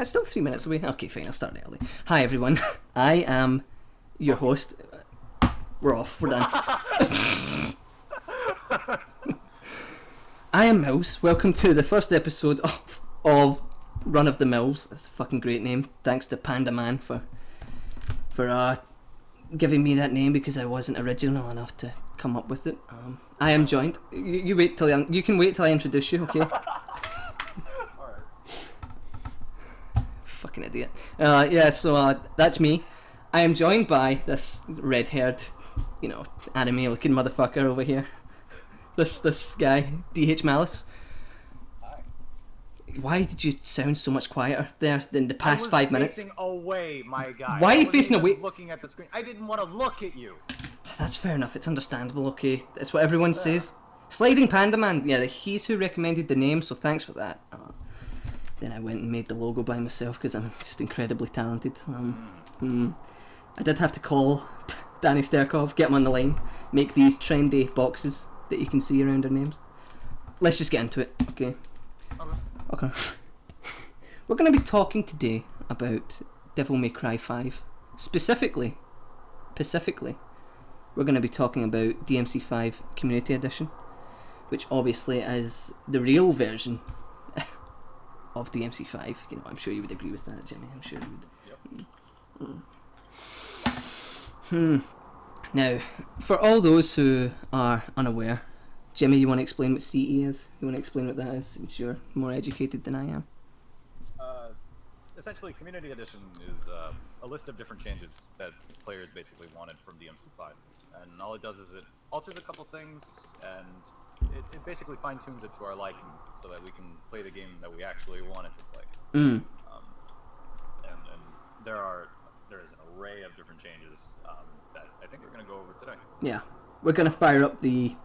It's still 3 minutes away. Okay, fine, I'll start early. Hi everyone, I am your host. We're off, we're done. I am Millz. Welcome to the first episode of Run of the Millz. That's a fucking great name. Thanks to Panda Man for giving me that name because I wasn't original enough to come up with it. I am joined. You wait till you can wait till I introduce you, okay? Fucking idiot. So that's me. I am joined by this red-haired, anime-looking motherfucker over here. This guy, DHMalice. Hi. Why did you sound so much quieter there than the past 5 minutes? I was facing away, my guy. Why are you facing away? Looking at the screen. I didn't want to look at you. That's fair enough. It's understandable. Okay, that's what everyone says. Sliding Panda Man. Yeah, he's who recommended the name. So thanks for that. Then I went and made the logo by myself because I'm just incredibly talented. I did have to call Danny Sterkov, get him on the line, make these trendy boxes that you can see around our names. Let's just get into it, okay? Okay. We're going to be talking today about Devil May Cry 5. Specifically, we're going to be talking about DMC5 Community Edition, which obviously is the real version of DMC5. I'm sure you would agree with that, Jimmy. I'm sure you would. Yep. Now, for all those who are unaware, Jimmy, you want to explain what CE is? You want to explain what that is, since you're more educated than I am? Essentially, Community Edition is a list of different changes that players basically wanted from DMC5. And all it does is it alters a couple things, and it basically fine-tunes it to our liking, so that we can play the game that we actually wanted to play. And there is an array of different changes that I think we're going to go over today. Yeah, we're going to fire up the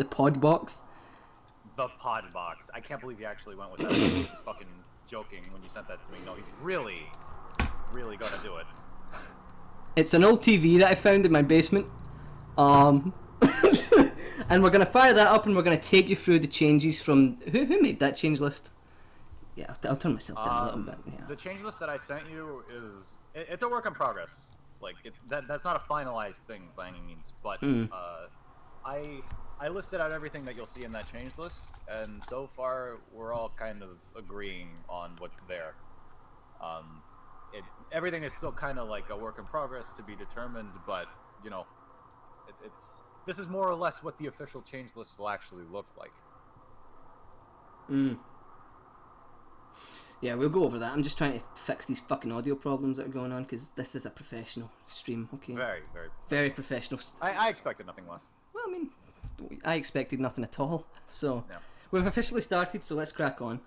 pod box. The pod box. I can't believe you actually went with that. He was fucking joking when you sent that to me. No, he's really going to do it. It's an old TV that I found in my basement. And we're going to fire that up and we're going to take you through the changes from... Who made that change list? Yeah, I'll turn myself down a little bit. Yeah. The change list that I sent you is... It's a work in progress. Like, that's not a finalized thing by any means. But I listed out everything that you'll see in that change list. And so far, we're all kind of agreeing on what's there. Everything is still kind of like a work in progress to be determined. But, this is more or less what the official change list will actually look like. Yeah, we'll go over that. I'm just trying to fix these fucking audio problems that are going on because this is a professional stream, okay? Very, very professional. I expected nothing less. Well, I mean, I expected nothing at all. So, yeah. We've officially started, so let's crack on.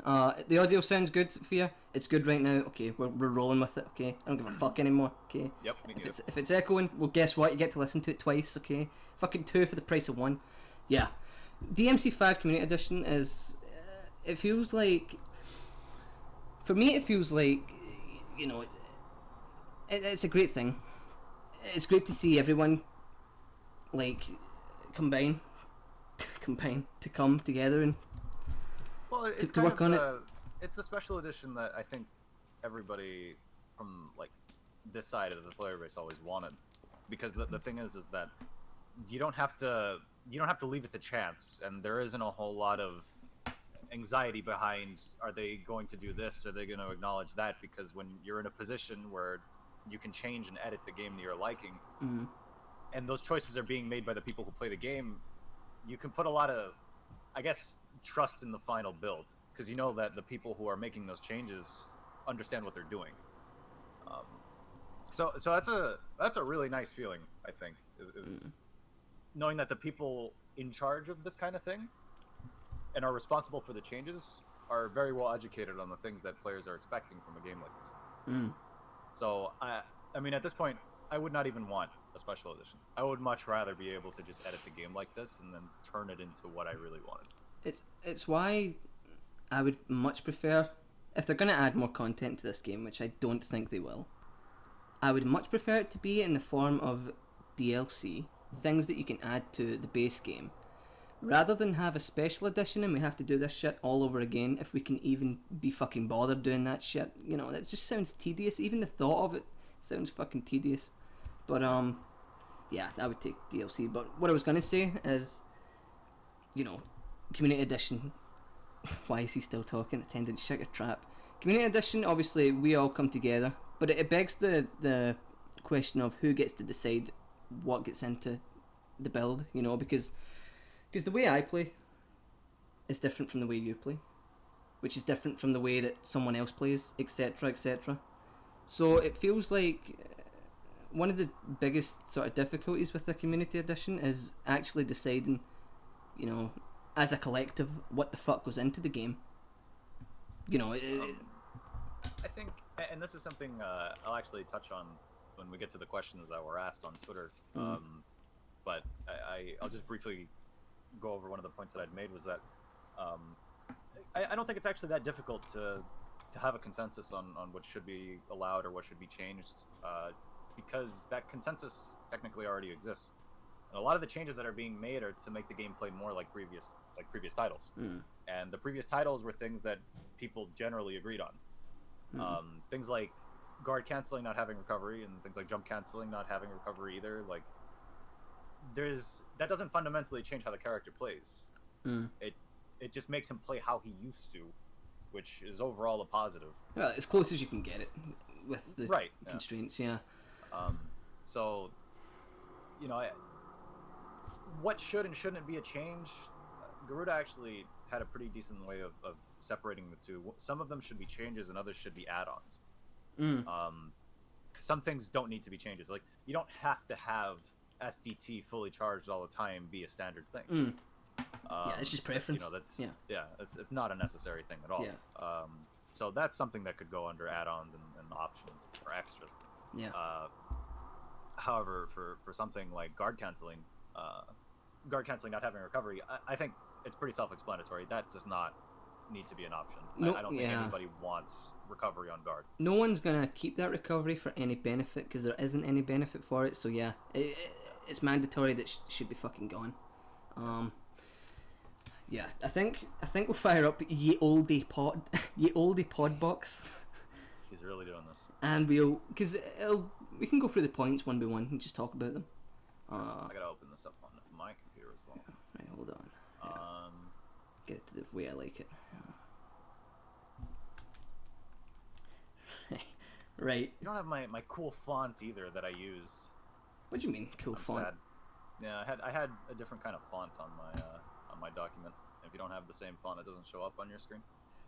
The audio sounds good for you? It's good right now? Okay, we're rolling with it, okay? I don't give a fuck anymore, okay? Yep, if it's echoing, well, guess what? You get to listen to it twice, okay? Fucking 2 for the price of 1. Yeah. DMC5 Community Edition is... it feels like... For me, it feels like, it's a great thing. It's great to see everyone, combine to come together and to work on it. It's the special edition that I think everybody from, this side of the player base always wanted. Because the thing is that you don't have to leave it to chance, and there isn't a whole lot of anxiety behind, are they going to do this, are they going to acknowledge that, because when you're in a position where you can change and edit the game to your liking, and those choices are being made by the people who play the game, you can put a lot of, I guess, trust in the final build, because you know that the people who are making those changes understand what they're doing. So that's a really nice feeling, I think, is knowing that the people in charge of this kind of thing and are responsible for the changes are very well educated on the things that players are expecting from a game like this. So, I mean, at this point, I would not even want a special edition. I would much rather be able to just edit the game like this and then turn it into what I really wanted. It's why I would much prefer, if they're going to add more content to this game, which I don't think they will, I would much prefer it to be in the form of DLC, things that you can add to the base game, rather than have a special edition and we have to do this shit all over again, if we can even be fucking bothered doing that shit, you know, it just sounds tedious. Even the thought of it sounds fucking tedious. But yeah, I would take DLC. But what I was gonna say is, you know, Community Edition. Why is he still talking? Attendance, shut your trap. Community Edition, obviously, we all come together, but it begs the question of who gets to decide what gets into the build, you know, because the way I play is different from the way you play, which is different from the way that someone else plays, etc., etc. So it feels like one of the biggest sort of difficulties with the Community Edition is actually deciding, you know, as a collective, what the fuck goes into the game. You know, I think, and this is something I'll actually touch on when we get to the questions that were asked on Twitter. But I'll just briefly go over one of the points that I'd made was that I don't think it's actually that difficult to have a consensus on what should be allowed or what should be changed, because that consensus technically already exists. And a lot of the changes that are being made are to make the gameplay more like previous titles. And the previous titles were things that people generally agreed on. Things like guard canceling not having recovery, and things like jump canceling not having recovery either. Like, that doesn't fundamentally change how the character plays. It just makes him play how he used to, which is overall a positive. Well, as close as you can get it with the constraints, yeah. So, you know, what should and shouldn't be a change, Garuda actually had a pretty decent way of separating the two. Some of them should be changes and others should be add-ons. Some things don't need to be changes. Like, you don't have to have SDT fully charged all the time be a standard thing. Yeah, it's just preference. You know, it's not a necessary thing at all. So that's something that could go under add-ons and options or extras. However, for something like guard canceling not having recovery, I think it's pretty self-explanatory. That does not need to be an option. I don't think anybody wants recovery on guard. No one's gonna keep that recovery for any benefit because there isn't any benefit for it. So yeah, it's mandatory that should be fucking gone. Yeah, I think we'll fire up ye olde pod box. He's really doing this. And we can go through the points one by one and just talk about them. I gotta open this up on my computer as well. Right, hold on. Get it to the way I like it. Right. You don't have my cool font either that I used. What do you mean, cool font? Sad. Yeah, I had a different kind of font on my document. If you don't have the same font, it doesn't show up on your screen.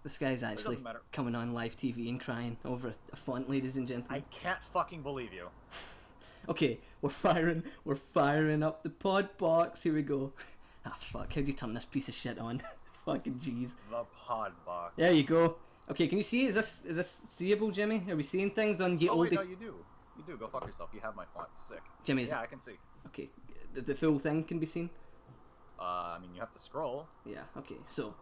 This guy's actually coming on live TV and crying over a font, ladies and gentlemen. I can't fucking believe you. Okay, we're firing up the pod box. Here we go. Ah, fuck! How'd you turn this piece of shit on? Fucking jeez. The pod box. There you go. Okay, can you see? Is this seeable, Jimmy? Are we seeing things on ye olde? Wait, no, you do. You do. Go fuck yourself. You have my font. Sick. Jimmy, yeah, I can see. Okay, the full thing can be seen. I mean, you have to scroll. Yeah. Okay. So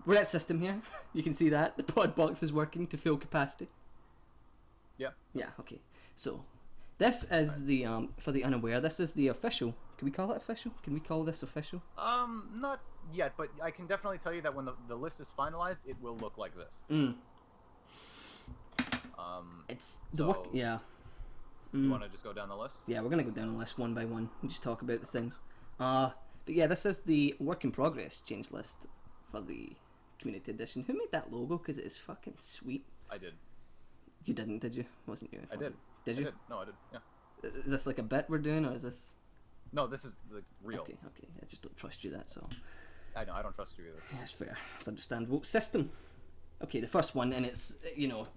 we're at system here. You can see that the pod box is working to full capacity. Yeah. Yeah. Okay. So this is the for the unaware. This is the official. Can we call it official? Can we call this official? Not yet, but I can definitely tell you that when the list is finalized, it will look like this. It's the work. Yeah. You want to just go down the list? Yeah, we're gonna go down the list one by one and just talk about the things. But yeah, this is the work in progress change list for the Community Edition. Who made that logo? Because it is fucking sweet. I did. You didn't, did you? Wasn't you? I did. Did you? I did. No, I did. Yeah. Is this like a bit we're doing, or is this? No, this is the real. Okay. I just don't trust you that, so. I know. I don't trust you either. Yeah, it's fair. It's understandable. System. Okay, the first one, and it's, you know,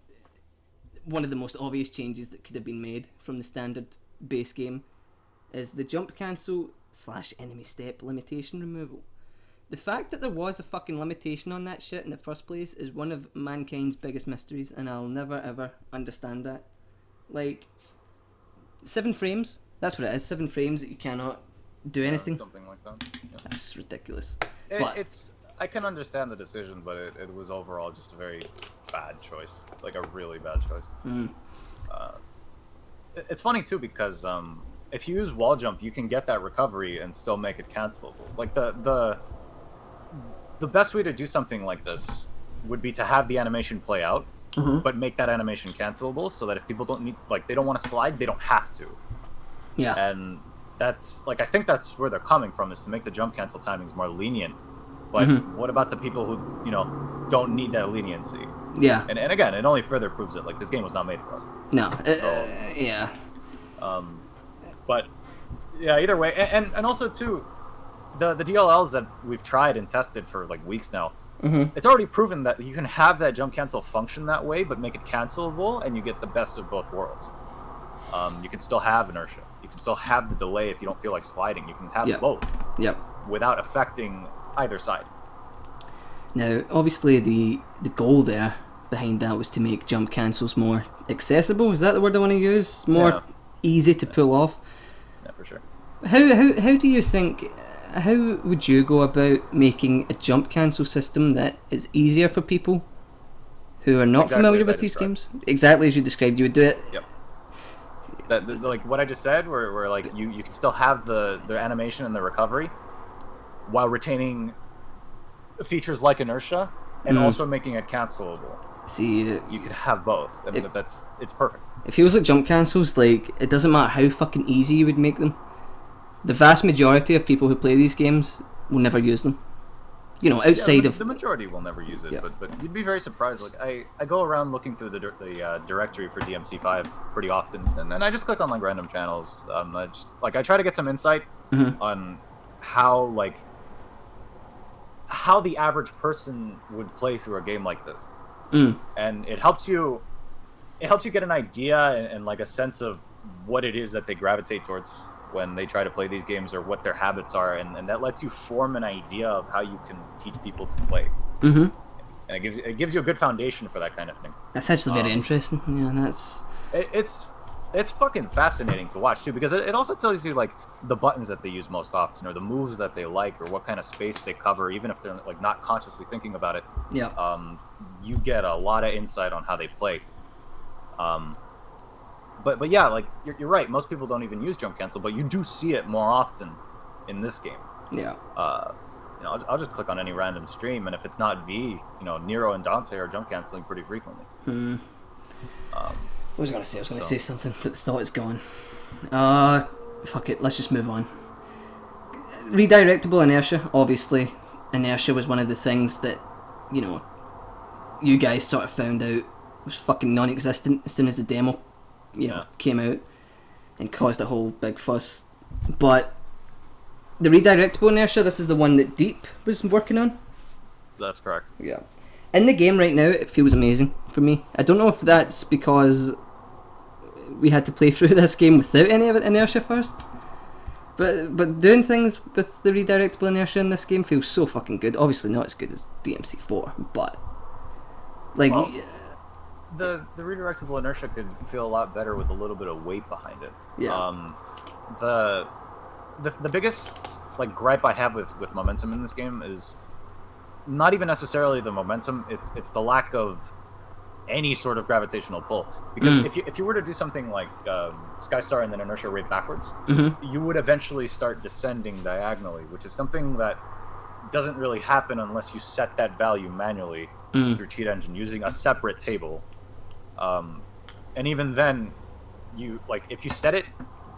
one of the most obvious changes that could have been made from the standard base game is the jump cancel / enemy step limitation removal. The fact that there was a fucking limitation on that shit in the first place is one of mankind's biggest mysteries, and I'll never ever understand that. Like, 7 frames, that's what it is, 7 frames that you cannot do anything. Something like that. Yeah. That's ridiculous. I can understand the decision, but it was overall just a very bad choice. Like a really bad choice. It's funny too because if you use wall jump, you can get that recovery and still make it cancelable. Like the best way to do something like this would be to have the animation play out, but make that animation cancelable, so that if people don't need, like, they don't want to slide, they don't have to. Yeah. And that's like, I think that's where they're coming from, is to make the jump cancel timings more lenient. But what about the people who, you know, don't need that leniency? Yeah. And again, it only further proves it. Like, this game was not made for us. No. So, yeah. But yeah, either way, and also too, the DLLs that we've tried and tested for like weeks now, it's already proven that you can have that jump cancel function that way, but make it cancelable, and you get the best of both worlds. You can still have inertia. You can still have the delay if you don't feel like sliding. You can have both. Yep. Without affecting either side. Now, obviously, the goal there behind that was to make jump cancels more accessible. Is that the word I want to use? More easy to pull off. Yeah, for sure. How do you think? How would you go about making a jump cancel system that is easier for people who are not familiar with these games? Exactly as you described, you would do it. Yep. Like what I just said, where like you can still have the animation and the recovery, while retaining features like inertia and also making it cancelable. See, you could have both. I mean, it's perfect. It feels like jump cancels, like, it doesn't matter how fucking easy you would make them. The vast majority of people who play these games will never use them. You know, outside of... The majority will never use it, but you'd be very surprised. Like, I go around looking through the directory for DMC5 pretty often, and then I just click on, like, random channels. I try to get some insight on how the average person would play through a game like this. And it helps you get an idea and like a sense of what it is that they gravitate towards when they try to play these games, or what their habits are, and that lets you form an idea of how you can teach people to play. And it gives you a good foundation for that kind of thing. That's actually very interesting. Yeah, that's... It's fucking fascinating to watch too, because it also tells you like the buttons that they use most often, or the moves that they like, or what kind of space they cover, even if they're like not consciously thinking about it. Yeah. You get a lot of insight on how they play. But yeah, like you're right. Most people don't even use jump cancel, but you do see it more often in this game. Yeah. You know, I'll just click on any random stream, and if it's not V, you know, Nero and Dante are jump canceling pretty frequently. What was I going to say? I was going to say something, but the thought is gone. Fuck it, let's just move on. Redirectable inertia, obviously. Inertia was one of the things that, you know, you guys sort of found out was fucking non-existent as soon as the demo, you know, came out, and caused a whole big fuss. But the redirectable inertia, this is the one that Deep was working on. That's correct. Yeah. In the game right now, it feels amazing for me. I don't know if that's because we had to play through this game without any of it inertia first, but doing things with the redirectable inertia in this game feels so fucking good. Obviously not as good as DMC4, but like, well, the redirectable inertia could feel a lot better with a little bit of weight behind it. Yeah. The biggest like gripe I have with momentum in this game is not even necessarily the momentum. It's the lack of any sort of gravitational pull. Because if you were to do something like Skystar and then inertia rate backwards, you would eventually start descending diagonally, which is something that doesn't really happen unless you set that value manually through Cheat Engine using a separate table. And even then, you like if you set it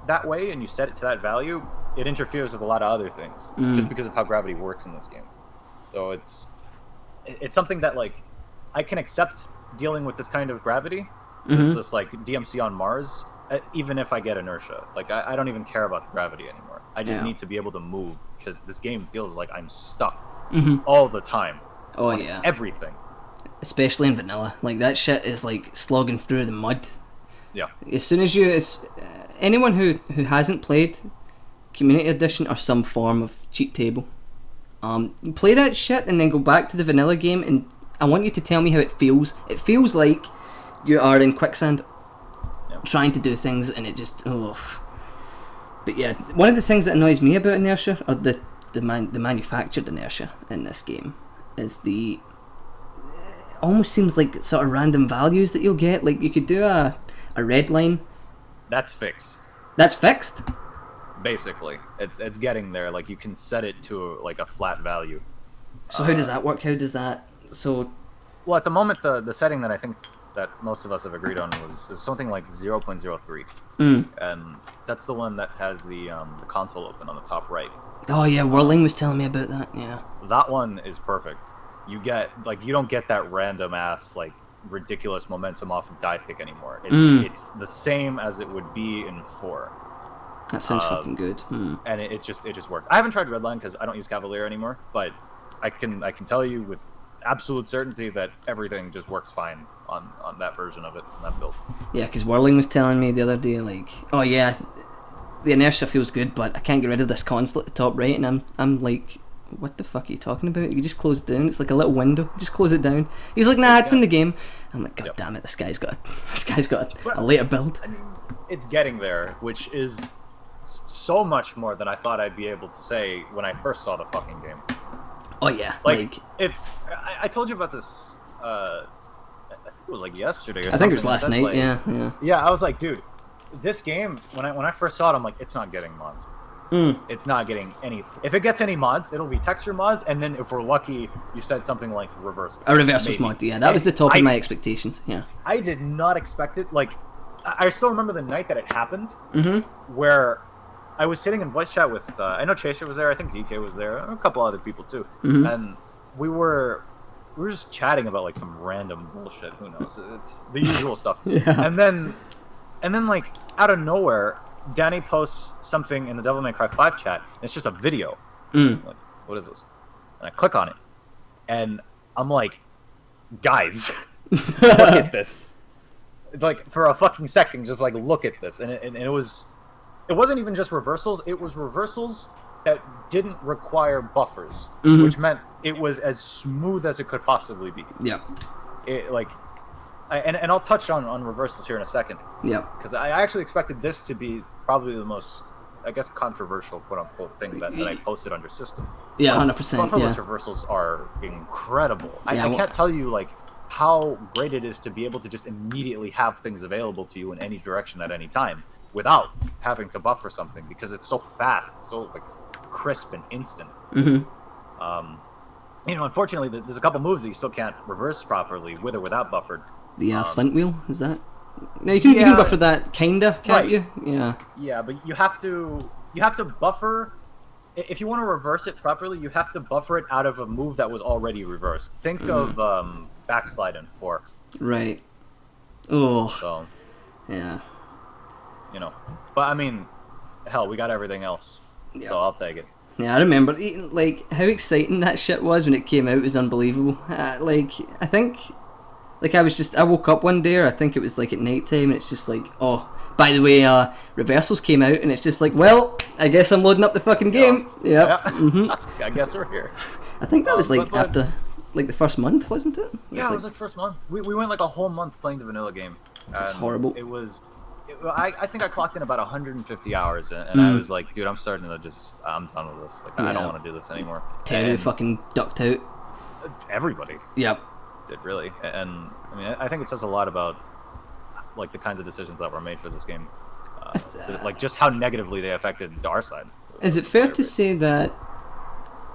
that way and you set it to that value, it interferes with a lot of other things just because of how gravity works in this game. So it's something that like I can accept dealing with this kind of gravity. It's just like DMC on Mars, even if I get inertia. Like I don't even care about the gravity anymore. I just need to be able to move, because this game feels like I'm stuck all the time. Oh yeah. Everything. Especially in vanilla. Like that shit is like slogging through the mud. Yeah. As soon as you... anyone who hasn't played Community Edition or some form of cheat table, play that shit and then go back to the vanilla game, and I want you to tell me how it feels. It feels like you are in quicksand, trying to do things, and it just... But yeah, one of the things that annoys me about inertia, or the manufactured inertia in this game, is the... almost seems like sort of random values that you'll get. Like you could do a red line. That's fixed. That's fixed? Basically, it's getting there. Like, you can set it to like a flat value. So how does that work? How does that... So... Well, at the moment, the setting that I think that most of us have agreed on is something like 0.03. And that's the one that has the console open on the top right. Oh yeah, Whirling was telling me about that, yeah. That one is perfect. You get, like, you don't get that random ass, like, ridiculous momentum off of dive kick anymore. It's the same as it would be in 4. That sounds fucking good. And it just works. I haven't tried Redline because I don't use Cavalier anymore, but I can tell you with absolute certainty that everything just works fine on that version of it, on that build. Yeah, because Whirling was telling me the other day, like, oh yeah, the inertia feels good, but I can't get rid of this console at the top right, and I'm like, what the fuck are you talking about? You just close it down. It's like a little window. Just close it down. He's like, nah, it's in the game. I'm like, god damn it, this guy's got a later build. I mean, it's getting there, which is so much more than I thought I'd be able to say when I first saw the fucking game. Oh yeah, like if I told you about this, I think it was like yesterday or something. I think it was last night. Yeah. I was like, dude, this game when I first saw it, I'm like, it's not getting mods. It's not getting any. If it gets any mods, it'll be texture mods, and then if we're lucky, you said something like reversals. A reversals mod, yeah, that was the top of my expectations. Yeah, I did not expect it. Like, I still remember the night that it happened, where I was sitting in voice chat with, I know Chaser was there, I think DK was there, a couple other people too, and we were just chatting about like some random bullshit. Who knows? It's the usual stuff. Yeah. And then like out of nowhere, Danny posts something in the Devil May Cry 5 chat. And it's just a video. Like, what is this? And I click on it, and I'm like, guys, look at this. Like, for a fucking second, just like look at this, and it wasn't even just reversals. It was reversals that didn't require buffers, which meant it was as smooth as it could possibly be. Yeah. And I'll touch on reversals here in a second. Yeah. Because I actually expected this to be probably the most, I guess, controversial quote-unquote thing that I posted under system. Yeah, 100%. Bufferless reversals are incredible. I can't tell you like how great it is to be able to just immediately have things available to you in any direction at any time without having to buffer something, because it's so fast, it's so like crisp and instant. You know, unfortunately, there's a couple moves that you still can't reverse properly with or without buffered. The flint wheel, is that? No, you can buffer that, kinda, can't you? Yeah. Yeah, but you have to buffer. If you want to reverse it properly, you have to buffer it out of a move that was already reversed. Think of backslide in 4. Right. Oh. So. Yeah. You know, but I mean, hell, we got everything else, so I'll take it. Yeah, I remember, like, how exciting that shit was when it came out was unbelievable. Like, I think, like, I woke up one day, or I think it was, like, at night time, and it's just like, oh, by the way, reversals came out, and it's just like, well, I guess I'm loading up the fucking game. Yeah. I guess we're here. I think that was, like, after, like, the first month, wasn't it? Yeah, it was, like, first month. We went, like, a whole month playing the vanilla game. That's horrible. I think I clocked in about 150 hours, and I was like, dude, I'm starting to I'm done with this. Like, I don't want to do this anymore. Terry fucking ducked out. Everybody. Yep. Did really. And, I mean, I think it says a lot about, like, the kinds of decisions that were made for this game. Like, just how negatively they affected our side. Is it fair to say that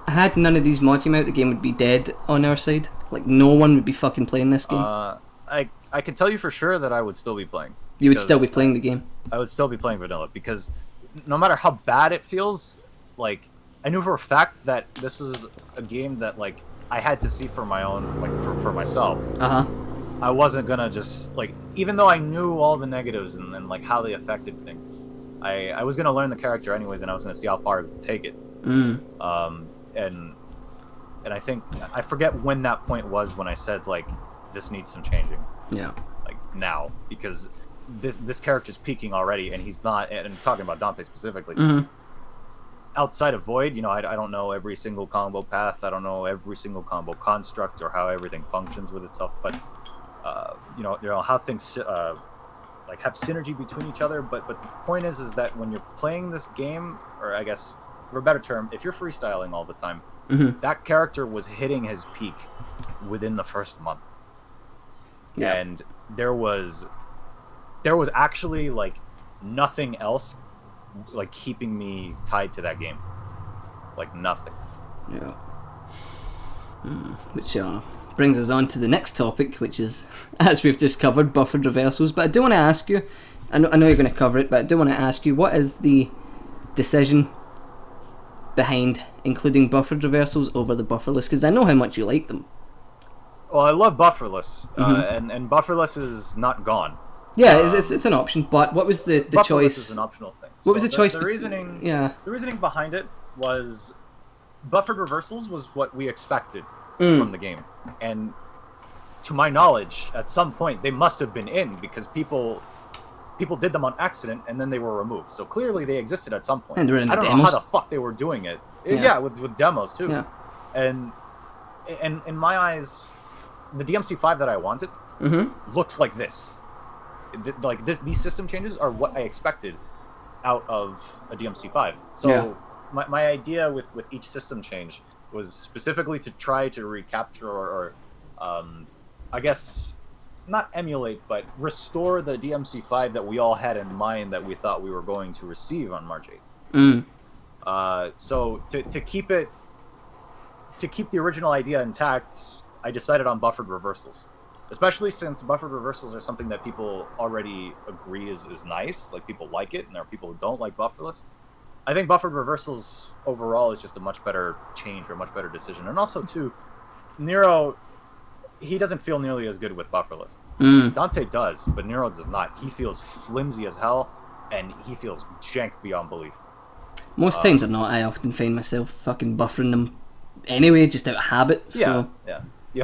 had none of these mods come out, the game would be dead on our side? Like, no one would be fucking playing this game? I can tell you for sure that I would still be playing. You would still be playing the game? I would still be playing vanilla, because no matter how bad it feels, like, I knew for a fact that this was a game that, like, I had to see for my own, like, for myself. I wasn't gonna just, like, even though I knew all the negatives and like, how they affected things, I was gonna learn the character anyways, and I was gonna see how far it would take it. And I think, I forget when that point was when I said, like, this needs some changing. Yeah. Like, now, because this character's peaking already, and he's not. And I'm talking about Dante specifically. Outside of Void, you know, I don't know every single combo path. I don't know every single combo construct or how everything functions with itself. But you know how things like have synergy between each other. But the point is that when you're playing this game, or I guess for a better term, if you're freestyling all the time, that character was hitting his peak within the first month. Yeah. And there was actually, like, nothing else like keeping me tied to that game, like nothing. Yeah. Which brings us on to the next topic, which is, as we've just covered, buffered reversals. But I do want to ask you, I know you're going to cover it, but I do want to ask you, what is the decision behind including buffered reversals over the bufferless? Because I know how much you like them. Well, I love bufferless, and bufferless is not gone. Yeah, it's an option, but what was the bufferless choice? Is an optional thing. What was the choice? The reasoning, yeah, the reasoning behind it was buffered reversals was what we expected from the game, and to my knowledge, at some point they must have been in because people did them on accident and then they were removed. So clearly they existed at some point. And they're in the I don't demos. know how the fuck they were doing it. Yeah, with demos too. Yeah. And in my eyes, the DMC5 that I wanted looks like this. Like these system changes are what I expected out of a DMC5. So my idea with each system change was specifically to try to recapture or I guess not emulate, but restore the DMC5 that we all had in mind that we thought we were going to receive on March 8th. So to keep the original idea intact, I decided on buffered reversals. Especially since buffered reversals are something that people already agree is nice, like people like it, and there are people who don't like bufferless. I think buffered reversals overall is just a much better change or a much better decision. And also too, Nero, he doesn't feel nearly as good with bufferless. Dante does, but Nero does not. He feels flimsy as hell, and he feels jank beyond belief. Most times or not, I often find myself fucking buffering them anyway, just out of habit. So. Yeah.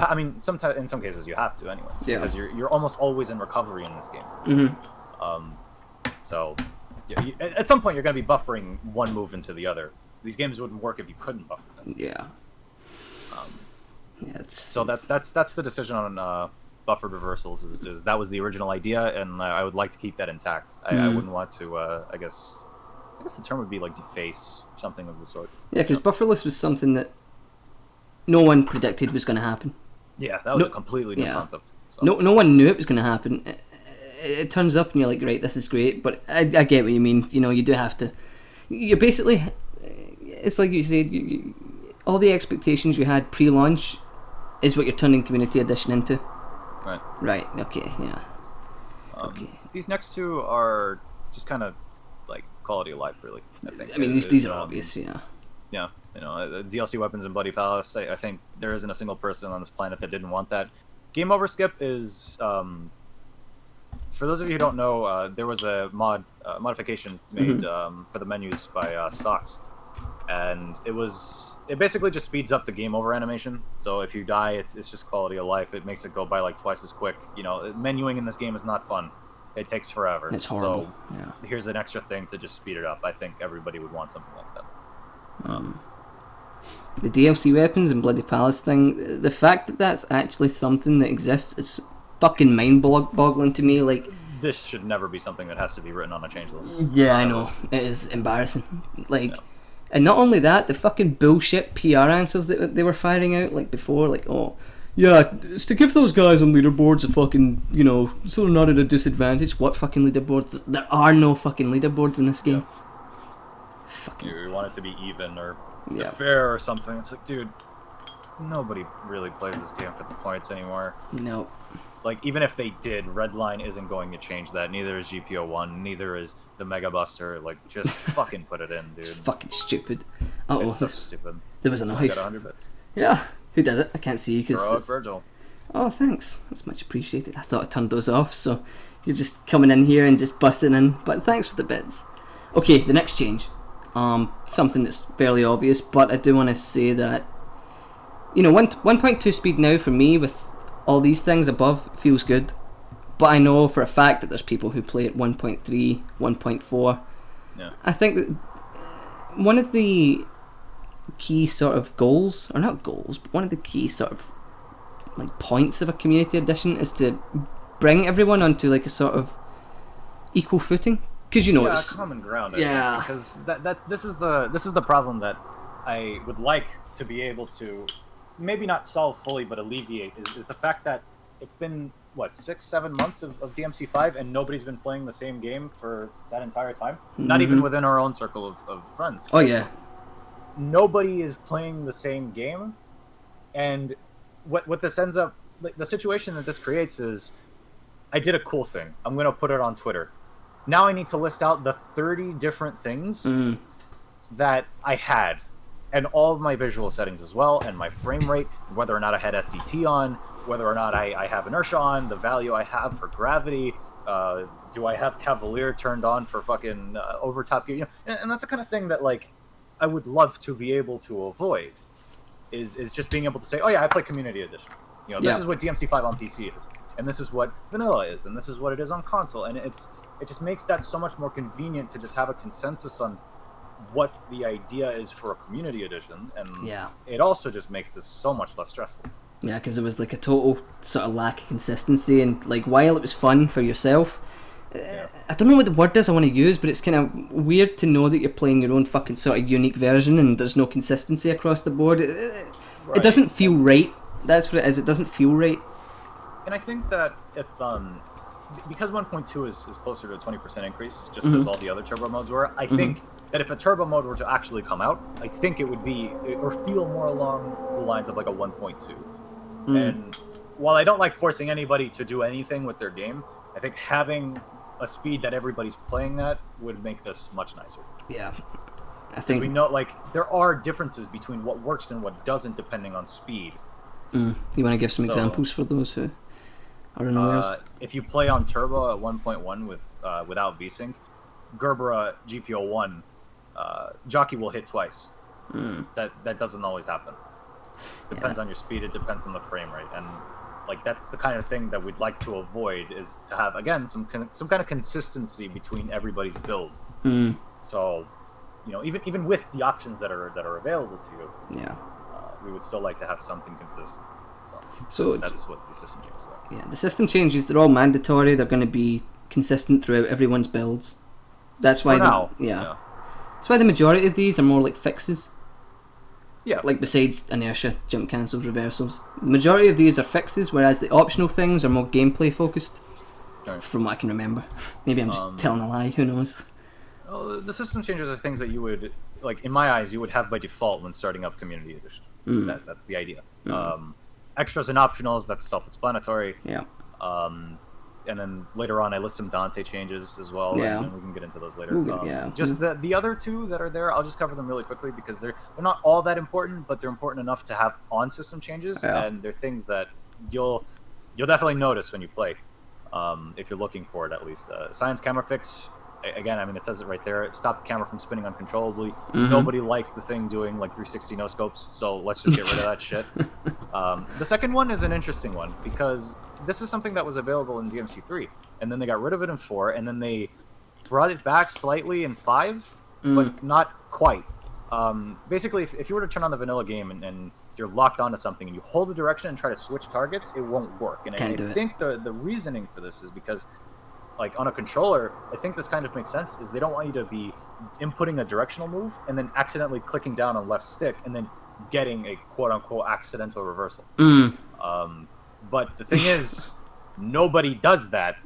I mean, sometimes in some cases you have to, anyways, because you're almost always in recovery in this game. So at some point you're going to be buffering one move into the other. These games wouldn't work if you couldn't buffer them. So that's the decision on buffered reversals. Is that was the original idea, and I would like to keep that intact. I wouldn't want to. I guess the term would be like deface, something of the sort. Yeah, because bufferless was something that no one predicted was going to happen. Yeah, that was a completely new concept. So. No one knew it was going to happen. It turns up and you're like, right, this is great, but I get what you mean. You know, you do have to. You're basically, it's like you said, all the expectations you had pre-launch is what you're turning Community Edition into. Right. Right. Okay. Yeah. Okay. These next two are just kind of like quality of life, really. I think. I mean, these are obvious. Yeah. Yeah. You know, DLC weapons in Bloody Palace. I think there isn't a single person on this planet that didn't want that. Game over skip is, for those of you who don't know, there was a modification made for the menus by Socks, and it basically just speeds up the game over animation. So if you die, it's just quality of life. It makes it go by like twice as quick. You know, menuing in this game is not fun. It takes forever. It's horrible. So here's an extra thing to just speed it up. I think everybody would want something like that. The DLC weapons and Bloody Palace thing, the fact that that's actually something that exists is fucking mind-boggling to me. Like, this should never be something that has to be written on a change list. Yeah, I know. It is embarrassing. Like, and not only that, the fucking bullshit PR answers that they were firing out, like, before, like, oh, yeah, it's to give those guys on leaderboards a fucking, you know, so they're not at a disadvantage. What fucking leaderboards? There are no fucking leaderboards in this game. Fucking. You want it to be even or fair or something. It's like, dude, nobody really plays this game for the points anymore. No. Like, even if they did, Redline isn't going to change that. Neither is GPO1. Neither is the Mega Buster. Like, just fucking put it in, dude. It's fucking stupid. It's so stupid. There was a I noise. got 100 bits. Yeah. Who did it? I can't see because. Heroic Virgil. Oh, thanks. That's much appreciated. I thought I turned those off, so you're just coming in here and just busting in. But thanks for the bits. Okay, the next change. Something that's fairly obvious, but I do want to say that, you know, 1.2 speed now for me with all these things above feels good, but I know for a fact that there's people who play at 1.3, 1.4. Yeah. I think that one of the key sort of goals, or not goals, but one of the key sort of like points of a community edition is to bring everyone onto like a sort of equal footing. Because you know it's common ground. I think, because this is the problem that I would like to be able to maybe not solve fully but alleviate is the fact that it's been what 6-7 months of DMC5, and nobody's been playing the same game for that entire time. Not even within our own circle of friends. Oh yeah. Nobody is playing the same game, and what this ends up, like, the situation that this creates is, I did a cool thing. I'm gonna put it on Twitter. Now I need to list out the 30 different things that I had, and all of my visual settings as well, and my frame rate, whether or not I had SDT on, whether or not I have inertia on, the value I have for gravity, do I have Cavalier turned on for fucking overtop gear, and that's the kind of thing that, like, I would love to be able to avoid, is just being able to say, oh yeah, I play Community Edition. This is what DMC5 on PC is, and this is what vanilla is, and this is what it is on console, and it just makes that so much more convenient to just have a consensus on what the idea is for a Community Edition, and it also just makes this so much less stressful. Yeah, because it was like a total sort of lack of consistency, and like while it was fun for yourself, I don't know what the word is I want to use, but it's kind of weird to know that you're playing your own fucking sort of unique version and there's no consistency across the board. It doesn't feel right. That's what it is. It doesn't feel right. And I think that if because 1.2 is closer to a 20% increase, just as all the other turbo modes were, I think that if a turbo mode were to actually come out, I think it would be, or feel more along the lines of like a 1.2. And while I don't like forcing anybody to do anything with their game, I think having a speed that everybody's playing at would make this much nicer. Yeah, I think we know, like, there are differences between what works and what doesn't depending on speed. You want to give some examples for those who are unaware? If you play on turbo at 1.1 with without VSync, Gerbera GPO1, jockey will hit twice. That doesn't always happen. Depends on your speed. It depends on the frame rate, and like that's the kind of thing that we'd like to avoid, is to have, again, some kind of consistency between everybody's build. So, even with the options that are available to you, we would still like to have something consistent. So that's what the system changes are. Yeah, the system changes, they're all mandatory. They're going to be consistent throughout everyone's builds. That's why that's why the majority of these are more like fixes. Yeah. Like, besides inertia, jump cancels, reversals. The majority of these are fixes, whereas the optional things are more gameplay focused. Right. From what I can remember. Maybe I'm just telling a lie, who knows? Well, the system changes are things that you would, like, in my eyes, you would have by default when starting up Community Edition. That's the idea. Extras and optionals, that's self-explanatory. Yeah. And then later on, I list some Dante changes as well. Yeah. And we can get into those later. Just the other two that are there, I'll just cover them really quickly because they're not all that important, but they're important enough to have on system changes, and they're things that you'll definitely notice when you play, if you're looking for it at least. Science camera fix. Again, I mean, it says it right there. Stop the camera from spinning uncontrollably. Nobody likes the thing doing like 360 no scopes, so let's just get rid of that shit. The second one is an interesting one because this is something that was available in DMC3, and then they got rid of it in 4, and then they brought it back slightly in 5, but not quite. Basically, if you were to turn on the vanilla game and you're locked onto something and you hold the direction and try to switch targets, it won't work. And I think the reasoning for this is because, like, on a controller, I think this kind of makes sense, is they don't want you to be inputting a directional move and then accidentally clicking down on left stick and then getting a quote-unquote accidental reversal. But the thing is, nobody does that.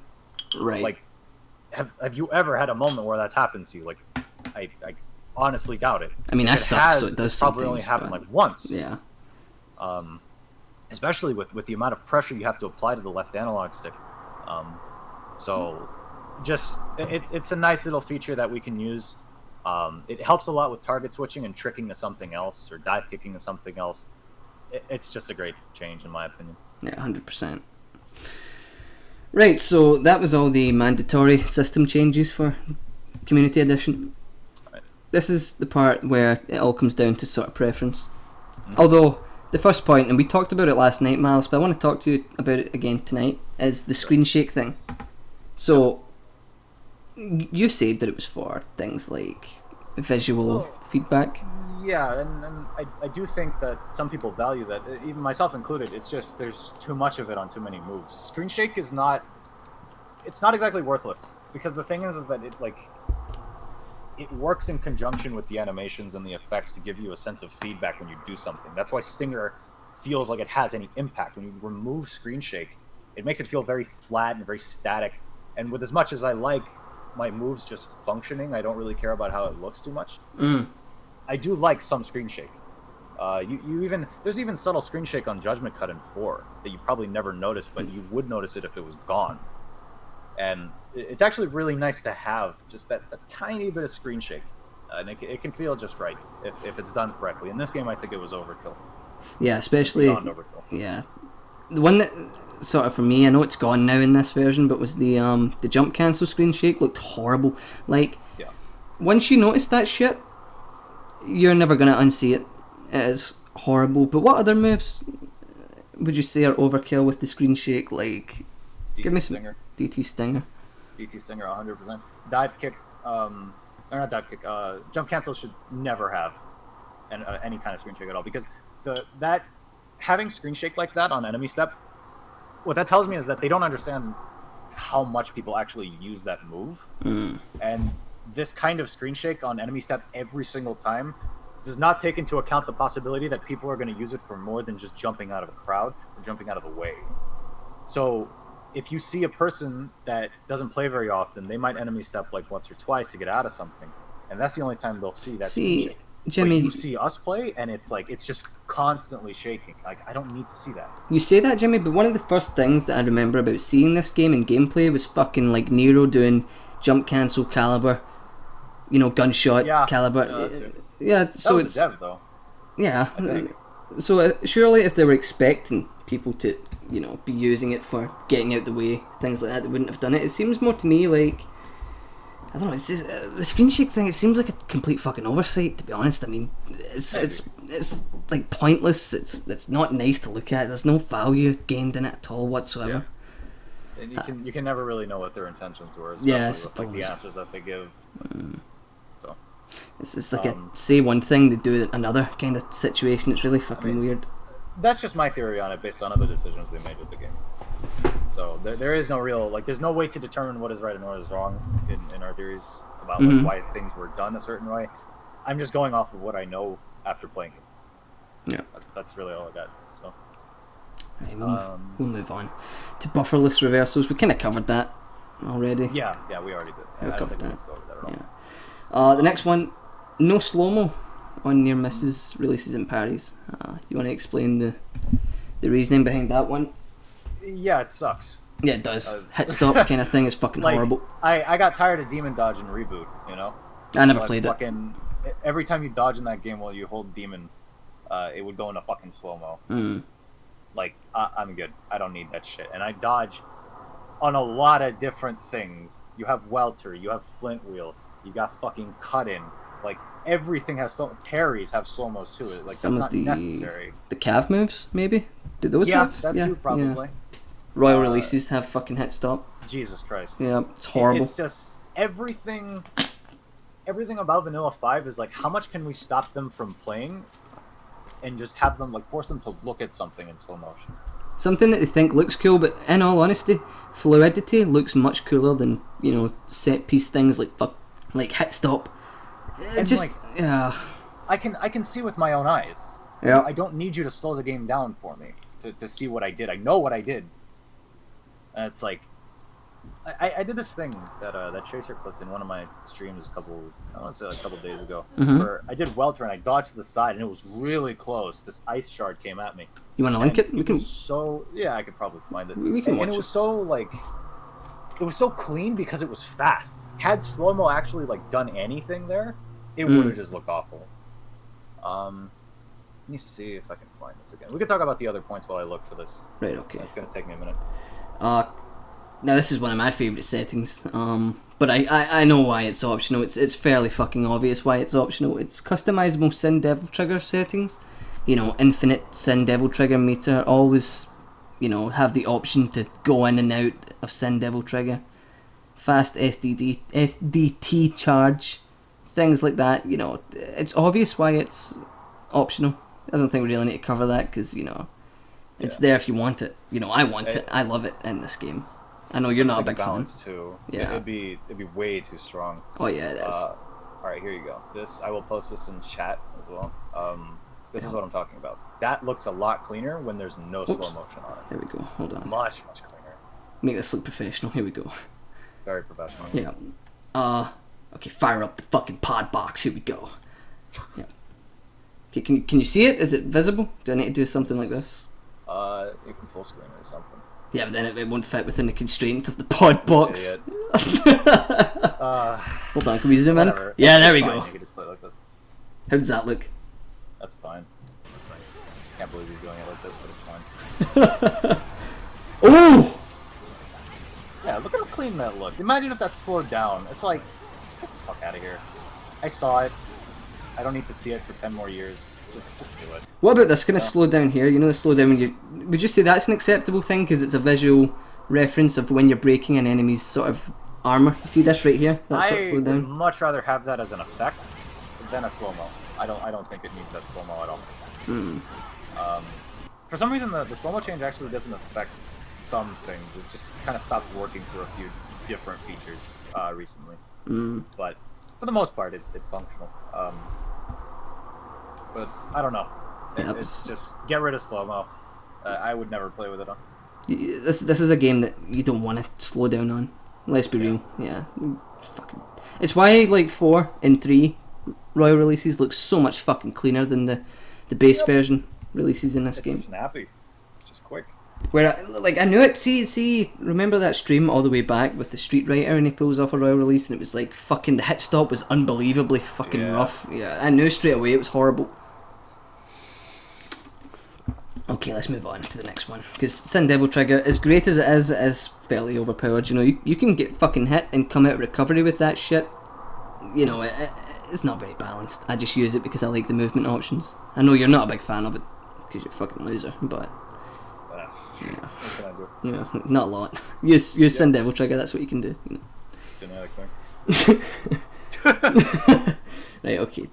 Right. Like, have you ever had a moment where that's happened to you? Like, I honestly doubt it. I mean, I suck, so it does probably only happened like once. Yeah. Especially with the amount of pressure you have to apply to the left analog stick. So, just it's a nice little feature that we can use. It helps a lot with target switching and tricking to something else or dive kicking to something else. It's just a great change in my opinion. Yeah, 100%. Right, so that was all the mandatory system changes for Community Edition. Right. This is the part where it all comes down to sort of preference. Although, the first point, and we talked about it last night, Miles, but I want to talk to you about it again tonight, is the screen shake thing. So, you said that it was for things like visual feedback. Yeah, and I do think that some people value that, even myself included. It's just there's too much of it on too many moves. Screen shake is not exactly worthless, because the thing is that it works in conjunction with the animations and the effects to give you a sense of feedback when you do something. That's why Stinger feels like it has any impact. When you remove screen shake, It makes it feel very flat and very static. And with as much as I like my moves just functioning, I don't really care about how it looks too much. I do like some screen shake. There's even subtle screen shake on Judgment Cut in 4 that you probably never noticed, but you would notice it if it was gone. And it's actually really nice to have just a tiny bit of screen shake. And it can feel just right if it's done correctly. In this game, I think it was overkill. Yeah, especially... Beyond overkill. Yeah. The one that, sort of for me, I know it's gone now in this version, but was the jump cancel screen shake looked horrible. Like, yeah. Once you notice that shit, you're never going to unsee it. It is horrible. But what other moves would you say are overkill with the screen shake? Like, give me some... Stinger. DT Stinger. DT Stinger, 100%. Dive kick, or not dive kick, jump cancel should never have any kind of screen shake at all, because having screen shake like that on enemy step, what that tells me is that they don't understand how much people actually use that move. And this kind of screen shake on enemy step every single time does not take into account the possibility that people are going to use it for more than just jumping out of a crowd or jumping out of a way. So if you see a person that doesn't play very often, they might enemy step like once or twice to get out of something, and that's the only time they'll see that screen shake. Jimmy, but you see us play, and it's like it's just constantly shaking. Like, I don't need to see that. You say that, Jimmy, but one of the first things that I remember about seeing this game in gameplay was fucking like Nero doing jump cancel caliber, gunshot caliber. Yeah, so that was a dev though. Yeah, so surely if they were expecting people to, be using it for getting out the way, things like that, they wouldn't have done it. It seems more to me like, I don't know, it's just, the screen shake thing, it seems like a complete fucking oversight, to be honest. I mean, it's like pointless, it's not nice to look at, there's no value gained in it at all whatsoever. Yeah. And you can never really know what their intentions were, especially with like the answers that they give. So it's just like a say one thing, they do another kind of situation. It's really fucking weird. That's just my theory on it, based on other decisions they made with the game. So there is no real, like, there's no way to determine what is right and what is wrong in our theories about like, why things were done a certain way. I'm just going off of what I know after playing it. Yeah, that's really all I got. So we'll move on to bufferless reversals. We kind of covered that already. Yeah, we already did. I don't think we need to go over that at all. Yeah. The next one, no slow-mo on near misses, releases and parries. You want to explain the reasoning behind that one? Yeah, it sucks. Yeah, it does. Hit stop kind of thing is fucking horrible. I got tired of demon dodge and reboot, I never played it. Every time you dodge in that game while you hold demon, it would go into fucking slow-mo. Like, I'm good. I don't need that shit. And I dodge on a lot of different things. You have welter, you have flint wheel, you got fucking cut in. Like, everything has parries have slow-mos too. Like, some that's of not necessary. The cav moves, maybe? Did those have? That too, probably. Yeah. Royal releases have fucking hit stop. Jesus Christ. Yeah, it's horrible. It's just everything about Vanilla 5 is like, how much can we stop them from playing and just have them, like, force them to look at something in slow motion? Something that they think looks cool, but in all honesty, fluidity looks much cooler than, set piece things like hit stop. And just, like, yeah. I can see with my own eyes. Yeah. I don't need you to slow the game down for me to see what I did. I know what I did. And it's like, I did this thing that Tracer clipped in one of my streams a couple days ago, where I did welter and I dodged to the side and it was really close. This ice shard came at me. You want to link it? We can. I could probably find it. We can watch it was it was so clean because it was fast. Had slow-mo actually like done anything there, it would have just looked awful. Let me see if I can find this again. We could talk about the other points while I look for this. Right, okay. It's going to take me a minute. Now this is one of my favourite settings, but I know why it's optional. It's fairly fucking obvious why it's optional. It's customizable Sin Devil trigger settings. Infinite Sin Devil trigger meter. Always, have the option to go in and out of Sin Devil trigger. Fast SDT charge. Things like that. It's obvious why it's optional. I don't think we really need to cover that because, it's there if you want it. I want it. I love it in this game. I know you're not a big fan. Too. Yeah. It'd be way too strong. Oh yeah, it is. Alright, here you go. I will post this in chat as well. This is what I'm talking about. That looks a lot cleaner when there's no slow motion on it. There we go. Hold on. Much cleaner. Make this look professional. Here we go. Very professional. Yeah. Okay, fire up the fucking pod box. Here we go. Yeah. Okay, can you see it? Is it visible? Do I need to do something like this? You can full screen it or something. Yeah, but then it won't fit within the constraints of the pod box. Hold on, can we zoom whatever. in? Yeah, there It's we fine. go. You can just play it like this. How does that look? That's fine. Can't believe he's doing it like this, but it's fine. Oh! Yeah, look at how clean that looked. Imagine if that slowed down. It's like, get the fuck out of here. I saw it. I don't need to see it for 10 more years. Just do it. What about this kind of slow down here? You know the slow down when you... Would you say that's an acceptable thing? Because it's a visual reference of when you're breaking an enemy's sort of armor. You see this right here? That sort of slow I down. would much rather have that as an effect than a slow-mo. I don't think it needs that slow-mo at all. For some reason, the slow-mo change actually doesn't affect some things. It just kind of stopped working for a few different features recently. But for the most part, it's functional. But I don't know. It's just get rid of slow-mo. I would never play with it on. This is a game that you don't want to slow down on. Let's be real. Yeah. Fucking. It's why like 4 and 3 Royal releases look so much fucking cleaner than the base version releases in this game. It's snappy. It's just quick. Where I knew it. See, remember that stream all the way back with the Street Writer and he pulls off a Royal release and it was like fucking the hit stop was unbelievably fucking rough. Yeah, I knew straight away it was horrible. Okay, let's move on to the next one. Because Sin Devil Trigger, as great as it is fairly overpowered. You know, you can get fucking hit and come out of recovery with that shit. You know, it's not very balanced. I just use it because I like the movement options. I know you're not a big fan of it because you're a fucking loser, but yeah, what can I do? Yeah, not a lot. Use Sin Devil Trigger. That's what you can do. You know. Genetic thing. Right. Okay.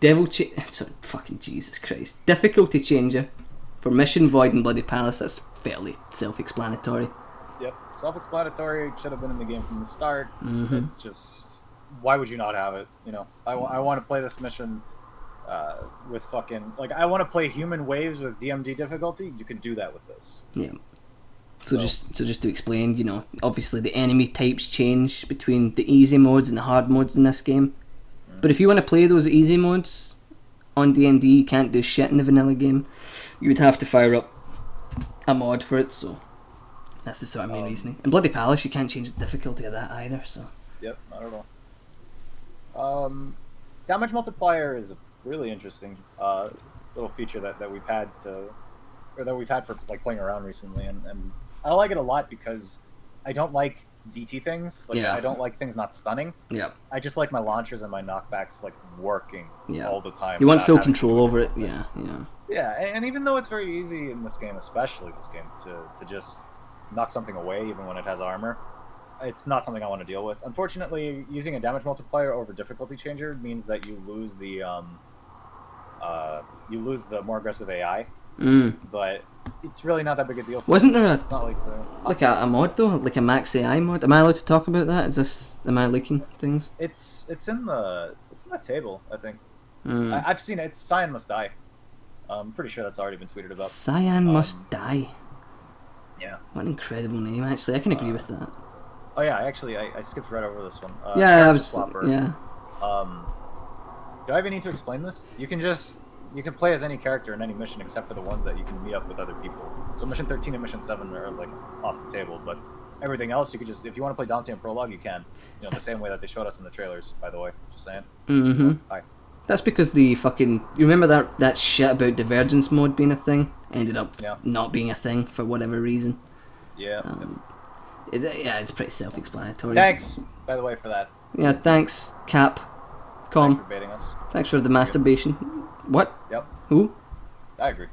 Sorry, fucking Jesus Christ. Difficulty changer. For Mission, Void, and Bloody Palace, that's fairly self-explanatory. Yep, self-explanatory. Should have been in the game from the start. It's just, why would you not have it? You know, I want to play this mission with fucking I want to play human waves with DMG difficulty. You can do that with this. Yeah. So just to explain, you know, obviously the enemy types change between the easy modes and the hard modes in this game. But if you want to play those easy modes on DMD, you can't do shit in the vanilla game. You would have to fire up a mod for it, so that's the sort of main reasoning. And Bloody Palace, you can't change the difficulty of that either, so... Yep, not at all. Damage multiplier is a really interesting little feature that we've had for playing around recently, and I like it a lot because I don't like DT things. I don't like things not stunning. Yeah. I just like my launchers and my knockbacks working all the time. You want full control over it. Yeah. Yeah, and even though it's very easy in this game, especially this game, to just knock something away even when it has armor, it's not something I want to deal with. Unfortunately, using a damage multiplier over difficulty changer means that you lose the more aggressive AI. But it's really not that big a deal. Wasn't there it's not a mod though, like a max AI mod? Am I allowed to talk about that? Am I leaking things? It's in the table, I think. I've seen it. It's Cyan Must Die. I'm pretty sure that's already been tweeted about. Cyan Must Die. Yeah. What an incredible name. Actually, I can agree with that. Oh yeah, actually, I skipped right over this one. Yeah, I was. Swapper. Yeah. Do I even need to explain this? You can play as any character in any mission except for the ones that you can meet up with other people. So mission 13 and mission 7 are off the table, but everything else you could just, if you want to play Dante and Prologue, you can. You know, the same way that they showed us in the trailers, by the way. Just saying. Hi. That's because the fucking... You remember that shit about Divergence mode being a thing? Ended up not being a thing for whatever reason. Yeah. It's pretty self-explanatory. Thanks, by the way, for that. Yeah, thanks, Capcom. Thanks for baiting us. Thanks for the masturbation. What? Yep. Who? I agree.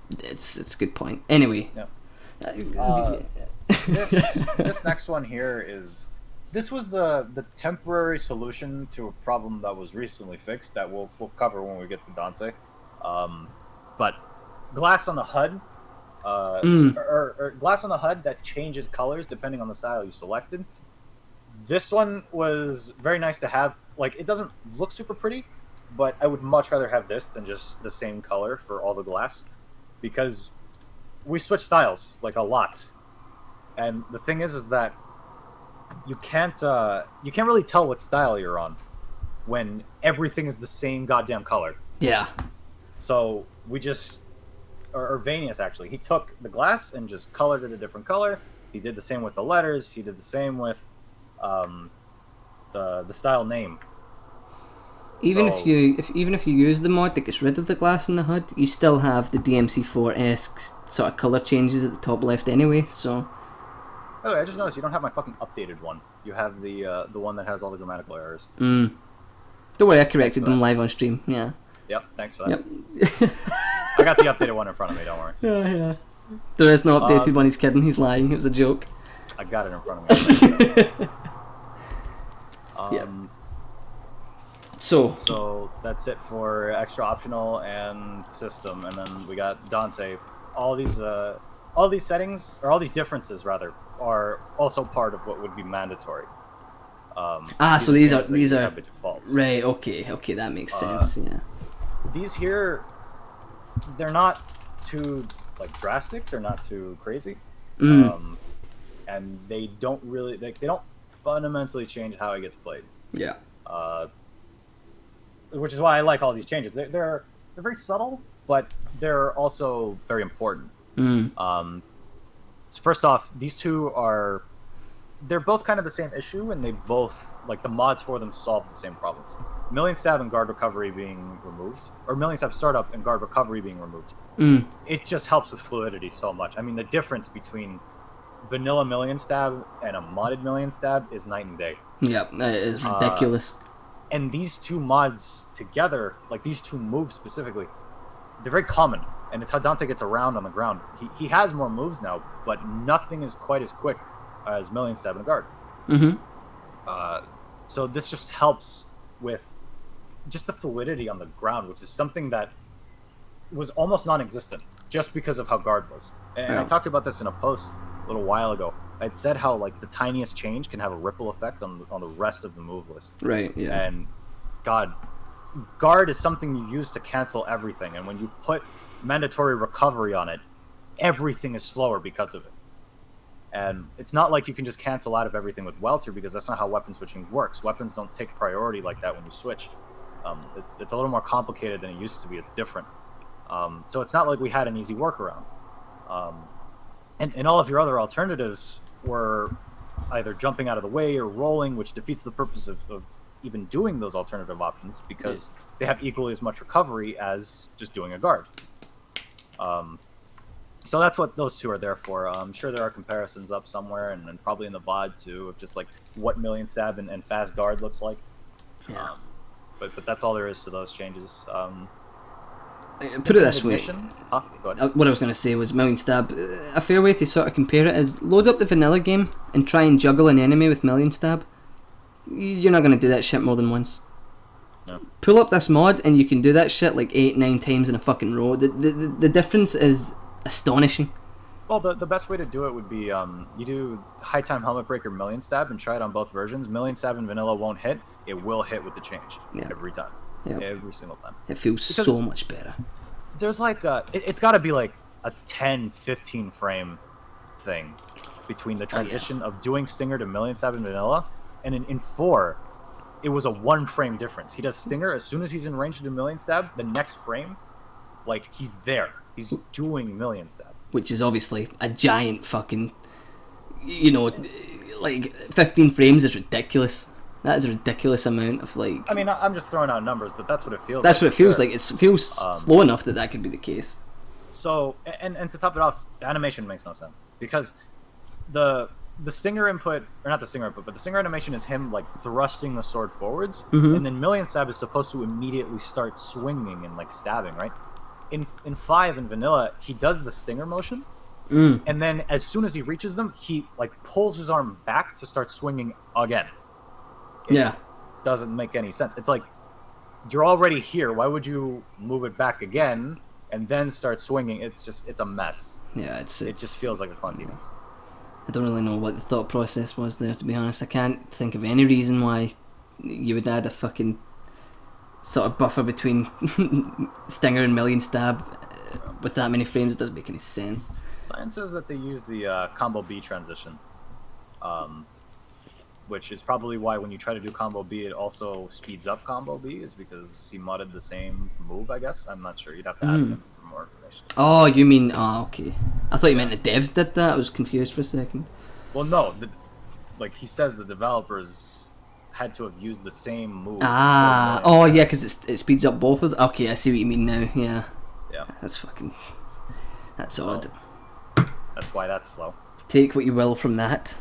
It's a good point. Anyway. Yep. This next one here is... This was the temporary solution to a problem that was recently fixed that we'll cover when we get to Dante. But glass on the HUD, or glass on the HUD that changes colors depending on the style you selected. This one was very nice to have. It doesn't look super pretty, but I would much rather have this than just the same color for all the glass, because we switch styles a lot. And the thing is that you can't really tell what style you're on when everything is the same goddamn color. Yeah. So we just, or Vanius actually, he took the glass and just colored it a different color. He did the same with the letters. He did the same with the style name. Even if you use the mod that gets rid of the glass in the HUD, you still have the DMC4-esque sort of color changes at the top left anyway. So. Oh, I just noticed you don't have my fucking updated one. You have the one that has all the grammatical errors. Don't worry, I corrected them live on stream. Yeah. Yep. Thanks for that. Yep. I got the updated one in front of me. Don't worry. Yeah. There is no updated one. He's kidding. He's lying. It was a joke. I got it in front of me. Yeah. So that's it for extra optional and system, and then we got Dante. All these settings, or all these differences rather, are also part of what would be mandatory. So these are by default. Right. Okay, that makes sense. Yeah. These here, they're not too drastic. They're not too crazy, and they don't really they don't fundamentally change how it gets played. Yeah. Which is why I like all these changes. They're very subtle, but they're also very important. So first off, these two they're both kind of the same issue, and they both, the mods for them solve the same problem. Million Stab and Guard Recovery being removed, or Million Stab Startup and Guard Recovery being removed, it just helps with fluidity so much. I mean, the difference between vanilla Million Stab and a modded Million Stab is night and day. Yeah, it's ridiculous. And these two mods together, these two moves specifically, they're very common, and it's how Dante gets around on the ground. He has more moves now, but nothing is quite as quick as Million Stab and Guard. So this just helps with just the fluidity on the ground, which is something that was almost non-existent just because of how Guard was. And I talked about this in a post a little while ago. I'd said how the tiniest change can have a ripple effect on the rest of the move list. Right. Yeah. And Guard is something you use to cancel everything, and when you put mandatory recovery on it, everything is slower because of it. And it's not like you can just cancel out of everything with Welter, because that's not how weapon switching works. Weapons don't take priority like that when you switch. It's a little more complicated than it used to be. It's different. So it's not like we had an easy workaround. And all of your other alternatives were either jumping out of the way or rolling, which defeats the purpose of even doing those alternative options, because they have equally as much recovery as just doing a guard. So that's what those two are there for. I'm sure there are comparisons up somewhere, and probably in the VOD too, of just what Million Stab and Fast Guard looks like. Yeah. But that's all there is to those changes. Put it this way. Go ahead. What I was going to say was Million Stab. A fair way to sort of compare it is load up the vanilla game and try and juggle an enemy with Million Stab. You're not going to do that shit more than once. No. Pull up this mod and you can do that shit 8-9 times in a fucking row. The difference is astonishing. Well, the best way to do it would be you do High Time Helmet Breaker Million Stab and try it on both versions. Million Stab and vanilla won't hit. It will hit with the change every time. Yeah. Every single time. It feels so much better. There's it's got to be a 10-15 frame thing between the transition of doing Stinger to Million Stab and vanilla, and in 4 it was a 1 frame difference. He does Stinger as soon as he's in range to do Million Stab. The next frame, he's there. He's doing Million Stab. Which is obviously a giant fucking, 15 frames is ridiculous. That is a ridiculous amount of I mean, I'm just throwing out numbers, but that's what it feels. That's what it feels like. It feels slow enough that could be the case. So, and to top it off, the animation makes no sense, because the Stinger input, or not the Stinger input, but the Stinger animation is him thrusting the sword forwards, and then Million Stab is supposed to immediately start swinging and stabbing, right? In 5 in vanilla, he does the Stinger motion, and then as soon as he reaches them, he pulls his arm back to start swinging again. It doesn't make any sense. It's you're already here. Why would you move it back again and then start swinging? It's a mess. Yeah, it just feels like a clunkiness. I don't really know what the thought process was there, to be honest. I can't think of any reason why you would add a fucking sort of buffer between Stinger and Million Stab with that many frames. It doesn't make any sense. Science says that they use the combo B transition, which is probably why when you try to do combo B, it also speeds up combo B, is because he modded the same move, I guess. I'm not sure. You'd have to ask him for more information. Oh, you mean... Oh, okay. I thought you meant the devs did that. I was confused for a second. Well, no. Like, he says the developers had to have used the same move. Ah. Oh, yeah, because it speeds up both of them. Okay, I see what you mean now. Yeah. Yeah. That's fucking... That's odd. That's why that's slow. Take what you will from that.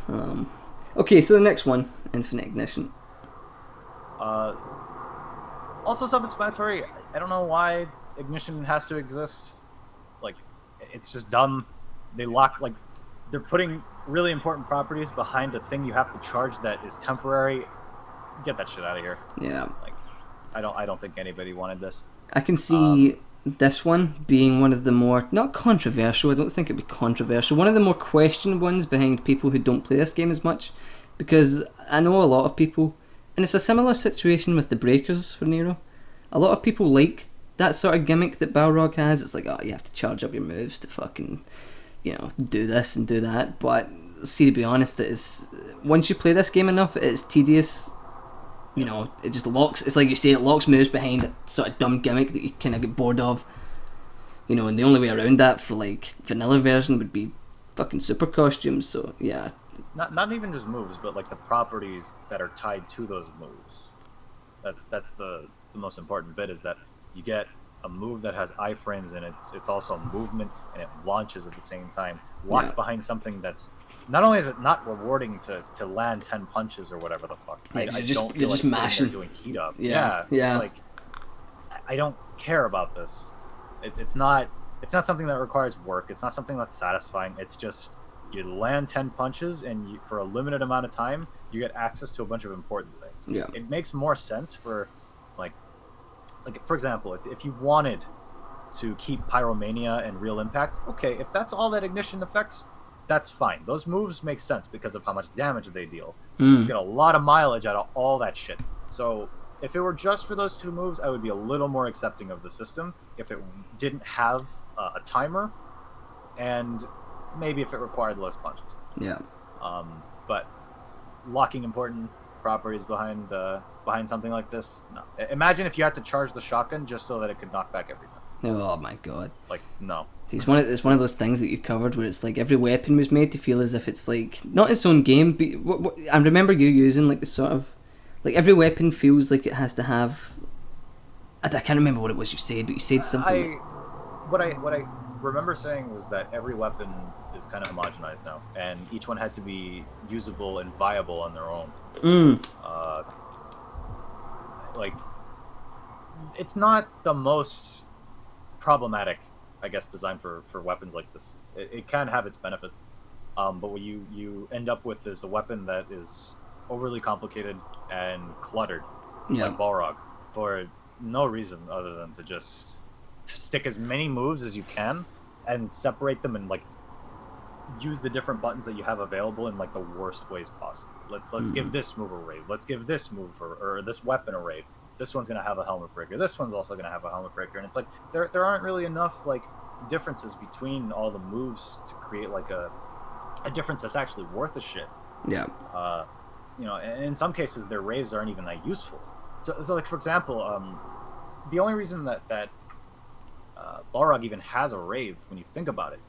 Okay, so the next one, infinite ignition. Also self-explanatory. I don't know why ignition has to exist. Like, it's just dumb. They lock, like, they're putting really important properties behind a thing you have to charge that is temporary. Get that shit out of here. Yeah. Like, I don't think anybody wanted this. I can see this one being one of the more, not controversial, I don't think it'd be controversial, one of the more questioned ones behind people who don't play this game as much, because I know a lot of people, and it's a similar situation with the breakers for Nero. A lot of people like that sort of gimmick that Balrog has. It's like, oh, you have to charge up your moves to fucking, do this and do that. But see, to be honest, it is, once you play this game enough, it's tedious. It just locks. It's like you say, it locks moves behind a sort of dumb gimmick that you kind of get bored of. And the only way around that for like vanilla version would be fucking super costumes. So yeah. Not even just moves, but like the properties that are tied to those moves. That's the most important bit, is that you get a move that has iframes and it's also movement and it launches at the same time, locked behind something that's not only is it not rewarding to land 10 punches or whatever the fuck. Right, I you're don't feel just like mashing, doing heat up. Yeah. It's like, I don't care about this. It's not something that requires work. It's not something that's satisfying. It's just you land 10 punches and for a limited amount of time you get access to a bunch of important things. Yeah. It makes more sense for like for example, if you wanted to keep Pyromania and Real Impact, okay, if that's all that ignition affects, that's fine. Those moves make sense because of how much damage they deal. You get a lot of mileage out of all that shit. So if it were just for those two moves, I would be a little more accepting of the system. If it didn't have a timer, and maybe if it required less punches. Yeah. But locking important properties behind something like this, no. Imagine if you had to charge the shotgun just so that it could knock back everything. Oh my god. Like, no. It's one of those things that you covered where it's like every weapon was made to feel as if it's like not its own game. But I remember you using like the sort of like every weapon feels like it has to have. I can't remember what it was you said, but you said something. What I remember saying was that every weapon is kind of homogenized now, and each one had to be usable and viable on their own. Like, it's not the most problematic, I guess, design for weapons like this. It can have its benefits, but what you end up with is a weapon that is overly complicated and cluttered, like Balrog, for no reason other than to just stick as many moves as you can and separate them and like use the different buttons that you have available in like the worst ways possible. Let's give this move a raid. Let's give this move or this weapon a raid. This one's gonna have a helmet breaker. This one's also gonna have a helmet breaker, and it's like there aren't really enough like differences between all the moves to create like a difference that's actually worth a shit. Yeah. And in some cases their raves aren't even that useful. So like for example, the only reason that Balrog even has a rave, when you think about it,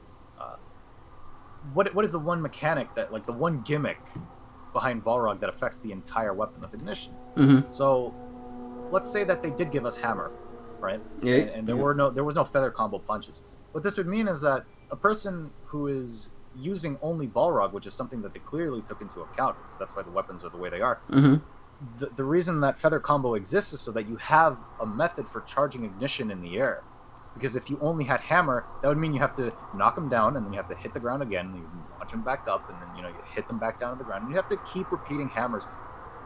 what is the one mechanic that, like the one gimmick behind Balrog that affects the entire weapon? That's ignition. So let's say that they did give us hammer, right? Yeah. And there was no feather combo punches. What this would mean is that a person who is using only Balrog, which is something that they clearly took into account, because that's why the weapons are the way they are. The reason that feather combo exists is so that you have a method for charging ignition in the air. Because if you only had hammer, that would mean you have to knock them down, and then you have to hit the ground again, and you launch them back up, and then you hit them back down to the ground, and you have to keep repeating hammers,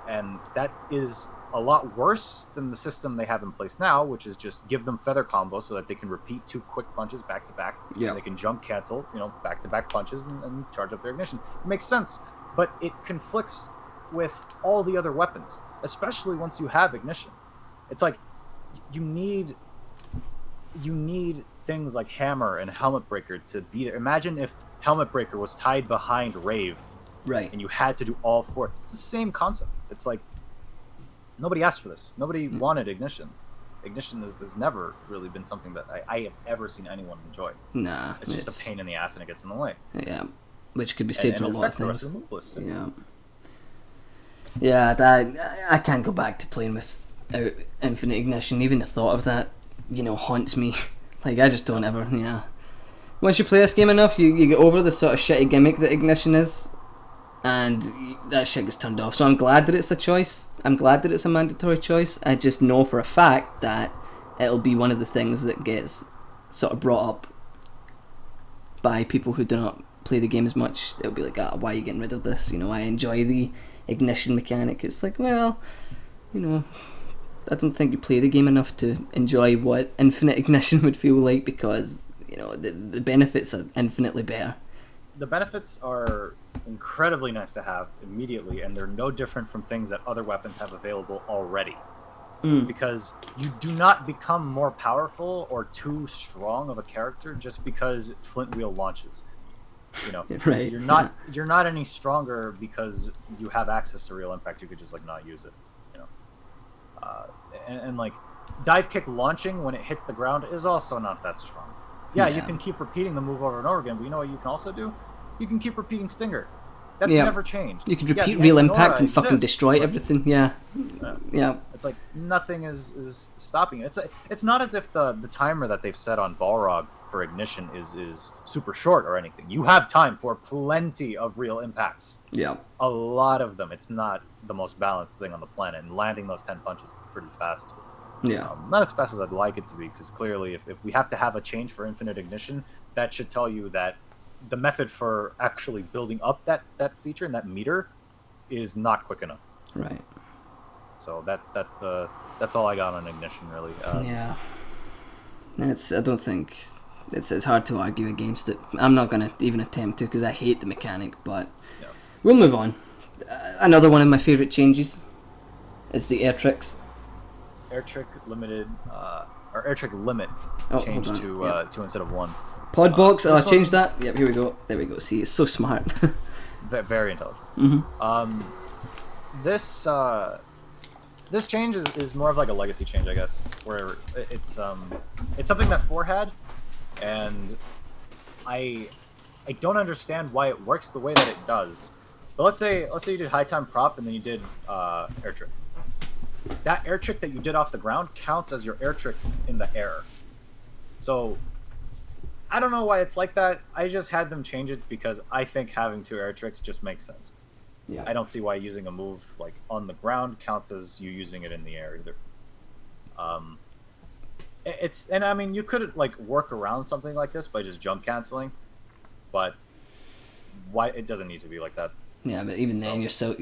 and that is a lot worse than the system they have in place now, which is just give them feather combo so that they can repeat 2 quick punches back to back. Yeah. They can jump cancel, back to back punches and charge up their ignition. It makes sense, but it conflicts with all the other weapons, especially once you have ignition. It's like you need things like hammer and helmet breaker to beat it. Imagine if helmet breaker was tied behind rave, Right. and you had to do all four. It's the same concept. It's like nobody asked for this. Nobody wanted ignition. Ignition has never really been something that I have ever seen anyone enjoy. Nah. It's just a pain in the ass and it gets in the way. Yeah. Which could be saved for a lot of things. Yeah. Yeah, I can't go back to playing without infinite ignition. Even the thought of that, haunts me. Like, I just don't ever, Once you play this game enough, you get over the sort of shitty gimmick that ignition is, and that shit gets turned off. So I'm glad that it's a choice. I'm glad that it's a mandatory choice. I just know for a fact that it'll be one of the things that gets sort of brought up by people who do not play the game as much. It'll be like, why are you getting rid of this? I enjoy the ignition mechanic. It's like, well, I don't think you play the game enough to enjoy what infinite ignition would feel like, because the benefits are infinitely better. The benefits are incredibly nice to have immediately, and they're no different from things that other weapons have available already. Because you do not become more powerful or too strong of a character just because Flint Wheel launches. Right. You're not any stronger because you have access to real impact. You could just like not use it. And like dive kick launching when it hits the ground is also not that strong. Yeah, you can keep repeating the move over and over again, but you know what you can also do? You can keep repeating Stinger. That's never changed. You can repeat real impact and fucking destroy everything. Yeah. It's like nothing is stopping it. It's not as if the timer that they've set on Balrog for ignition is super short or anything. You have time for plenty of real impacts. Yeah. A lot of them. It's not the most balanced thing on the planet, and landing those 10 punches is pretty fast. Yeah. Not as fast as I'd like it to be, because clearly if we have to have a change for infinite ignition, that should tell you that the method for actually building up that feature and that meter is not quick enough. Right. So that's all I got on ignition, really. Yeah. I don't think it's hard to argue against it. I'm not gonna even attempt to, because I hate the mechanic. But we'll move on. Another one of my favorite changes is the air tricks. Air trick limited, or air trick limit changed to 2 instead of 1. Pod box. I changed that. Yep. Here we go. There we go. See, it's so smart. Very intelligent. Mm-hmm. This change is more of like a legacy change, I guess, where it's something that 4 had, and I don't understand why it works the way that it does. But let's say you did high time prop and then you did air trick. That air trick that you did off the ground counts as your air trick in the air. So I don't know why it's like that. I just had them change it because I think having 2 air tricks just makes sense. Yeah. I don't see why using a move like on the ground counts as you using it in the air either. And I mean, you could like work around something like this by just jump canceling, but why it doesn't need to be like that. Yeah, but even then, you're sort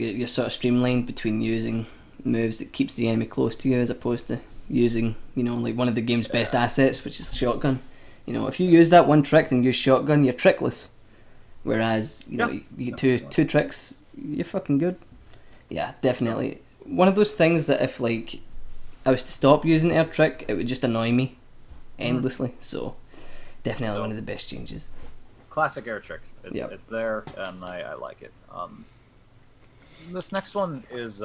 of streamlined between using moves that keeps the enemy close to you, as opposed to using, like one of the game's best assets, which is shotgun. If you use that one trick and use shotgun, you're trickless. Whereas, you get two tricks, you're fucking good. Yeah, definitely. One of those things that if like I was to stop using air trick, it would just annoy me endlessly. So definitely one of the best changes. Classic air trick. It's there, and I like it. This next one is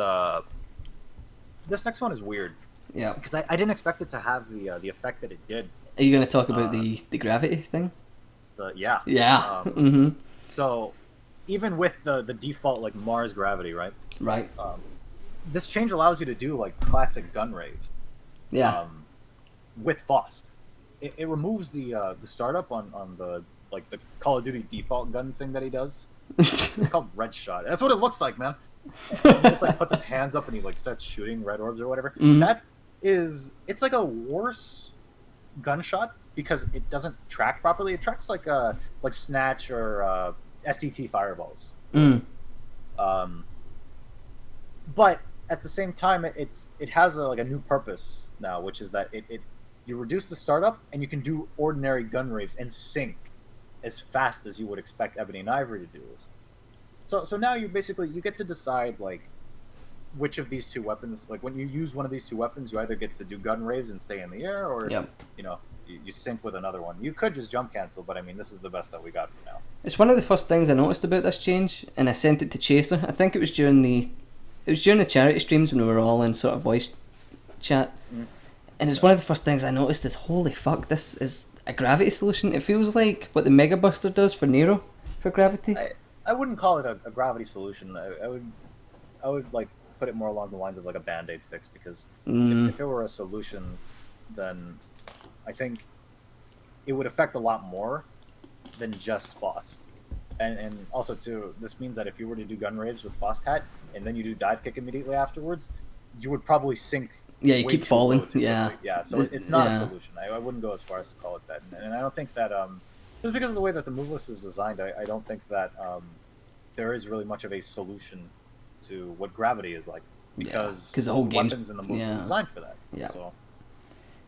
weird. Yeah. Because I didn't expect it to have the effect that it did. Are you going to talk about the gravity thing? Yeah. Mm-hmm. So, even with the default like Mars gravity, right? Right. This change allows you to do like classic gun raves. Yeah. With Faust, it removes the startup on the like the Call of Duty default gun thing that he does. It's called Red Shot. That's what it looks like, man. And he just like puts his hands up and he like starts shooting red orbs or whatever. Mm-hmm. It's like a worse gunshot because it doesn't track properly. It tracks like Snatch or STT fireballs. But at the same time, it has a new purpose now, which is that you reduce the startup and you can do ordinary gun raves and sync as fast as you would expect Ebony and Ivory to do this. So now you get to decide like which of these two weapons, like when you use one of these two weapons, you either get to do gun raves and stay in the air, or you sync with another one. You could just jump cancel, but I mean, this is the best that we got for now. It's one of the first things I noticed about this change, and I sent it to Chaser. I think it was during the charity streams when we were all in sort of voice chat, and it's one of the first things I noticed is, holy fuck, this is a gravity solution. It feels like what the Mega Buster does for Nero for gravity. I wouldn't call it a gravity solution. I would like put it more along the lines of like a band-aid fix, because if it were a solution, then I think it would affect a lot more than just Faust. And also too, this means that if you were to do gun raves with Faust Hat and then you do dive kick immediately afterwards, you would probably sink. Yeah, you keep falling. Yeah. So it's not a solution. I wouldn't go as far as to call it that. And I don't think that just because of the way that the move list is designed, I don't think that there is really much of a solution to what gravity is like, because the whole game's weapons in the move is designed for that. Yeah. So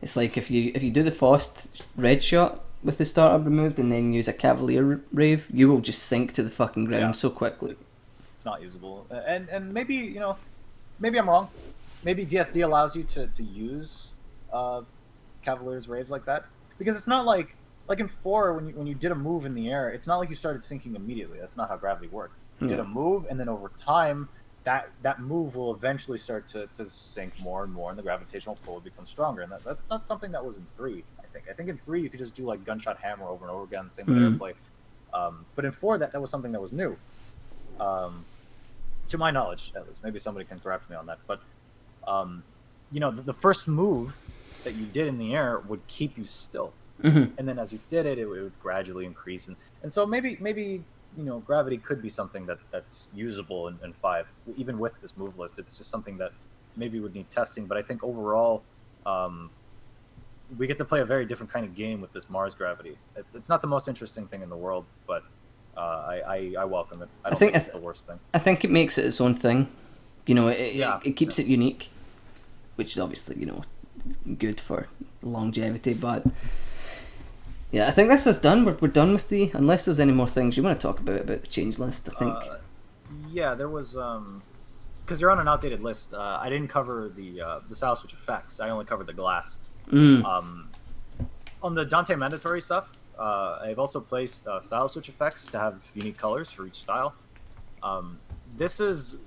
it's like if you do the Faust red shot with the startup removed and then use a Cavalier rave, you will just sink to the fucking ground so quickly. It's not usable. And maybe, maybe I'm wrong. Maybe DSD allows you to use Cavalier's raves like that, because it's not like in 4 when you did a move in the air, it's not like you started sinking immediately. That's not how gravity worked. You did a move, and then over time that move will eventually start to sink more and more, and the gravitational pull will become stronger. And that's not something that was in 3. I think in 3 you could just do like gunshot hammer over and over again, same with airplay. But in 4 that was something that was new, to my knowledge at least. Maybe somebody can correct me on that. But the first move that you did in the air would keep you still, and then as you did it, it would gradually increase. And so maybe gravity could be something that's usable in 5, even with this move list. It's just something that maybe would need testing. But I think overall, we get to play a very different kind of game with this Mars gravity. It's not the most interesting thing in the world, but I welcome it. I don't think it's the worst thing. I think it makes it its own thing. It keeps it unique, which is obviously good for longevity. But yeah, I think this is done. We're done with unless there's any more things you want to talk about the change list. I think. Yeah, there was because you're on an outdated list. I didn't cover the style switch effects. I only covered the glass. On the Dante mandatory stuff, I've also placed style switch effects to have unique colors for each style. This is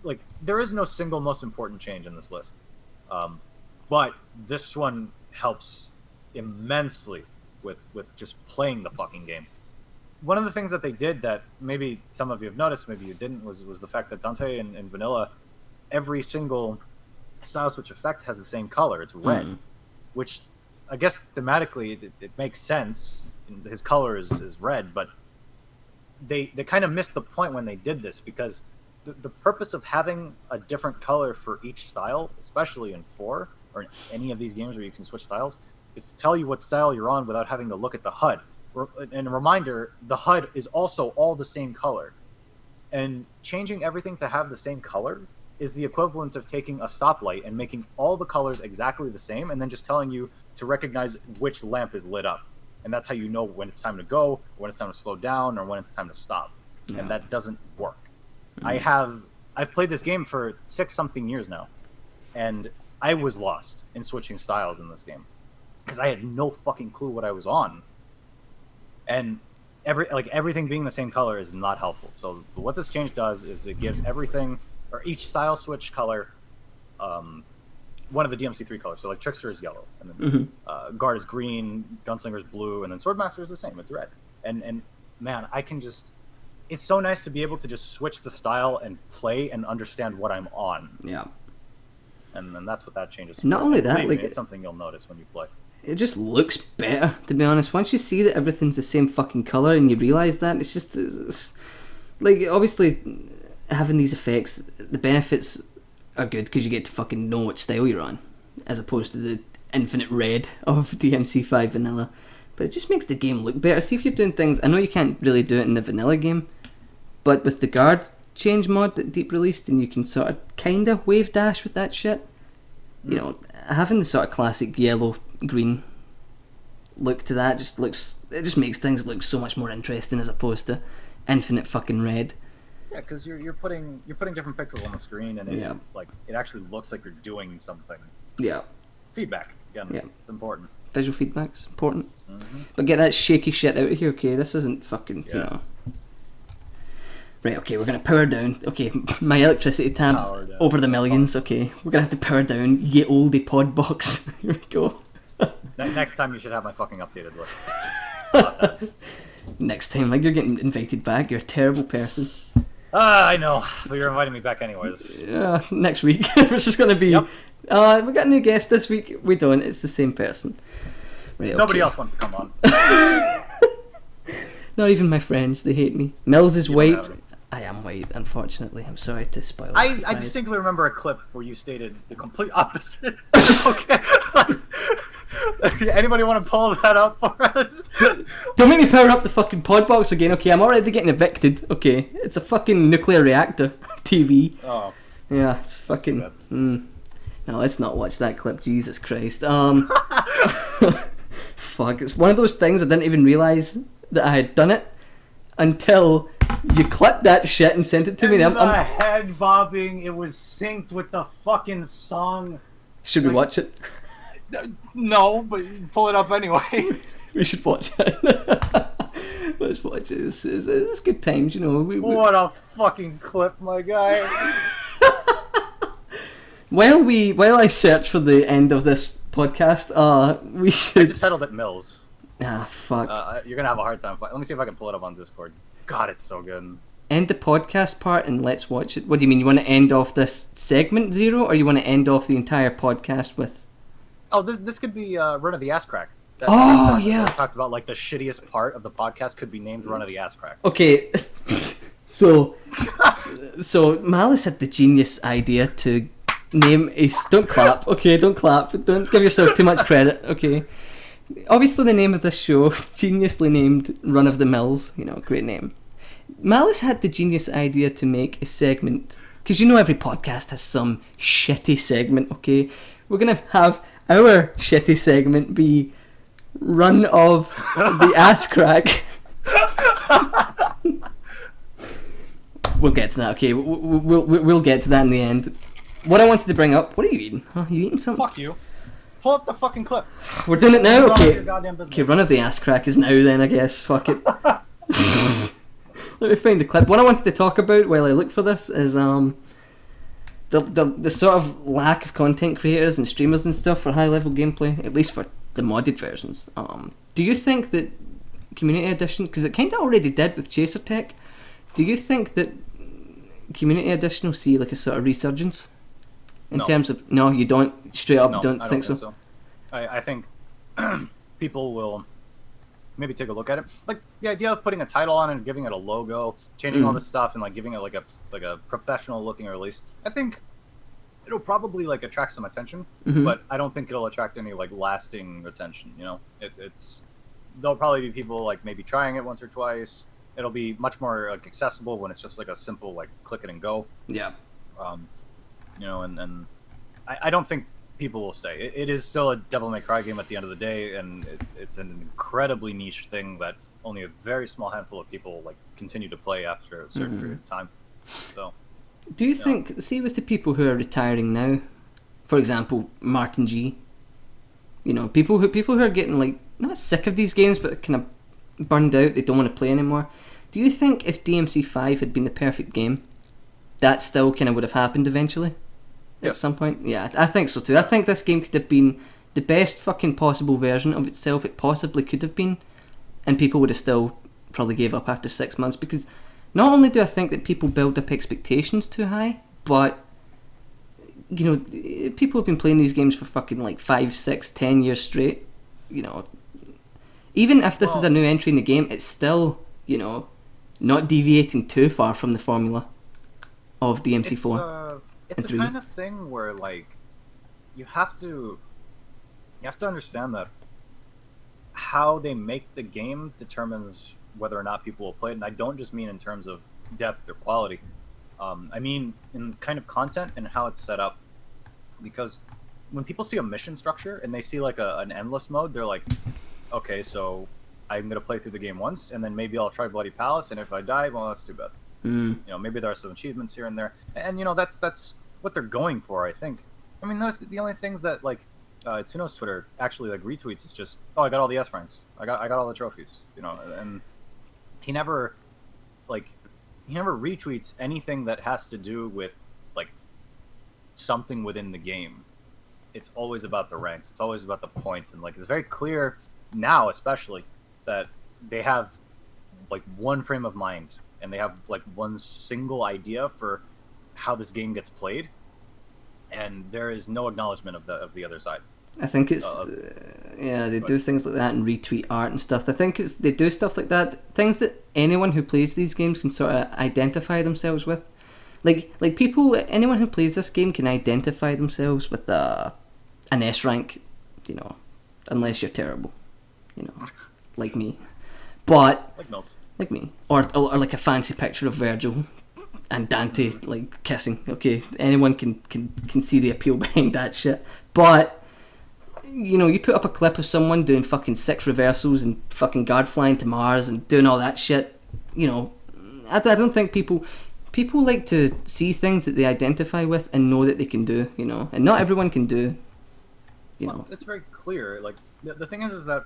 like, there is no single most important change in this list, but this one helps immensely with just playing the fucking game. One of the things that they did that maybe some of you have noticed, maybe you didn't, was the fact that Dante and Vanilla, every single style switch effect has the same color. It's red, which I guess thematically it makes sense. His color is red, but they kind of missed the point when they did this, because the purpose of having a different color for each style, especially in 4 or in any of these games where you can switch styles, is to tell you what style you're on without having to look at the HUD. And a reminder, the HUD is also all the same color. And changing everything to have the same color is the equivalent of taking a stoplight and making all the colors exactly the same, and then just telling you to recognize which lamp is lit up. And that's how you know when it's time to go, when it's time to slow down, or when it's time to stop. Yeah. And that doesn't work. I've played this game for 6-something years now, and I was lost in switching styles in this game because I had no fucking clue what I was on. And everything being the same color is not helpful. So what this change does is it gives everything, or each style switch color, one of the DMC3 colors. So like Trickster is yellow, and then Guard is green, Gunslinger is blue, and then Swordmaster is the same. It's red. And man, I can just... It's so nice to be able to just switch the style and play and understand what I'm on. Yeah. And that's what that changes. Not only that, like, it's something you'll notice when you play. It just looks better, to be honest. Once you see that everything's the same fucking colour and you realise that, it's like, obviously, having these effects, the benefits are good because you get to fucking know what style you're on, as opposed to the infinite red of DMC5 vanilla. But it just makes the game look better. See if you're doing things... I know you can't really do it in the vanilla game, but with the guard change mod that Deep released, and you can sort of kind of wave dash with that shit, you know, having the sort of classic yellow-green look to that just makes things look so much more interesting as opposed to infinite fucking red. Yeah, because you're putting different pixels on the screen, and it actually looks like you're doing something. Yeah. Feedback, again, it's important. Visual feedback's important. Mm-hmm. But get that shaky shit out of here, okay? This isn't fucking, you Yeah. know. Right, okay, we're gonna power down. Okay, my electricity tab's Power down. over the millions, okay. We're gonna have to power down, ye oldie pod box. Here we go. Next time you should have my fucking updated list. Next time, like, you're getting invited back, you're a terrible person. I know, but you're inviting me back anyways. Next week, it's just gonna be, Yep. we got a new guest this week. We don't, it's the same person. Right, okay. Nobody else wants to come on. Not even my friends, they hate me. Millz is You don't white. have any. I am white, unfortunately. I'm sorry to spoil the I surprise. distinctly remember a clip where you stated the complete opposite. Okay. Anybody want to pull that up for us? Don't make me power up the fucking pod box again, okay? I'm already getting evicted, okay? It's a fucking nuclear reactor TV. Oh. Yeah, it's fucking... bad. No, let's not watch that clip, Jesus Christ. Fuck, it's one of those things I didn't even realise that I had done it until you clipped that shit and sent it to me. And And the head bobbing, it was synced with the fucking song. should we watch it? No, but pull it up anyway. We should watch it. Let's watch it. It's good times, you know. What a fucking clip, my guy. While I search for the end of this podcast, we I should... just titled it Millz. Ah, fuck. You're gonna have a hard time. Let me see if I can pull it up on Discord. God, it's so good. End the podcast part and let's watch it. What do you mean? You want to end off this segment 0, or you want to end off the entire podcast with... Oh, this could be Run of the Ass Crack. Yeah. We talked about like the shittiest part of the podcast could be named Run of the Ass Crack. Okay, so Malice had the genius idea to name a... Don't clap, okay, don't clap. Don't give yourself too much credit, okay. Obviously the name of this show, geniusly named Run of the Mills, you know, great name. Malice had the genius idea to make a segment, because you know every podcast has some shitty segment, okay? We're going to have our shitty segment be Run of the Ass Crack. We'll get to that, okay? We'll get to that in the end. What I wanted to bring up... What are you eating? Huh? You eating something? Fuck you. Pull up the fucking clip. We're doing it now? Run Okay. your goddamn business. Okay, Run of the Ass Crack is now then, I guess. Fuck it. Let me find the clip. What I wanted to talk about while I look for this is the sort of lack of content creators and streamers and stuff for high level gameplay, at least for the modded versions. Do you think that Community Edition, because it kind of already did with Chaser Tech, do you think that Community Edition will see like a sort of resurgence in No. terms of... No, you don't. Straight up, No, don't I think so. I think people will maybe take a look at it. Like the idea of putting a title on it and giving it a logo, changing all this stuff, and like giving it like a professional looking release. I think it'll probably like attract some attention, but I don't think it'll attract any like lasting attention. You know, it's there'll probably be people like maybe trying it once or twice. It'll be much more like accessible when it's just like a simple like click it and go. Yeah. You know, and I don't think people will stay. It is still a Devil May Cry game at the end of the day, and it's an incredibly niche thing that only a very small handful of people like continue to play after a certain period of time. So, do you think, see with the people who are retiring now, for example, Martin G, you know, people who are getting like not sick of these games but kind of burned out, they don't want to play anymore. Do you think if DMC5 had been the perfect game, that still kind of would have happened eventually? At some point? Yeah, I think so too. I think this game could have been the best fucking possible version of itself it possibly could have been, and people would have still probably gave up after 6 months, because not only do I think that people build up expectations too high, but you know, people have been playing these games for fucking like 5, 6, 10 years straight. You know, even if this is a new entry in the game, it's still, you know, not deviating too far from the formula of DMC4. It's a kind of thing where like you have to understand that how they make the game determines whether or not people will play it, and I don't just mean in terms of depth or quality. I mean in kind of content and how it's set up, because when people see a mission structure and they see like an endless mode, they're like, okay, so I'm gonna play through the game once and then maybe I'll try Bloody Palace, and if I die, well, that's too bad. You know, maybe there are some achievements here and there, and you know that's what they're going for, I think. I mean, those are the only things that like Tsuno's Twitter actually like retweets. It's just, oh, I got all the S ranks. I got all the trophies. You know, and he never retweets anything that has to do with like something within the game. It's always about the ranks. It's always about the points, and like it's very clear now, especially that they have like one frame of mind and they have like one single idea for how this game gets played, and there is no acknowledgement of the other side. I think it's they do things like that and retweet art and stuff. I think they do stuff like that, things that anyone who plays these games can sort of identify themselves with. Like people, anyone who plays this game can identify themselves with an S rank, you know, unless you're terrible, you know, like me. But Like Millz. like me, or like a fancy picture of Virgil and Dante like kissing. Okay, anyone can see the appeal behind that shit. But you know, you put up a clip of someone doing fucking 6 reversals and fucking guard flying to Mars and doing all that shit. You know, I don't think people like to see things that they identify with and know that they can do. You know, and not everyone can do. You know, It's very clear. Like the thing is that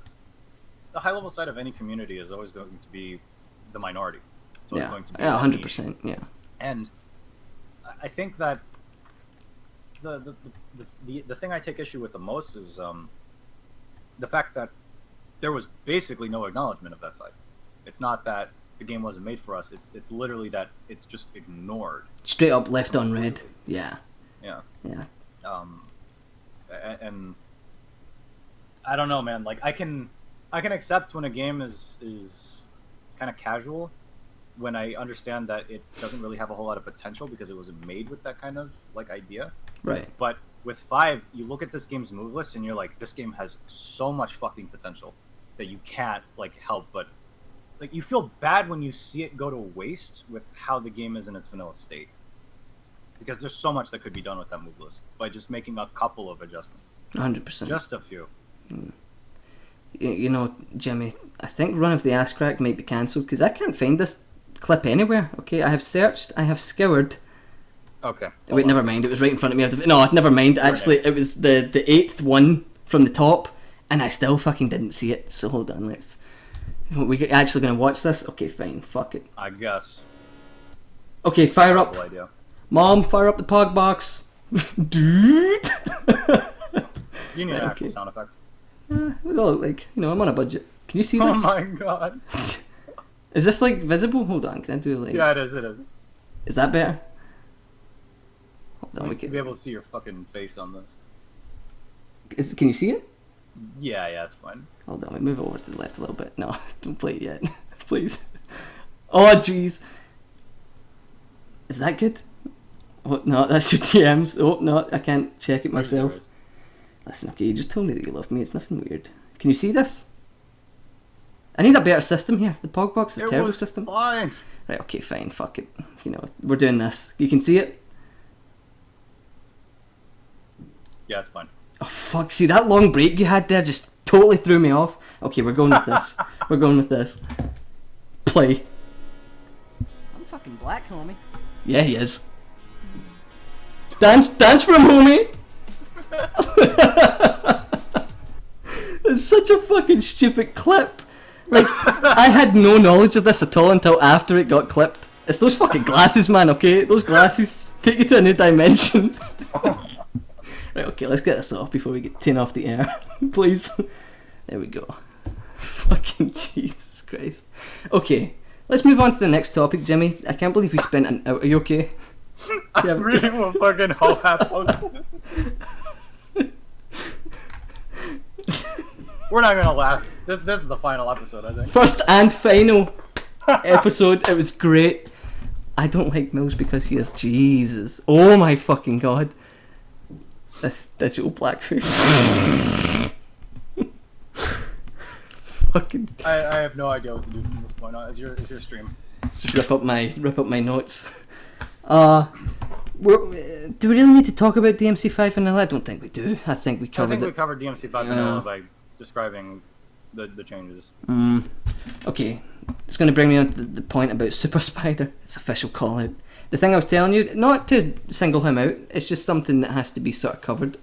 the high level side of any community is always going to be the minority. It's always going to be 100%, yeah. And I think that the thing I take issue with the most is the fact that there was basically no acknowledgement of that side. It's not that the game wasn't made for us. It's literally that it's just ignored. Straight up left on red. Yeah. Yeah. Yeah. And I don't know, man. Like I can accept when a game is kind of casual, when I understand that it doesn't really have a whole lot of potential because it wasn't made with that kind of like idea. Right. But with 5, you look at this game's move list and you're like, this game has so much fucking potential that you can't like help but like you feel bad when you see it go to waste with how the game is in its vanilla state. Because there's so much that could be done with that move list by just making a couple of adjustments. 100%. Just a few. You know, Jimmy, I think Run of the Ass Crack might be cancelled because I can't find this clip anywhere. Okay, I have searched, I have scoured. Okay. Wait, never mind. It was right in front of me. No, never mind. Actually, it was the 8th one from the top, and I still fucking didn't see it. So hold on, we actually gonna watch this? Okay, fine. Fuck it. I guess. Okay, fire up. No idea. Mom, fire up the pog box. Dude. You need Right, actual okay. sound effects. Well, like, you know, I'm on a budget. Can you see this? Oh my god. Is this like visible? Hold on. Can I do like? Yeah, it is. It is. Is that better? Hold on. We We can can. be able to see your fucking face on this. Can you see it? Yeah, it's fine. Hold on, we move over to the left a little bit. No, don't play it yet. Please. Oh, jeez. Is that good? Oh, no, that's your DMs. Oh, no, I can't check it myself. Listen, okay, you just told me that you love me. It's nothing weird. Can you see this? I need a better system here. The Pogbox is a terrible system. Fine. Right, okay, fine. Fuck it. You know, we're doing this. You can see it? Yeah, it's fine. Oh, fuck. See, that long break you had there just totally threw me off. Okay, we're going with this. We're going with this. Play. I'm fucking black, homie. Yeah, he is. Dance for him, homie! It's such a fucking stupid clip. Like, I had no knowledge of this at all until after it got clipped. It's those fucking glasses, man, okay? Those glasses take you to a new dimension. Right, okay, let's get this off before we get taken off the air. Please. There we go. Fucking Jesus Christ. Okay, let's move on to the next topic, Jimmy. I can't believe we spent an hour. Are you okay? I really will fucking hope that. We're not gonna last. This is the final episode, I think. First and final episode. It was great. I don't like Millz because he is Jesus. Oh my fucking god. This digital blackface. Fucking. I have no idea what to do from this point on. Is your stream? Just rip up my notes. Do we really need to talk about DMC5 vanilla? I don't think we do. I think we covered it. We covered DMC5 vanilla by describing the changes. Okay, it's going to bring me on to the point about Super Spider. It's official call out. The thing I was telling you, not to single him out, it's just something that has to be sort of covered.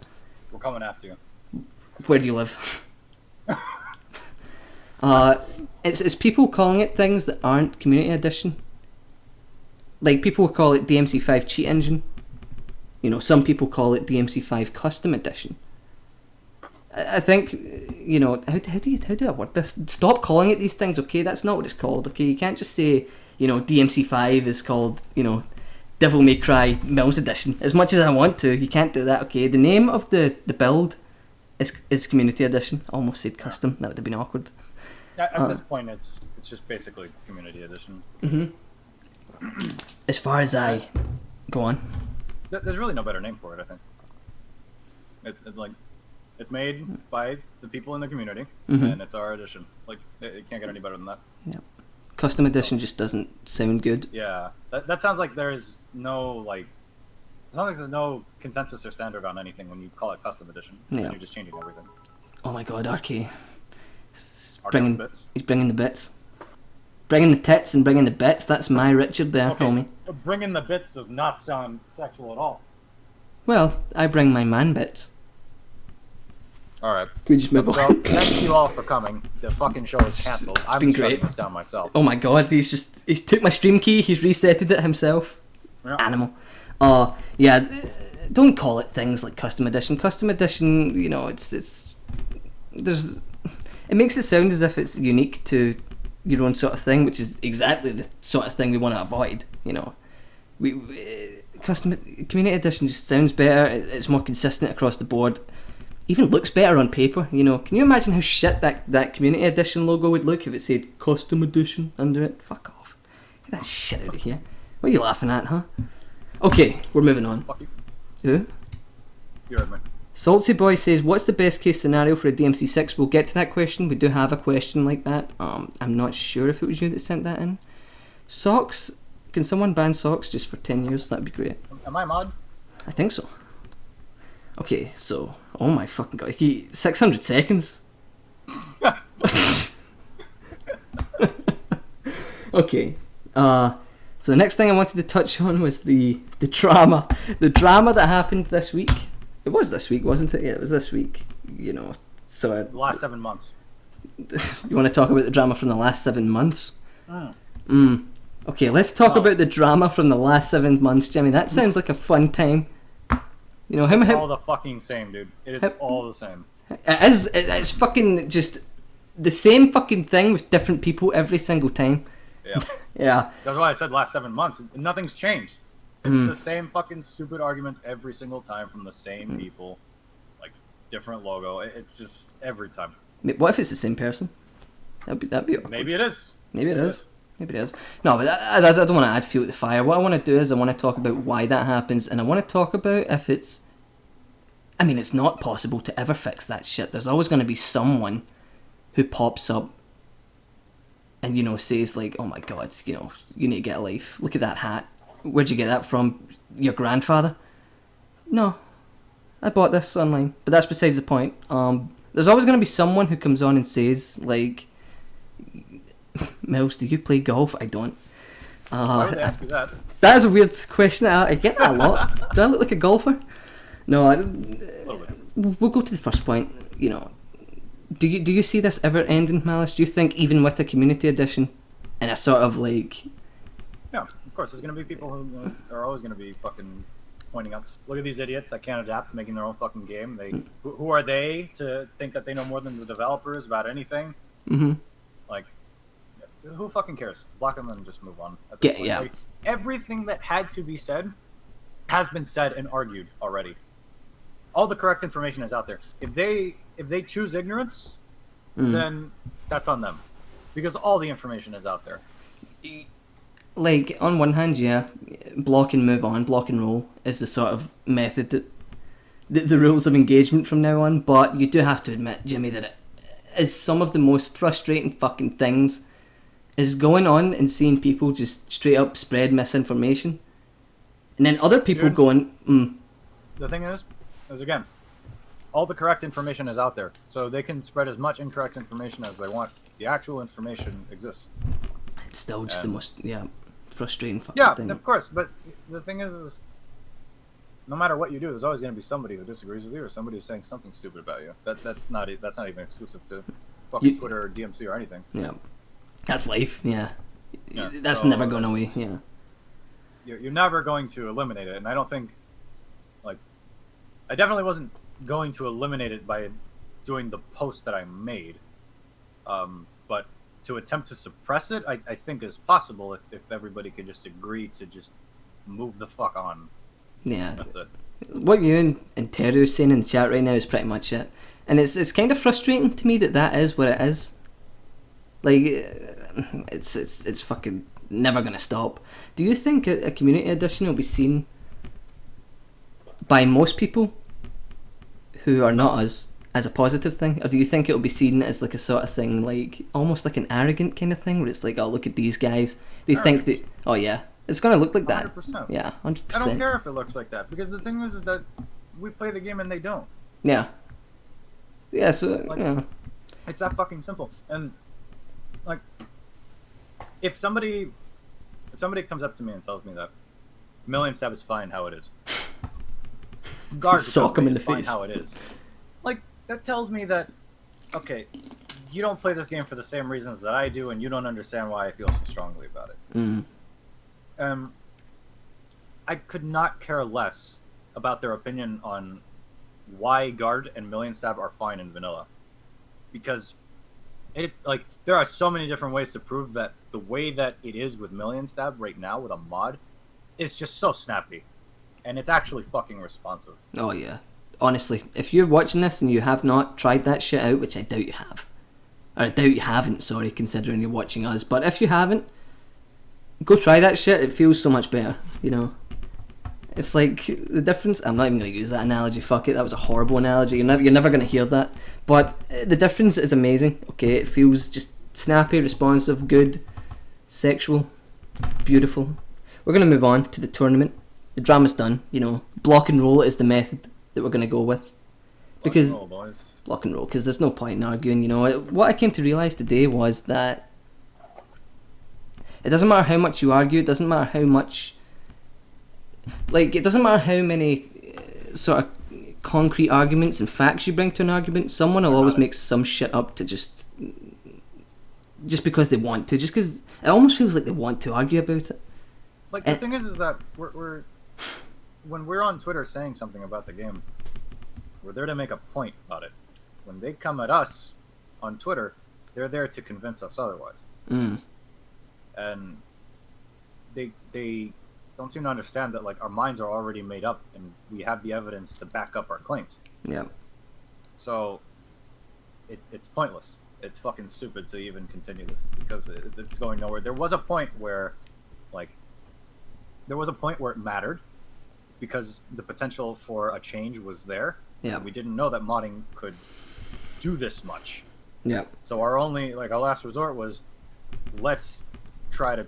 We're coming after you. Where do you live? It's people calling it things that aren't Community Edition. Like, people call it DMC5 Cheat Engine. You know, some people call it DMC5 Custom Edition. I think, you know, how do I word this? Stop calling it these things, okay? That's not what it's called, okay? You can't just say, you know, DMC5 is called, you know, Devil May Cry Millz Edition. As much as I want to, you can't do that, okay? The name of the build is Community Edition. I almost said Custom. That would have been awkward. At this point, it's just basically Community Edition. Mm-hmm. As far as I... Go on. There's really no better name for it, I think. It's made by the people in the community, and it's our edition. Like, it can't get any better than that. Yep. Custom Edition just doesn't sound good. Yeah. That sounds like there's no, like... It sounds like there's no consensus or standard on anything when you call it Custom Edition. Yeah. Then you're just changing everything. Oh my god, RK. He's RK bringing bits. He's bringing the bits. Bringing the tits and bringing the bits. That's my Richard there, Okay. homie. Bringing the bits does not sound sexual at all. Well, I bring my man bits. Alright. Can we just move So, on? thank you all for coming. The fucking show is cancelled. I'm been shutting great. this down myself. Oh my god, he's took my stream key, he's resetted it himself. Yeah. Animal. Yeah, don't call it things like Custom Edition. Custom Edition, you know, it makes it sound as if it's unique to your own sort of thing, which is exactly the sort of thing we want to avoid, you know. Community Edition just sounds better, it's more consistent across the board. Even looks better on paper, you know. Can you imagine how shit that Community Edition logo would look if it said Custom Edition under it? Fuck off. Get that shit out of here. What are you laughing at, huh? Okay, we're moving on. Fuck you. Who? You heard me. Salty Boy says, what's the best case scenario for a DMC6? We'll get to that question. We do have a question like that. I'm not sure if it was you that sent that in. Socks. Can someone ban Socks just for 10 years? That'd be great. Am I mod? I think so. Okay, so... Oh my fucking god. 600 seconds? Okay. So the next thing I wanted to touch on was the drama. The drama that happened this week. It was this week, wasn't it? Yeah, it was this week. You know, so... The last 7 months. You want to talk about the drama from the last 7 months? Okay, let's talk about the drama from the last 7 months, Jimmy. That sounds like a fun time. You know, It's all the fucking same, dude. It is all the same. It is. It's fucking just the same fucking thing with different people every single time. Yeah. Yeah. That's why I said last 7 months. Nothing's changed. It's the same fucking stupid arguments every single time from the same people. Like, different logo. It's just every time. What if it's the same person? That'd be awkward. Maybe it is. Maybe it is. Maybe it is. No, but I don't want to add fuel to the fire. What I want to do is I want to talk about why that happens, and I want to talk about if it's... I mean, it's not possible to ever fix that shit. There's always going to be someone who pops up and, you know, says like, oh my god, you know, you need to get a life. Look at that hat. Where'd you get that from? Your grandfather? No. I bought this online. But that's besides the point. There's always going to be someone who comes on and says, like... Millz, do you play golf? I don't. Why would they ask you that? That is a weird question. I get that a lot. Do I look like a golfer? No. We'll go to the first point. You know, do you see this ever ending, Malice? Do you think even with the Community Edition, and a sort of like... Yeah, of course. There's gonna be people who are always gonna be fucking pointing up. Look at these idiots that can't adapt, making their own fucking game. Who are they to think that they know more than the developers about anything? Mm-hmm. Like, who fucking cares? Block them and just move on. Yeah. Like, everything that had to be said has been said and argued already. All the correct information is out there. If they choose ignorance, then that's on them, because all the information is out there. Like, on one hand, yeah, block and move on, block and roll is the sort of method that the rules of engagement from now on. But you do have to admit, Jimmy, that it is some of the most frustrating fucking things is going on and seeing people just straight up spread misinformation, and then other people going. The thing is again, all the correct information is out there, so they can spread as much incorrect information as they want. The actual information exists. It's still just the most frustrating fucking thing. Yeah, of course. But the thing is no matter what you do, there's always going to be somebody who disagrees with you or somebody who's saying something stupid about you. That's not even exclusive to fucking Twitter or DMC or anything. Yeah, that's life. Yeah, that's so, never going away. Yeah, you're never going to eliminate it, and I don't think, like, I definitely wasn't going to eliminate it by doing the post that I made, but to attempt to suppress it, I think is possible if everybody could just agree to just move the fuck on. Yeah, that's it. What you and Terry is saying in the chat right now is pretty much it, and it's kind of frustrating to me that is what it is. Like, it's fucking never gonna stop. Do you think a community edition will be seen by most people who are not us as a positive thing, or do you think it'll be seen as like a sort of thing, like almost like an arrogant kind of thing, where it's like, oh, look at these guys, they think that, oh yeah, it's gonna look like that. 100%. Yeah, 100%. I don't care if it looks like that, because the thing is that we play the game and they don't. Yeah. Yeah. So like, yeah. It's that fucking simple. And like, if somebody comes up to me and tells me that Million Stab is fine how it is, guard sock him in the fine face how it is, like, that tells me that, okay, you don't play this game for the same reasons that I do, and you don't understand why I feel so strongly about it. Mm. I could not care less about their opinion on why Guard and Million Stab are fine in vanilla, because there are so many different ways to prove that the way that it is with Million Stab right now with a mod is just so snappy, and it's actually fucking responsive. Oh yeah. Honestly, if you're watching this and you have not tried that shit out, which I doubt you have, or I doubt you haven't, sorry, considering you're watching us, but if you haven't, go try that shit. It feels so much better, you know. It's like the difference. I'm not even going to use that analogy. Fuck it, that was a horrible analogy. You're never going to hear that. But the difference is amazing. Okay, it feels just snappy, responsive, good, sexual, beautiful. We're going to move on to the tournament. The drama's done. You know, block and roll is the method that we're going to go with. Because block and roll, because there's no point in arguing. You know, what I came to realise today was that it doesn't matter how much you argue. It doesn't matter how much. Like, it doesn't matter how many sort of concrete arguments and facts you bring to an argument. Someone will always make some shit up to just because they want to. Just because it almost feels like they want to argue about it. Like, the thing is that we're when we're on Twitter saying something about the game, we're there to make a point about it. When they come at us on Twitter, they're there to convince us otherwise. Mm. And they don't seem to understand that, like, our minds are already made up and we have the evidence to back up our claims. Yeah. So it's pointless. It's fucking stupid to even continue this because it's going nowhere. There was a point where it mattered because the potential for a change was there. Yeah. We didn't know that modding could do this much. Yeah. So our last resort was, let's try to,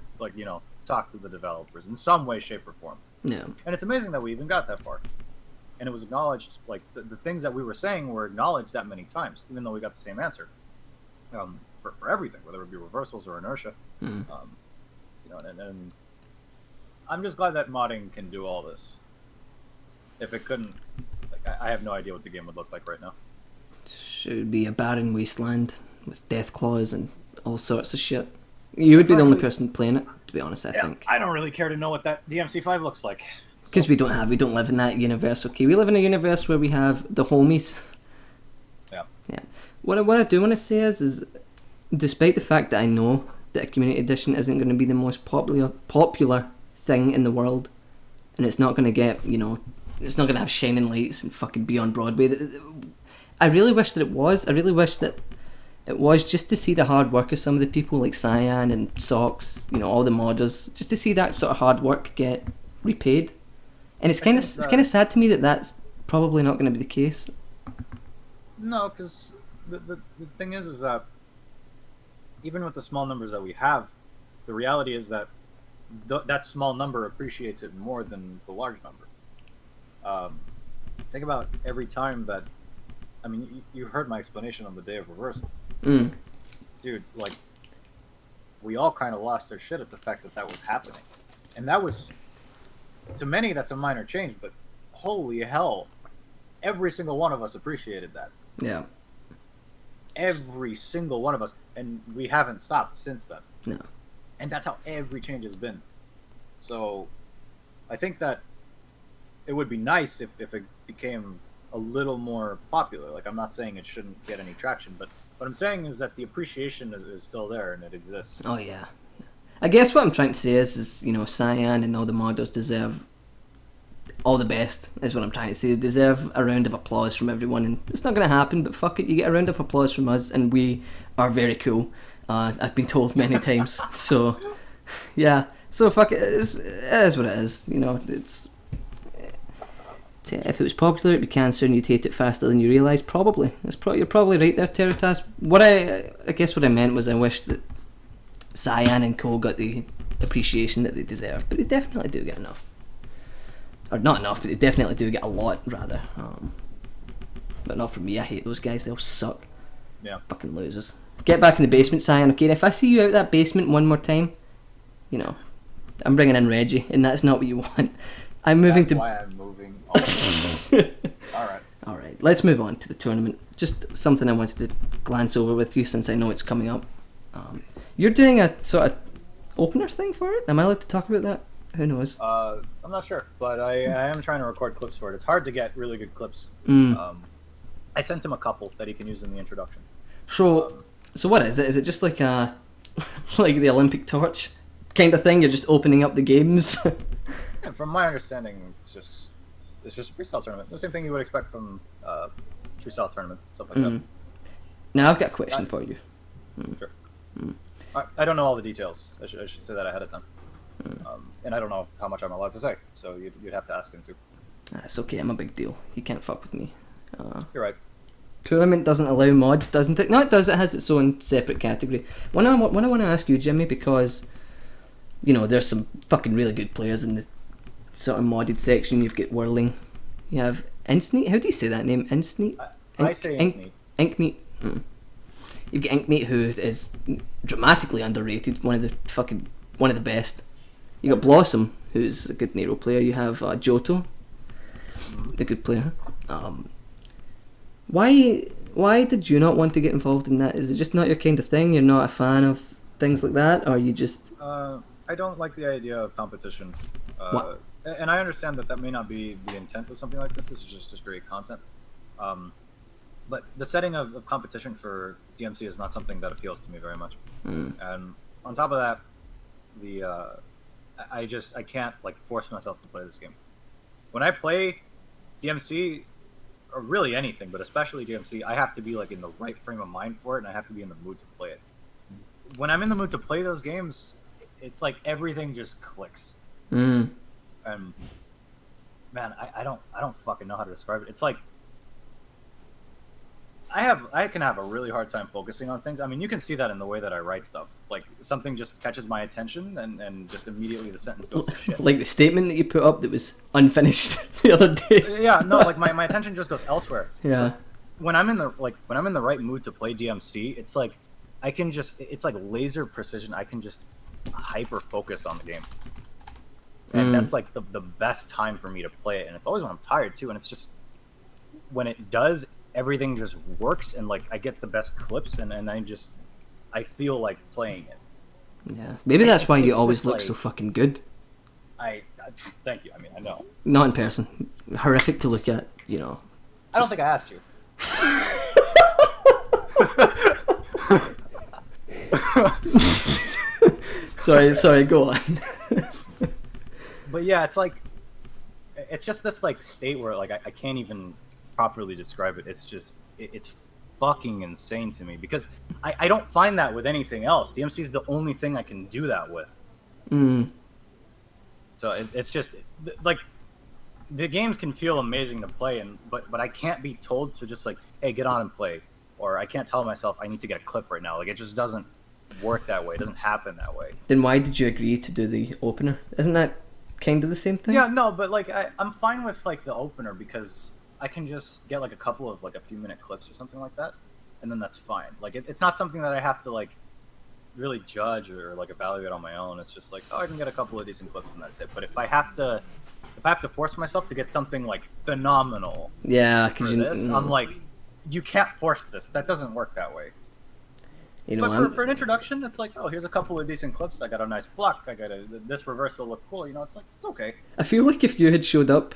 talk to the developers in some way, shape, or form. Yeah. And it's amazing that we even got that far. And it was acknowledged, like, the things that we were saying were acknowledged that many times, even though we got the same answer. For everything, whether it be reversals or inertia. Mm. And I'm just glad that modding can do all this. If it couldn't, I have no idea what the game would look like right now. Should be a barren wasteland with death claws and all sorts of shit. You would be the only person playing it, to be honest, I think. I don't really care to know what that DMC5 looks like. Because we don't live in that universe, okay? We live in a universe where we have the homies. Yeah. Yeah. What I do want to say is despite the fact that I know that a community edition isn't going to be the most popular thing in the world, and it's not going to get, it's not going to have shining lights and fucking be on Broadway. I really wish that it was. I really wish that it was, just to see the hard work of some of the people like Cyan and Socks, all the modders, just to see that sort of hard work get repaid. And it's kind of sad to me that that's probably not going to be the case. No, because the thing is that even with the small numbers that we have, the reality is that that small number appreciates it more than the large number. Think about every time that, you heard my explanation on the day of reversal. Mm. Dude, we all kind of lost our shit at the fact that was happening. And that was, to many, that's a minor change, but holy hell, every single one of us appreciated that. Yeah. Every single one of us, and we haven't stopped since then. No. And that's how every change has been. So I think that it would be nice if it became a little more popular. Like, I'm not saying it shouldn't get any traction, but what I'm saying is that the appreciation is still there and it exists. Oh yeah. I guess what I'm trying to say is you know, Cyan and all the modders deserve all the best, is what I'm trying to say. They deserve a round of applause from everyone, and it's not going to happen, but fuck it, you get a round of applause from us, and we are very cool. I've been told many times. So, yeah. So fuck it, it is what it is. You know, it's... If it was popular, it'd be cancer, and you'd hate it faster than you realise. Probably. You're probably right there, Terratas. What I guess what I meant was I wish that Cyan and Co got the appreciation that they deserve, but they definitely do get enough. Or not enough, but they definitely do get a lot, rather. But not from me. I hate those guys. They'll suck. Yeah. Fucking losers. Get back in the basement, Cyan, okay? And if I see you out that basement one more time, you know, I'm bringing in Reggie, and that's not what you want. I'm moving That's why I'm moving on. Alright, let's move on to the tournament. Just something I wanted to glance over with you since I know it's coming up. You're doing a sort of opener thing for it? Am I allowed to talk about that? Who knows? I'm not sure, but I am trying to record clips for it. It's hard to get really good clips. I sent him a couple that he can use in the introduction. So what is it? Is it just like a like the Olympic torch kind of thing? You're just opening up the games? And from my understanding, it's just a freestyle tournament. The same thing you would expect from freestyle tournament, stuff like that. Now I've got a question for you. Sure. I don't know all the details. I should say that ahead of time. And I don't know how much I'm allowed to say, so you'd have to ask him too. It's okay, I'm a big deal. He can't fuck with me. You're right. Tournament doesn't allow mods, doesn't it? No, it does. It has its own separate category. What I want to ask you, Jimmy, because you know there's some fucking really good players in the sort of modded section. You've got Whirling, you have Inksneat. How do you say that name? Inksneat. I say Inkneat. Inkneat. You've got Inkneat, who is dramatically underrated. One of the best. You got Blossom, who's a good Nero player. You have Johto, a good player. Why did you not want to get involved in that? Is it just not your kind of thing? You're not a fan of things like that, or you just? I don't like the idea of competition. What? And I understand that may not be the intent of something like this. It's just great content. But the setting of competition for DMC is not something that appeals to me very much. And on top of that, I can't like force myself to play this game. When I play DMC, or really anything, but especially DMC, I have to be like in the right frame of mind for it, and I have to be in the mood to play it. When I'm in the mood to play those games, it's like everything just clicks. And man, I don't fucking know how to describe it. It's like I can have a really hard time focusing on things. I mean, you can see that in the way that I write stuff. Like, something just catches my attention, and just immediately the sentence goes to shit. Like the statement that you put up that was unfinished the other day. Yeah, no, like my attention just goes elsewhere. Yeah. When I'm in the right mood to play DMC, it's like it's like laser precision. I can just hyper focus on the game. And that's like the best time for me to play it, and it's always when I'm tired too, and it's just when it does, everything just works, and like I get the best clips, and I feel like playing it. Yeah, maybe that's why you always look like, so fucking good. I thank you. I mean, I know. Not in person. Horrific to look at, you know. I don't think I asked you. Sorry, go on. But yeah, it's just this like state where like I can't even properly describe it. It's fucking insane to me, because I don't find that with anything else. DMC is the only thing I can do that with. So it's just like the games can feel amazing to play, but I can't be told to just like, hey, get on and play, or I can't tell myself I need to get a clip right now. Like, it just doesn't work that way. It doesn't happen that way. Then why did you agree to do the opener? Isn't that kind of the same thing? Yeah, no, but like I'm fine with like the opener, because I can just get like a couple of like a few minute clips or something like that, and then that's fine. Like it's not something that I have to like really judge or like evaluate on my own. It's just like, oh, I can get a couple of decent clips and that's it. But if I have to if I have to force myself to get something like phenomenal Yeah, for because this, I'm like, you can't force this. That doesn't work that way. you know, But for an introduction, it's like, oh, here's a couple of decent clips. I got a nice block. I got this reversal look cool. You know, it's like, it's okay. I feel like if you had showed up,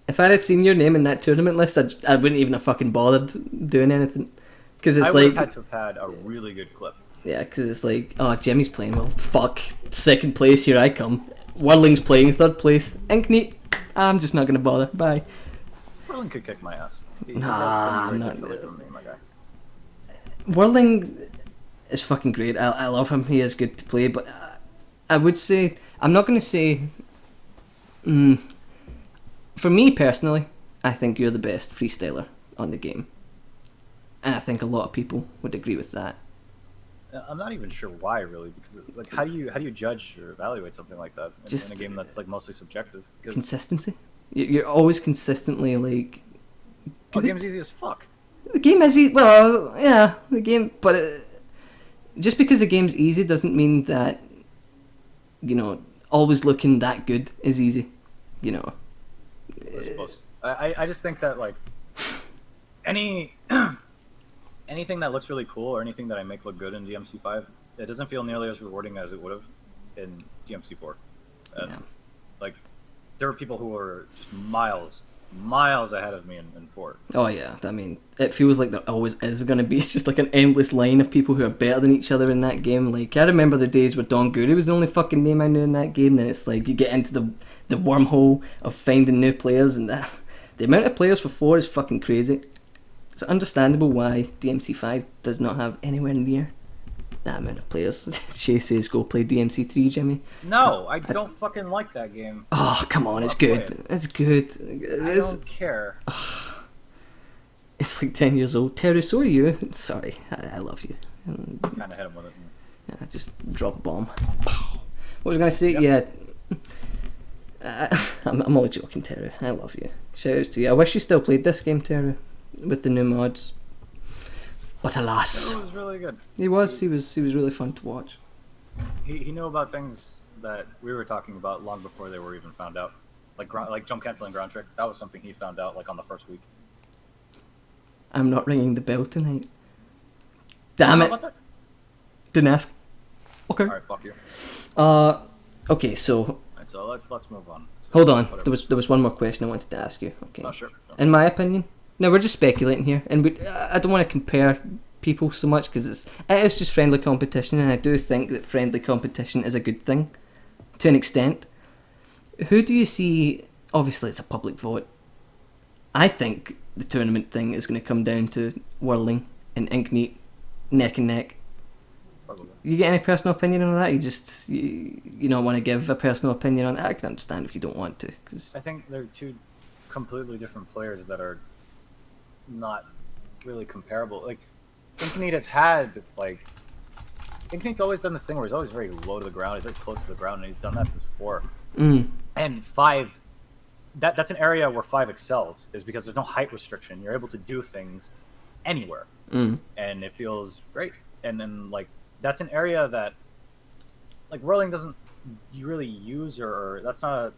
if I had seen your name in that tournament list, I wouldn't even have fucking bothered doing anything. Because it's I would like, have had to have had a really good clip. yeah, because it's like, oh, Jimmy's playing well. Fuck, second place, here I come. Whirling's playing third place. Inkneat, I'm just not gonna bother. Bye. Whirling could kick my ass. He Nah, does things not- very differently from me, my guy. Whirling is fucking great. I love him. He is good to play, but I would say, I'm not gonna say. For me personally, I think you're the best freestyler on the game, and I think a lot of people would agree with that. I'm not even sure why, really, because like, how do you judge or evaluate something like that Just- in a game that's like mostly subjective? Because Consistency. You're always consistently like. the good. game's easy as fuck. The game is easy. Well, yeah, the game, but just because the game's easy doesn't mean that, you know, always looking that good is easy. You know. I suppose. I just think that like anything that looks really cool or anything that I make look good in DMC5, it doesn't feel nearly as rewarding as it would have in DMC4. And Yeah. like there were people who were just miles ahead of me in 4. Oh yeah, I mean, it feels like there always is going to be. It's just like an endless line of people who are better than each other in that game. Like, I remember the days where Don Guru was the only fucking name I knew in that game. Then it's like you get into the wormhole of finding new players, and the amount of players for 4 is fucking crazy. It's understandable why DMC5 does not have anywhere near that amount of players. Shay says go play DMC3, Jimmy. No, I don't fucking like that game. Oh, come on, it's I'll play good. It's good. I don't care. It's like 10 years old. Terry, so are you. Sorry, I love you. Kind of hit him with it. Yeah, just drop a bomb. What was I going to say? Yep. Yeah. I'm only joking, Terry. I love you. Shout outs to you. I wish you still played this game, Terry, with the new mods. But alas. It was really good. He was really fun to watch. He knew about things that we were talking about long before they were even found out. Like jump cancel and ground trick. That was something he found out like on the first week. I'm not ringing the bell tonight. Damn How it. about that? Didn't ask. Okay. All right, fuck you. Okay, so All right, so let's move on. So, hold on. whatever. There was one more question I wanted to ask you. Okay. Oh, sure. In my opinion, now we're just speculating here, and I don't want to compare people so much because it is just friendly competition, and I do think that friendly competition is a good thing to an extent. Who do you see? Obviously, it's a public vote. I think the tournament thing is going to come down to Whirling and Inkneat neck and neck. Probably. You get any personal opinion on that? You don't want to give a personal opinion on that? I can understand if you don't want to. Cause I think they're two completely different players that are not really comparable. Like, Inkneat has had, like... Inkneat's always done this thing where he's always very low to the ground, he's very close to the ground, and he's done that since 4. And 5... That's an area where 5 excels, is because there's no height restriction. You're able to do things anywhere. And it feels great. And then, like, that's an area that, like, Whirling doesn't really use, or that's not a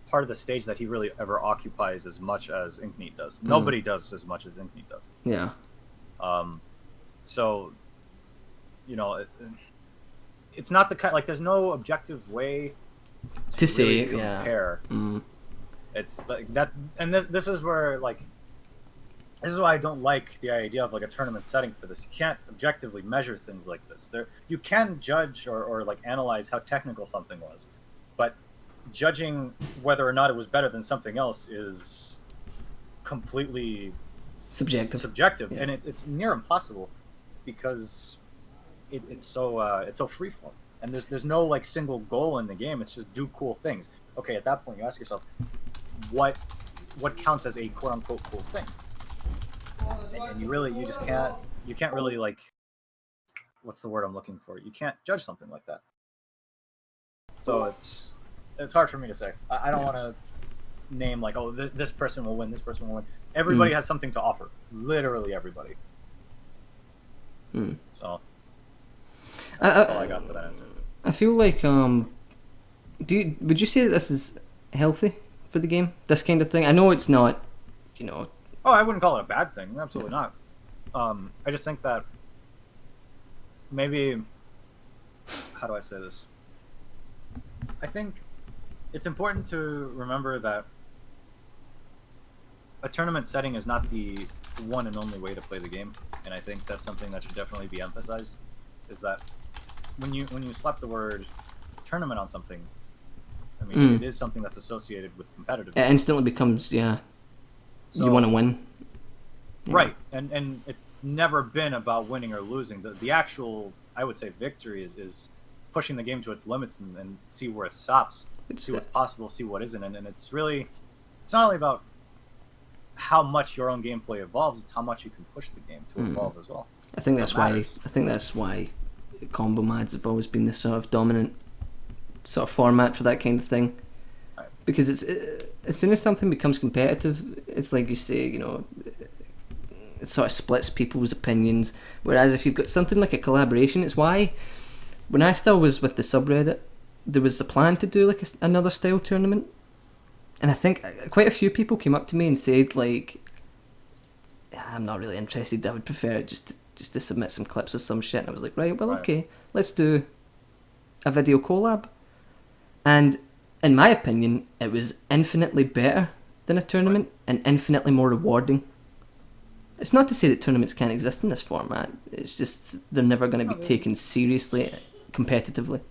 part of the stage that he really ever occupies as much as Inkneat does. Nobody does as much as Inkneat does. yeah. So, you know, it's not the kind, like, there's no objective way To say, really yeah. compare. It's like that, and this is where, like, this is why I don't like the idea of like a tournament setting for this. You can't objectively measure things like this. You can judge or like analyze how technical something was, but judging whether or not it was better than something else is completely Subjective. yeah. And it's near impossible because it's so freeform, and there's no like single goal in the game. It's just do cool things. Okay, at that point you ask yourself, what counts as a quote unquote cool thing? And you just can't really, like, what's the word I'm looking for? You can't judge something like that. So it's hard for me to say. I don't want to name like, oh, this person will win, this person will win. Everybody has something to offer. Literally everybody. So that's all I got for that answer. I feel like would you say that this is healthy for the game. This kind of thing. I know it's not, you know. Oh, I wouldn't call it a bad thing. Absolutely not. I just think that maybe, how do I say this? I think it's important to remember that a tournament setting is not the one and only way to play the game, and I think that's something that should definitely be emphasized. Is that when you slap the word tournament on something, I mean, it is something that's associated with competitive. It instantly becomes, yeah, so, you want to win. Right, and it's never been about winning or losing. The actual, I would say, victory is pushing the game to its limits and see where it stops, see what's possible, see what isn't, and it's really, it's not only about how much your own gameplay evolves, it's how much you can push the game to evolve as well. I think that's why combo mads have always been the sort of dominant sort of format for that kind of thing. Right. Because it's as soon as something becomes competitive, it's like you say, you know, it sort of splits people's opinions. Whereas if you've got something like a collaboration, it's why when I still was with the subreddit, there was a plan to do like another style tournament, and I think quite a few people came up to me and said like, I'm not really interested, I would prefer just to submit some clips of some shit. And I was like, right, okay, let's do a video collab. And in my opinion, it was infinitely better than a tournament and infinitely more rewarding. It's not to say that tournaments can't exist in this format, it's just they're never going to be taken seriously competitively.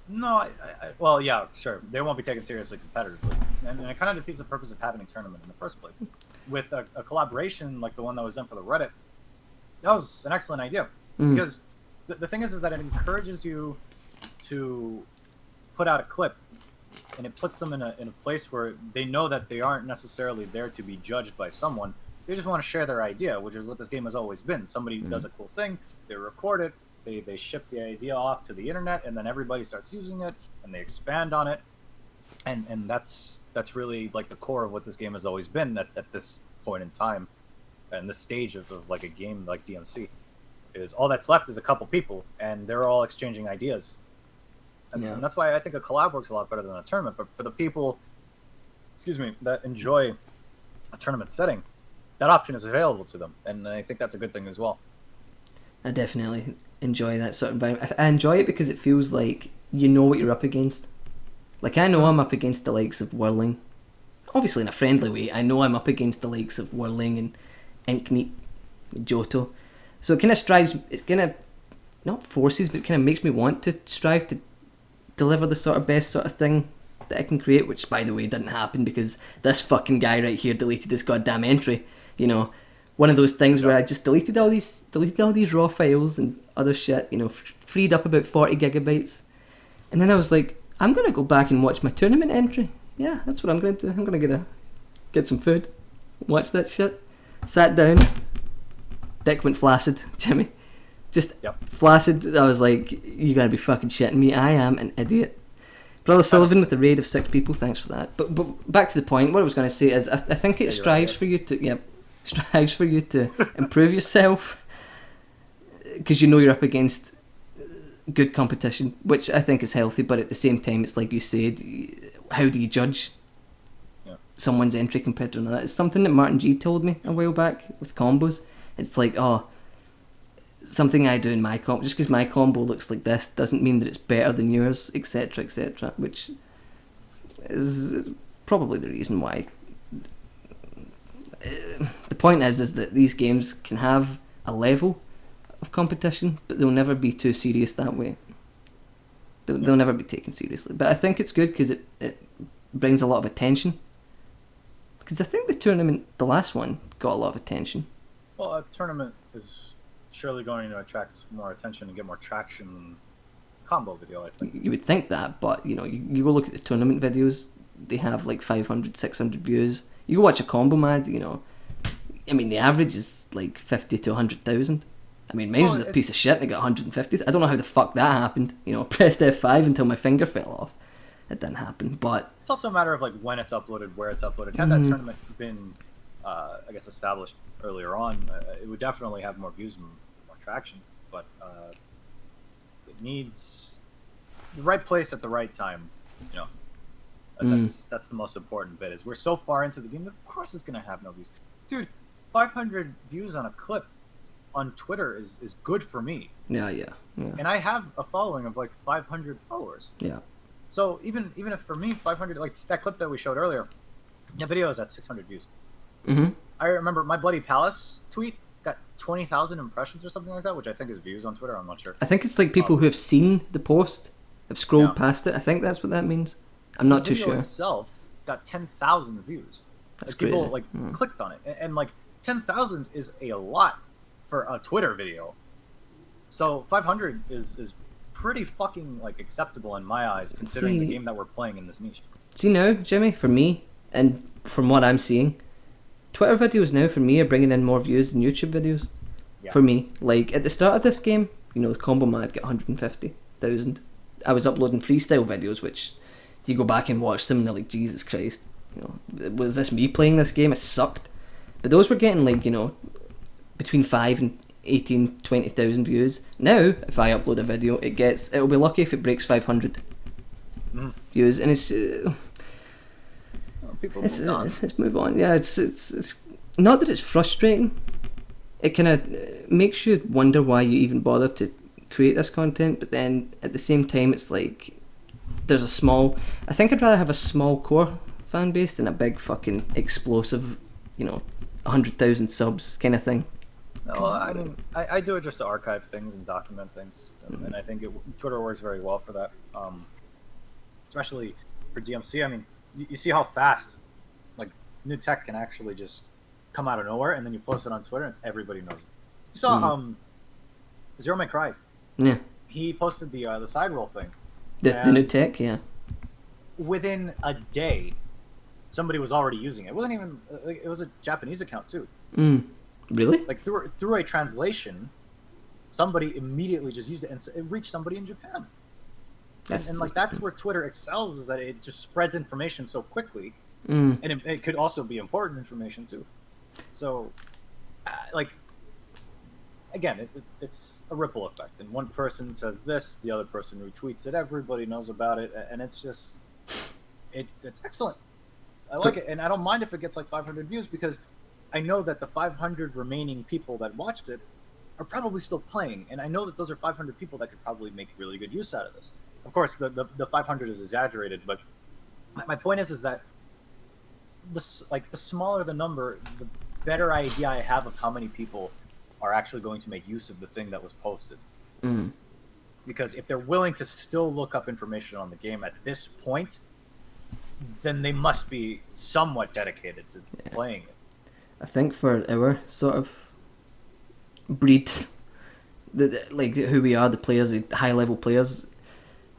No, well, yeah, sure. They won't be taken seriously competitively. And it kind of defeats the purpose of having a tournament in the first place. With a collaboration like the one that was done for the Reddit, that was an excellent idea. Because the thing is that it encourages you to put out a clip, and it puts them in a place where they know that they aren't necessarily there to be judged by someone. They just want to share their idea, which is what this game has always been. Somebody does a cool thing, they record it, they ship the idea off to the internet, and then everybody starts using it, and they expand on it. And that's really like the core of what this game has always been at this point in time, and this stage of like a game like DMC. Is all that's left is a couple people, and they're all exchanging ideas. And that's why I think a collab works a lot better than a tournament. But for the people, that enjoy a tournament setting, that option is available to them, and I think that's a good thing as well. I definitely enjoy that sort of environment. I enjoy it because it feels like you know what you're up against. Like, I know I'm up against the likes of Whirling. Obviously in a friendly way. I know I'm up against the likes of Whirling and Inkneat, Johto. So it kind of not forces, but it kind of makes me want to strive to deliver the sort of best sort of thing that I can create, which, by the way, didn't happen because this fucking guy right here deleted his goddamn entry. You know, one of those things where I just deleted all these raw files and other shit, you know, freed up about 40 gigabytes. And then I was like, I'm going to go back and watch my tournament entry. Yeah, that's what I'm going to do. I'm going to get some food, watch that shit. Sat down, dick went flaccid, Jimmy. Just flaccid. I was like, you gotta be fucking shitting me. I am an idiot. Brother Sullivan with a raid of 6 people, thanks for that. But back to the point, what I was going to say is I think it strives for you to improve yourself, because you know you're up against good competition, which I think is healthy, but at the same time it's like you said, how do you judge someone's entry compared to another? It's something that Martin G told me a while back with combos. It's like, something I do in my combo, just because my combo looks like this doesn't mean that it's better than yours, etc, etc, which is probably the reason why. The point is that these games can have a level of competition, but they'll never be too serious that way. They'll never be taken seriously. But I think it's good because it brings a lot of attention. Because I think the last one, got a lot of attention. Well, a tournament is surely going to attract more attention and get more traction than combo video, I think. You would think that, but you know, you go look at the tournament videos, they have like 500, 600 views. You go watch a combo mad, you know, I mean, the average is like 50 to 100,000. I mean, mine was a piece of shit, they got 150. I don't know how the fuck that happened. You know, pressed F5 until my finger fell off. It didn't happen, but... It's also a matter of like when it's uploaded, where it's uploaded. Had that tournament been, I guess, established earlier on, it would definitely have more views and more traction, but it needs the right place at the right time, you know. That's the most important bit. Is we're so far into the game, of course it's gonna have no views, dude. 500 views on a clip on Twitter is good for me. Yeah. And I have a following of like 500 followers. Yeah. So even if for me 500, like that clip that we showed earlier, that video is at 600 views. Mm-hmm. I remember my Bloody Palace tweet got 20,000 impressions or something like that, which I think is views on Twitter. I'm not sure. I think it's like people who have seen the post have scrolled past it. I think that's what that means. I'm not too sure. The video itself got 10,000 views. That's like, people crazy. clicked on it, and like 10,000 is a lot for a Twitter video. So 500 is pretty fucking like acceptable in my eyes, considering the game that we're playing in this niche. See now, Jimmy, for me, and from what I'm seeing, Twitter videos now for me are bringing in more views than YouTube videos. Yeah. For me, like at the start of this game, you know, the combo mad got 150,000. I was uploading freestyle videos, which you go back and watch them and they're like, Jesus Christ, you know, was this me playing this game? It sucked. But those were getting like, you know, between 5 and 18, 20,000 views. Now, if I upload a video, it'll be lucky if it breaks 500 views, and it's move on. Yeah, it's not that it's frustrating. It kind of makes you wonder why you even bother to create this content, but then at the same time, it's like there's a small. I think I'd rather have a small core fan base than a big fucking explosive, you know, 100,000 subs kind of thing. No, I mean, I do it just to archive things and document things, and I think Twitter works very well for that. Especially for DMC. I mean, you see how fast like new tech can actually just come out of nowhere, and then you post it on Twitter and everybody knows it. You saw Zero May Cry. Yeah. He posted the side roll thing. The new tech, yeah. Within a day, somebody was already using it. It wasn't even it was a Japanese account too. Really? Like through a translation, somebody immediately just used it, and it reached somebody in Japan. And like that's where Twitter excels, is that it just spreads information so quickly, and it could also be important information too. So, like, again, it's a ripple effect, and one person says this, the other person retweets it, everybody knows about it, and it's just it's excellent. I like it, and I don't mind if it gets like 500 views, because I know that the 500 remaining people that watched it are probably still playing, and I know that those are 500 people that could probably make really good use out of this. Of course, the 500 is exaggerated, but my point is that the smaller the number, the better idea I have of how many people are actually going to make use of the thing that was posted. Because if they're willing to still look up information on the game at this point, then they must be somewhat dedicated to playing it. I think for our sort of breed, like who we are, the players, the high level players,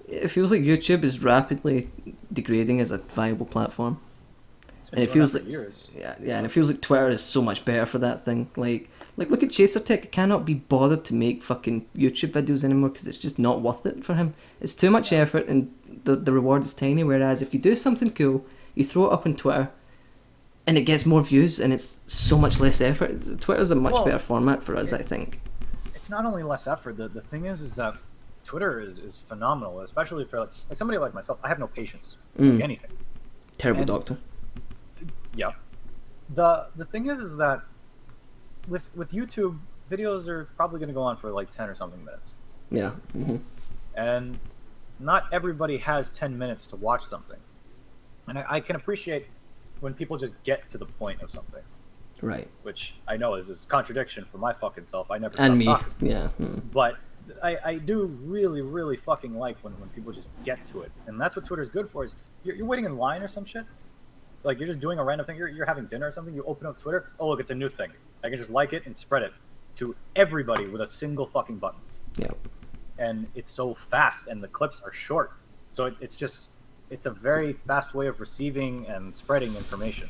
it feels like YouTube is rapidly degrading as a viable platform. And it feels like years. and it feels like Twitter is so much better for that thing. Like look at Chaser Tech. It cannot be bothered to make fucking YouTube videos anymore because it's just not worth it for him. It's too much effort, and the reward is tiny. Whereas if you do something cool, you throw it up on Twitter, and it gets more views, and it's so much less effort. Twitter's a much better format for us, I think. It's not only less effort. The thing is that Twitter is phenomenal, especially for like somebody like myself. I have no patience for anything. Terrible doctor. Yeah. The thing is that with YouTube, videos are probably going to go on for like 10 or something minutes. Yeah. And not everybody has 10 minutes to watch something. And I can appreciate when people just get to the point of something. Right. Which I know is contradiction for my fucking self. I never stop and me. Talking. Yeah. But I do really, really fucking like when people just get to it. And that's what Twitter's good for, is you're waiting in line or some shit. Like, you're just doing a random thing. You're having dinner or something. You open up Twitter. Oh, look, it's a new thing. I can just like it and spread it to everybody with a single fucking button. Yeah. And it's so fast, and the clips are short. So it's a very fast way of receiving and spreading information.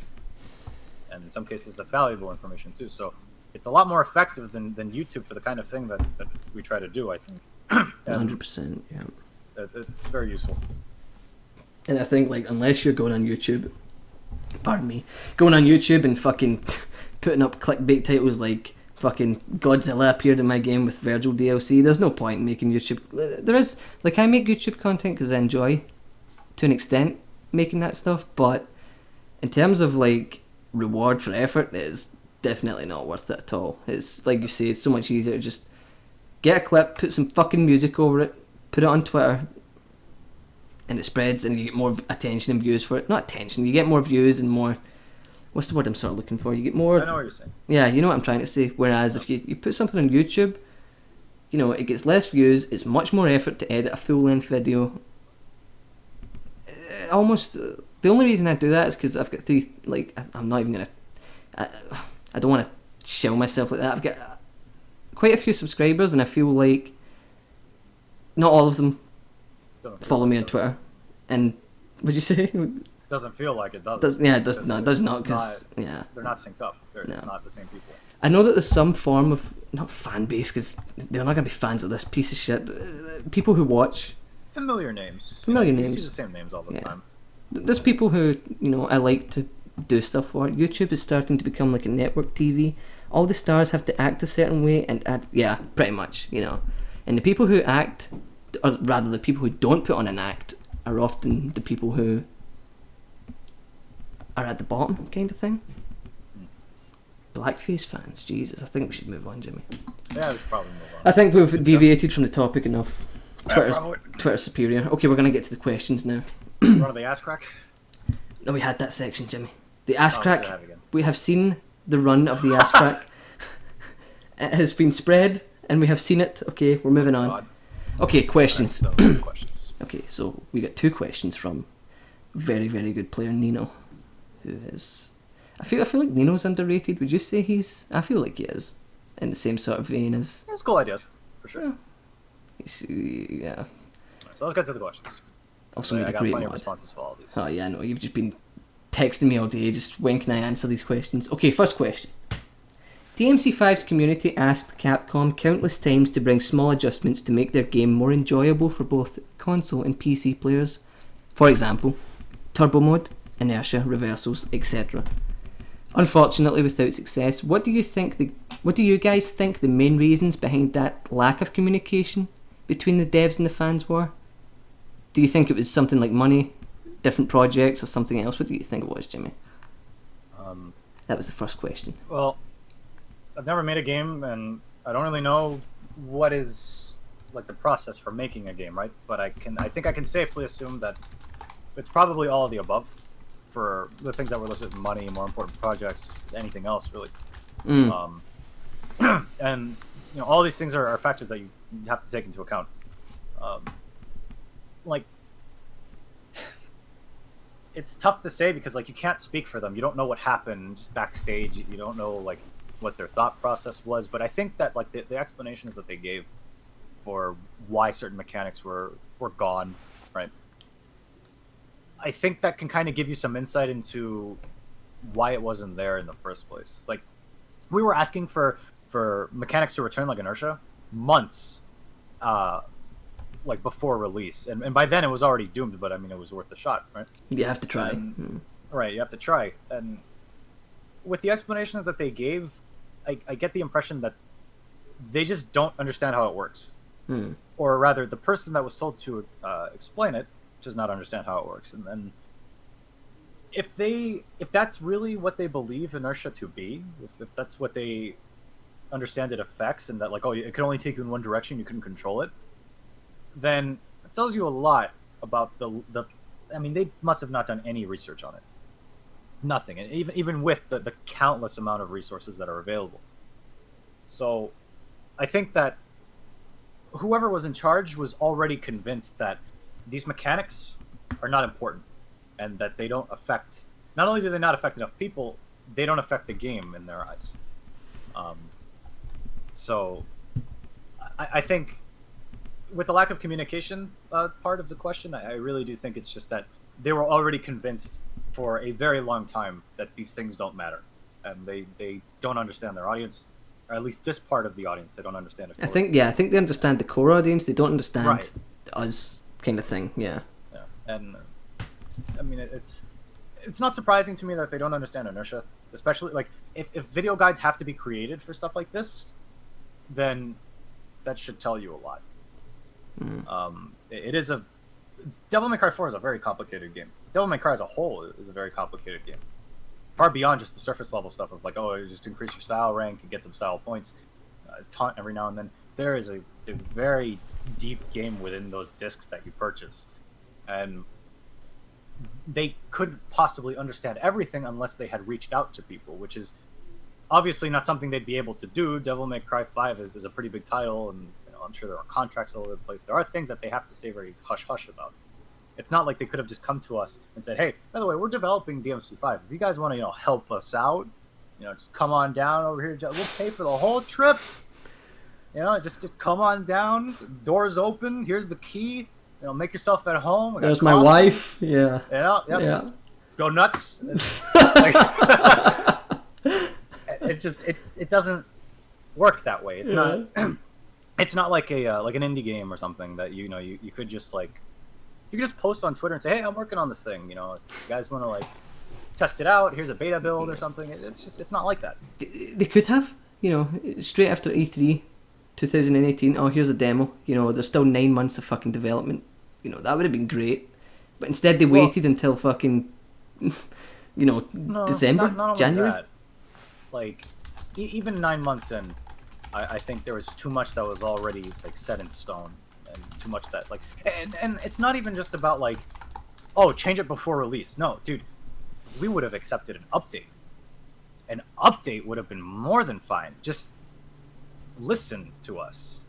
And in some cases, that's valuable information too. So it's a lot more effective than YouTube for the kind of thing that we try to do, I think. 100%, yeah. It's very useful. And I think, like, unless you're going on YouTube, going on YouTube and fucking putting up clickbait titles like fucking Godzilla appeared in my game with Virgil DLC, there's no point in making YouTube. There is, like, I make YouTube content because I enjoy to an extent, making that stuff, but in terms of like reward for effort, it is definitely not worth it at all. It's like you say, it's so much easier to just get a clip, put some fucking music over it, put it on Twitter, and it spreads, and you get more attention and views for it. Not attention, you get more views and more. What's the word I'm sort of looking for? You get more. I know what you're saying. Yeah, you know what I'm trying to say. Whereas if you put something on YouTube, you know, it gets less views. It's much more effort to edit a full length video. Almost the only reason I do that is because I've got three. Like I'm not even gonna. I don't want to show myself like that. I've got quite a few subscribers, and I feel like not all of them follow me on Twitter. And what'd you say? Doesn't feel like it does. Yeah, it does. No, it does not. Because yeah, they're not synced up. It's not the same people. I know that there's some form of not fan base, because they're not gonna be fans of this piece of shit. People who watch familiar names. Familiar you names. see the same names all the time. There's people who, you know, I like to do stuff for. YouTube is starting to become like a network TV. All the stars have to act a certain way, and yeah, pretty much, you know. And the people who act, or rather the people who don't put on an act, are often the people who are at the bottom, kind of thing. Blackface fans, Jesus, I think we should move on, Jimmy. Yeah, we should probably move on. I think we've deviated from the topic enough. Twitter's superior. Okay, we're gonna get to the questions now. Run of the ass crack. No, we had that section, Jimmy. The ass crack. We'll have it again. We have seen the run of the ass crack. It has been spread, and we have seen it. Okay, we're moving on. God. Okay, questions. Right, so questions. Okay, so we got 2 questions from very, very good player Nino, who is. I feel like Nino's underrated. Would you say he's? I feel like he is, in the same sort of vein as. It's cool ideas, for sure. Yeah. So let's get to the questions. Also I made a got great plenty of mod. responses for all of these. Oh yeah, no, you've just been texting me all day. Just when can I answer these questions? Okay, first question. DMC5's community asked Capcom countless times to bring small adjustments to make their game more enjoyable for both console and PC players. For example, turbo mode, inertia, reversals, etc. Unfortunately, without success. What do you guys think the main reasons behind that lack of communication between the devs and the fans were? Do you think it was something like money, different projects, or something else? What do you think it was, Jimmy? That was the first question. Well, I've never made a game, and I don't really know what is like the process for making a game, right? But I think I can safely assume that it's probably all of the above for the things that were listed: money, more important projects, anything else really. And you know, all these things are factors that you have to take into account. Like, it's tough to say because like you can't speak for them. You don't know what happened backstage. You don't know like what their thought process was. But I think that like the explanations that they gave for why certain mechanics were gone, right? I think that can kind of give you some insight into why it wasn't there in the first place. Like, we were asking for mechanics to return like inertia months like before release, and by then it was already doomed, but I mean it was worth a shot, right? You have to try. Right, you have to try. And with the explanations that they gave, I get the impression that they just don't understand how it works. Or rather, the person that was told to explain it does not understand how it works. And if that's really what they believe inertia to be, if that's what they understand it affects, and that like, oh, it can only take you in one direction, you couldn't control it, then it tells you a lot about the I mean, they must have not done any research on it. Nothing. And even with the countless amount of resources that are available. So I think that whoever was in charge was already convinced that these mechanics are not important, and that they don't affect, not only do they not affect enough people, they don't affect the game in their eyes. So I think with the lack of communication part of the question, I really do think it's just that they were already convinced for a very long time that these things don't matter, and they don't understand their audience, or at least this part of the audience, they don't understand it. I think they understand the core audience, they don't understand us, kind of thing. Yeah. And I mean, it's not surprising to me that they don't understand inertia, especially like if video guides have to be created for stuff like this, then that should tell you a lot. It is Devil May Cry 4 is a very complicated game. Devil May Cry as a whole is a very complicated game. Far beyond just the surface level stuff of like, oh, you just increase your style rank and get some style points, taunt every now and then. There is a very deep game within those discs that you purchase, and they couldn't possibly understand everything unless they had reached out to people, which is obviously not something they'd be able to do. Devil May Cry 5 is a pretty big title, and I'm sure there are contracts all over the place. There are things that they have to say very hush-hush about. It's not like they could have just come to us and said, hey, by the way, we're developing DMC5. If you guys want to, help us out, just come on down over here. We'll pay for the whole trip. Just come on down. Doors open. Here's the key. Make yourself at home. There's my wife. Yeah. Yeah. Go nuts. It doesn't work that way. It's not. It's not like an indie game or something that you could just you can just post on Twitter and say, hey, I'm working on this thing. If you guys want to test it out, here's a beta build or something. It's not like that. They could have, straight after E3 2018. Oh, here's a demo. There's still 9 months of fucking development. That would have been great. But instead they waited until fucking, December, not January. That. Even 9 months in, I think there was too much that was already set in stone. And too much that and it's not even just about oh, change it before release. No, dude, we would have accepted an update. An update would have been more than fine. Just listen to us,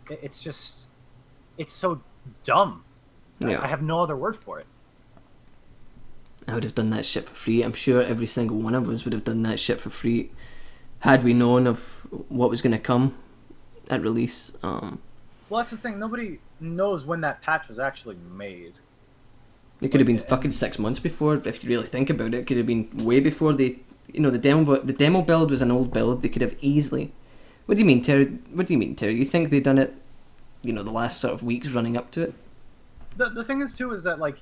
it's so dumb. Yeah. I have no other word for it. I would have done that shit for free. I'm sure every single one of us would have done that shit for free had we known of what was going to come at release. Well, that's the thing. Nobody knows when that patch was actually made. It could have been fucking 6 months before, if you really think about it. It could have been way before the demo build was an old build. They could have easily. What do you mean, Terry? You think they done it, the last sort of weeks running up to it? The thing is too is that March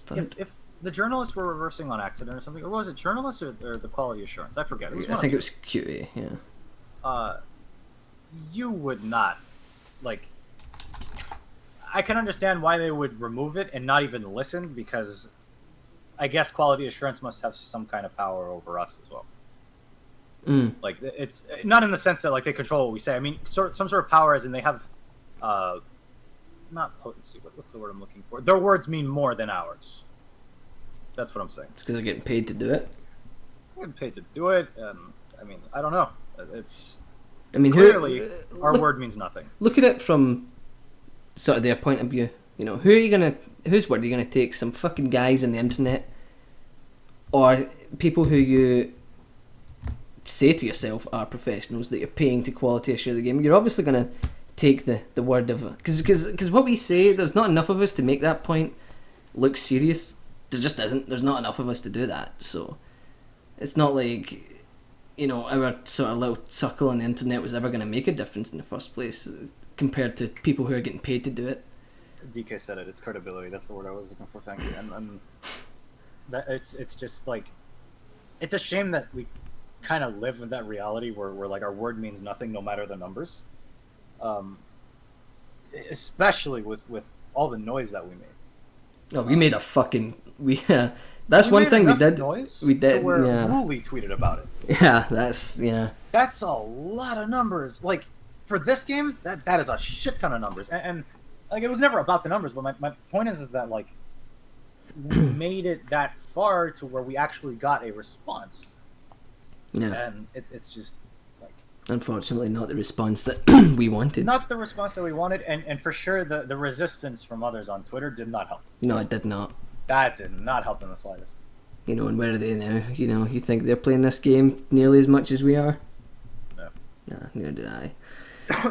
3rd. if the journalists were reversing on accident or something, or was it journalists or the quality assurance? I forget. I think it was QA. Yeah. You would not I can understand why they would remove it and not even listen, because I guess quality assurance must have some kind of power over us as well. It's not in the sense that they control what we say. I mean, some sort of power, as in they have not potency, but what's the word I'm looking for? Their words mean more than ours. That's what I'm saying. It's because they're getting paid to do it. They're getting paid to do it. I mean, I don't know. Clearly, our word means nothing. Look at it from sort of their point of view. Whose word are you gonna take? Some fucking guys on the internet, or people who you say to yourself are professionals that you're paying to quality assure the game? You're obviously gonna take the word of, because what we say, there's not enough of us to make that point look serious. There just isn't. There's not enough of us to do that. So it's not like our sort of little circle on the internet was ever going to make a difference in the first place compared to people who are getting paid to do it. DK said it. It's credibility. That's the word I was looking for. Thank you. And that it's just it's a shame that we kind of live in that reality where our word means nothing no matter the numbers. Especially with all the noise that we made. Oh, we made a fucking that's one thing we did. We did. To where Wooly tweeted about it. Yeah, That's a lot of numbers. For this game, that is a shit ton of numbers. And it was never about the numbers, but my point is that we made it that far to where we actually got a response. Yeah. And it's just unfortunately not the response that we wanted. Not the response that we wanted, and for sure the resistance from others on Twitter did not help. No, it did not. That did not help in the slightest. And where are they now? You think they're playing this game nearly as much as we are? No. No, neither do I.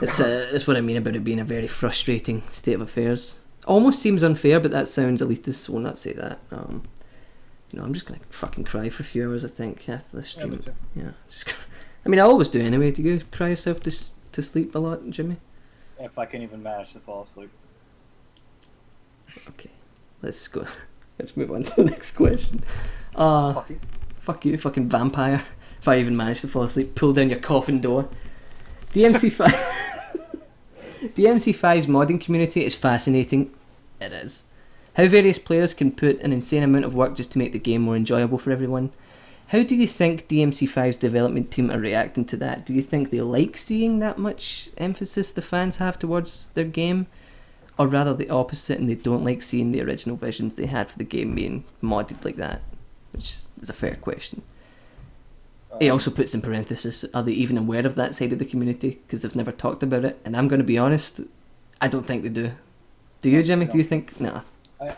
It's what I mean about it being a very frustrating state of affairs. Almost seems unfair, but that sounds elitist, so we'll not say that. I'm just gonna fucking cry for a few hours, I think, after this stream. Yeah, me too. Yeah, I always do anyway. Do you cry yourself to sleep a lot, Jimmy? If I can even manage to fall asleep. Okay, let's go. Let's move on to the next question. Fuck you, fucking vampire. If I even manage to fall asleep, pull down your coffin door. DMC5's modding community is fascinating. It is. How various players can put an insane amount of work just to make the game more enjoyable for everyone. How do you think DMC5's development team are reacting to that? Do you think they like seeing that much emphasis the fans have towards their game? Or rather the opposite, and they don't like seeing the original visions they had for the game being modded like that? Which is a fair question. He also puts in parenthesis, are they even aware of that side of the community? Because they've never talked about it. And I'm going to be honest, I don't think they do. Do you, Jimmy? Do you think? No.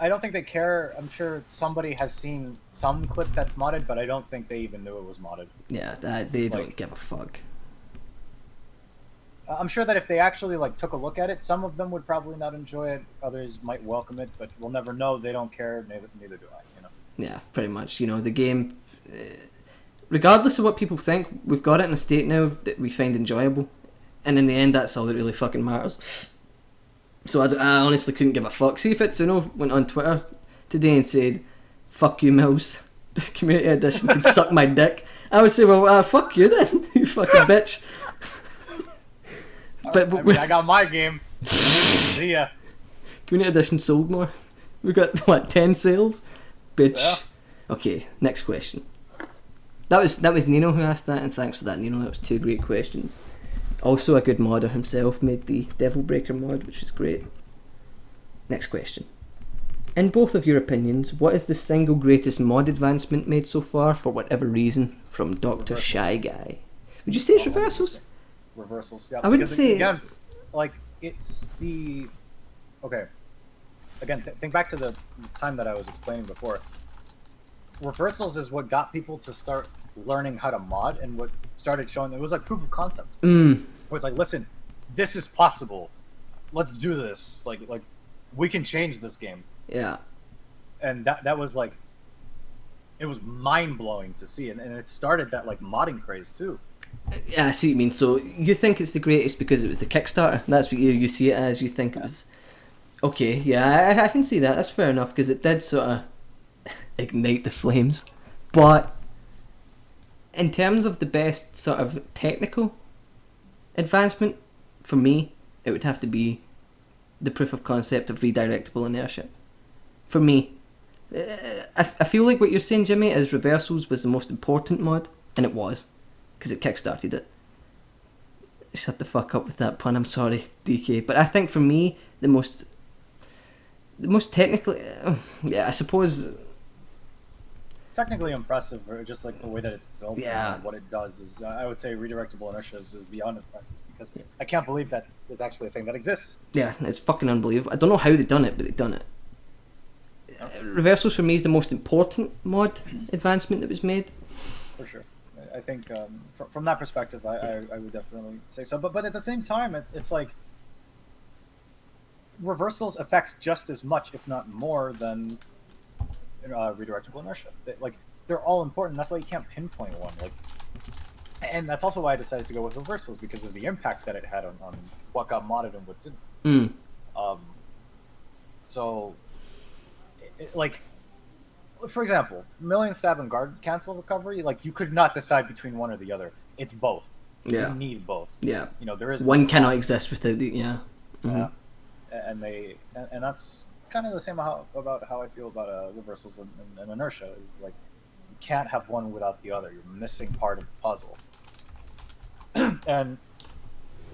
I don't think they care. I'm sure somebody has seen some clip that's modded, but I don't think they even knew it was modded. Yeah, they don't give a fuck. I'm sure that if they actually took a look at it, some of them would probably not enjoy it. Others might welcome it, but we'll never know. They don't care. Neither do I. Yeah, pretty much. The game, regardless of what people think, we've got it in a state now that we find enjoyable, and in the end, that's all that really fucking matters. So I honestly couldn't give a fuck. See if Itsuno went on Twitter today and said, "Fuck you, Millz. The community edition can suck my dick." I would say, well, fuck you then, you fucking bitch. But I got my game. See ya. Community edition sold more. We got 10 sales, bitch. Yeah. Okay, next question. That was Nino who asked that, and thanks for that, Nino. That was 2 great questions. Also, a good modder himself made the Devil Breaker mod, which was great. Next question. In both of your opinions, what is the single greatest mod advancement made so far, for whatever reason, from Dr. Shy Guy? Would you say it's reversals? Reversals, yeah. I wouldn't say... Again, it's the... Okay. Again, think back to the time that I was explaining before. Reversals is what got people to start learning how to mod, and what started showing... It was like proof of concept. Where it's like, listen, this is possible. Let's do this. Like we can change this game. Yeah. And that was like... It was mind-blowing to see, and it started that modding craze too. Yeah, I see what you mean. So you think it's the greatest because it was the Kickstarter? That's what you see it as? You think it was... Okay, yeah, I can see that. That's fair enough, because it did sort of ignite the flames. But in terms of the best sort of technical advancement, for me, it would have to be the proof of concept of redirectable inertia. For me. I feel like what you're saying, Jimmy, is reversals was the most important mod, and it was. Because it kickstarted it. Shut the fuck up with that pun, I'm sorry, DK. But I think for me, the most technically, I suppose... Technically impressive, or just the way that it's built yeah. And what it does is, I would say redirectable inertia is beyond impressive, because I can't believe that it's actually a thing that exists. Yeah, it's fucking unbelievable. I don't know how they done it, but they done it. Reversals for me is the most important mod advancement that was made. For sure. I think from that perspective, I would definitely say so. But at the same time, it's like reversals affects just as much, if not more, than redirectable inertia. They're all important. That's why you can't pinpoint one. And that's also why I decided to go with reversals, because of the impact that it had on what got modded and what didn't. So, for example, million stab and guard cancel recovery, you could not decide between one or the other. It's both. Yeah. You need both. Yeah. There is one cannot exist without the Yeah. And that's kind of the same about how I feel about reversals and inertia. Is you can't have one without the other. You're missing part of the puzzle. And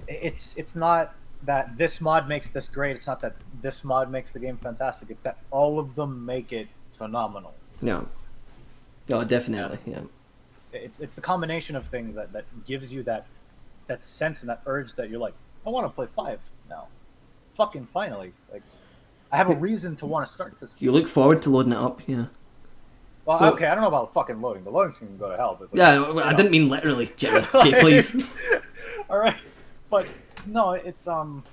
it's not that this mod makes this great. It's not that this mod makes the game fantastic. It's that all of them make it phenomenal. Yeah. Oh, definitely. Yeah. It's the combination of things that gives you that sense and that urge that you're like, I want to play 5 now. Fucking finally. I have a reason to want to start this game. You look forward to loading it up, yeah. Well, so, okay, I don't know about fucking loading. The loading screen can go to hell. But I didn't mean literally, Jimmy. Okay, please. All right. But no, it's and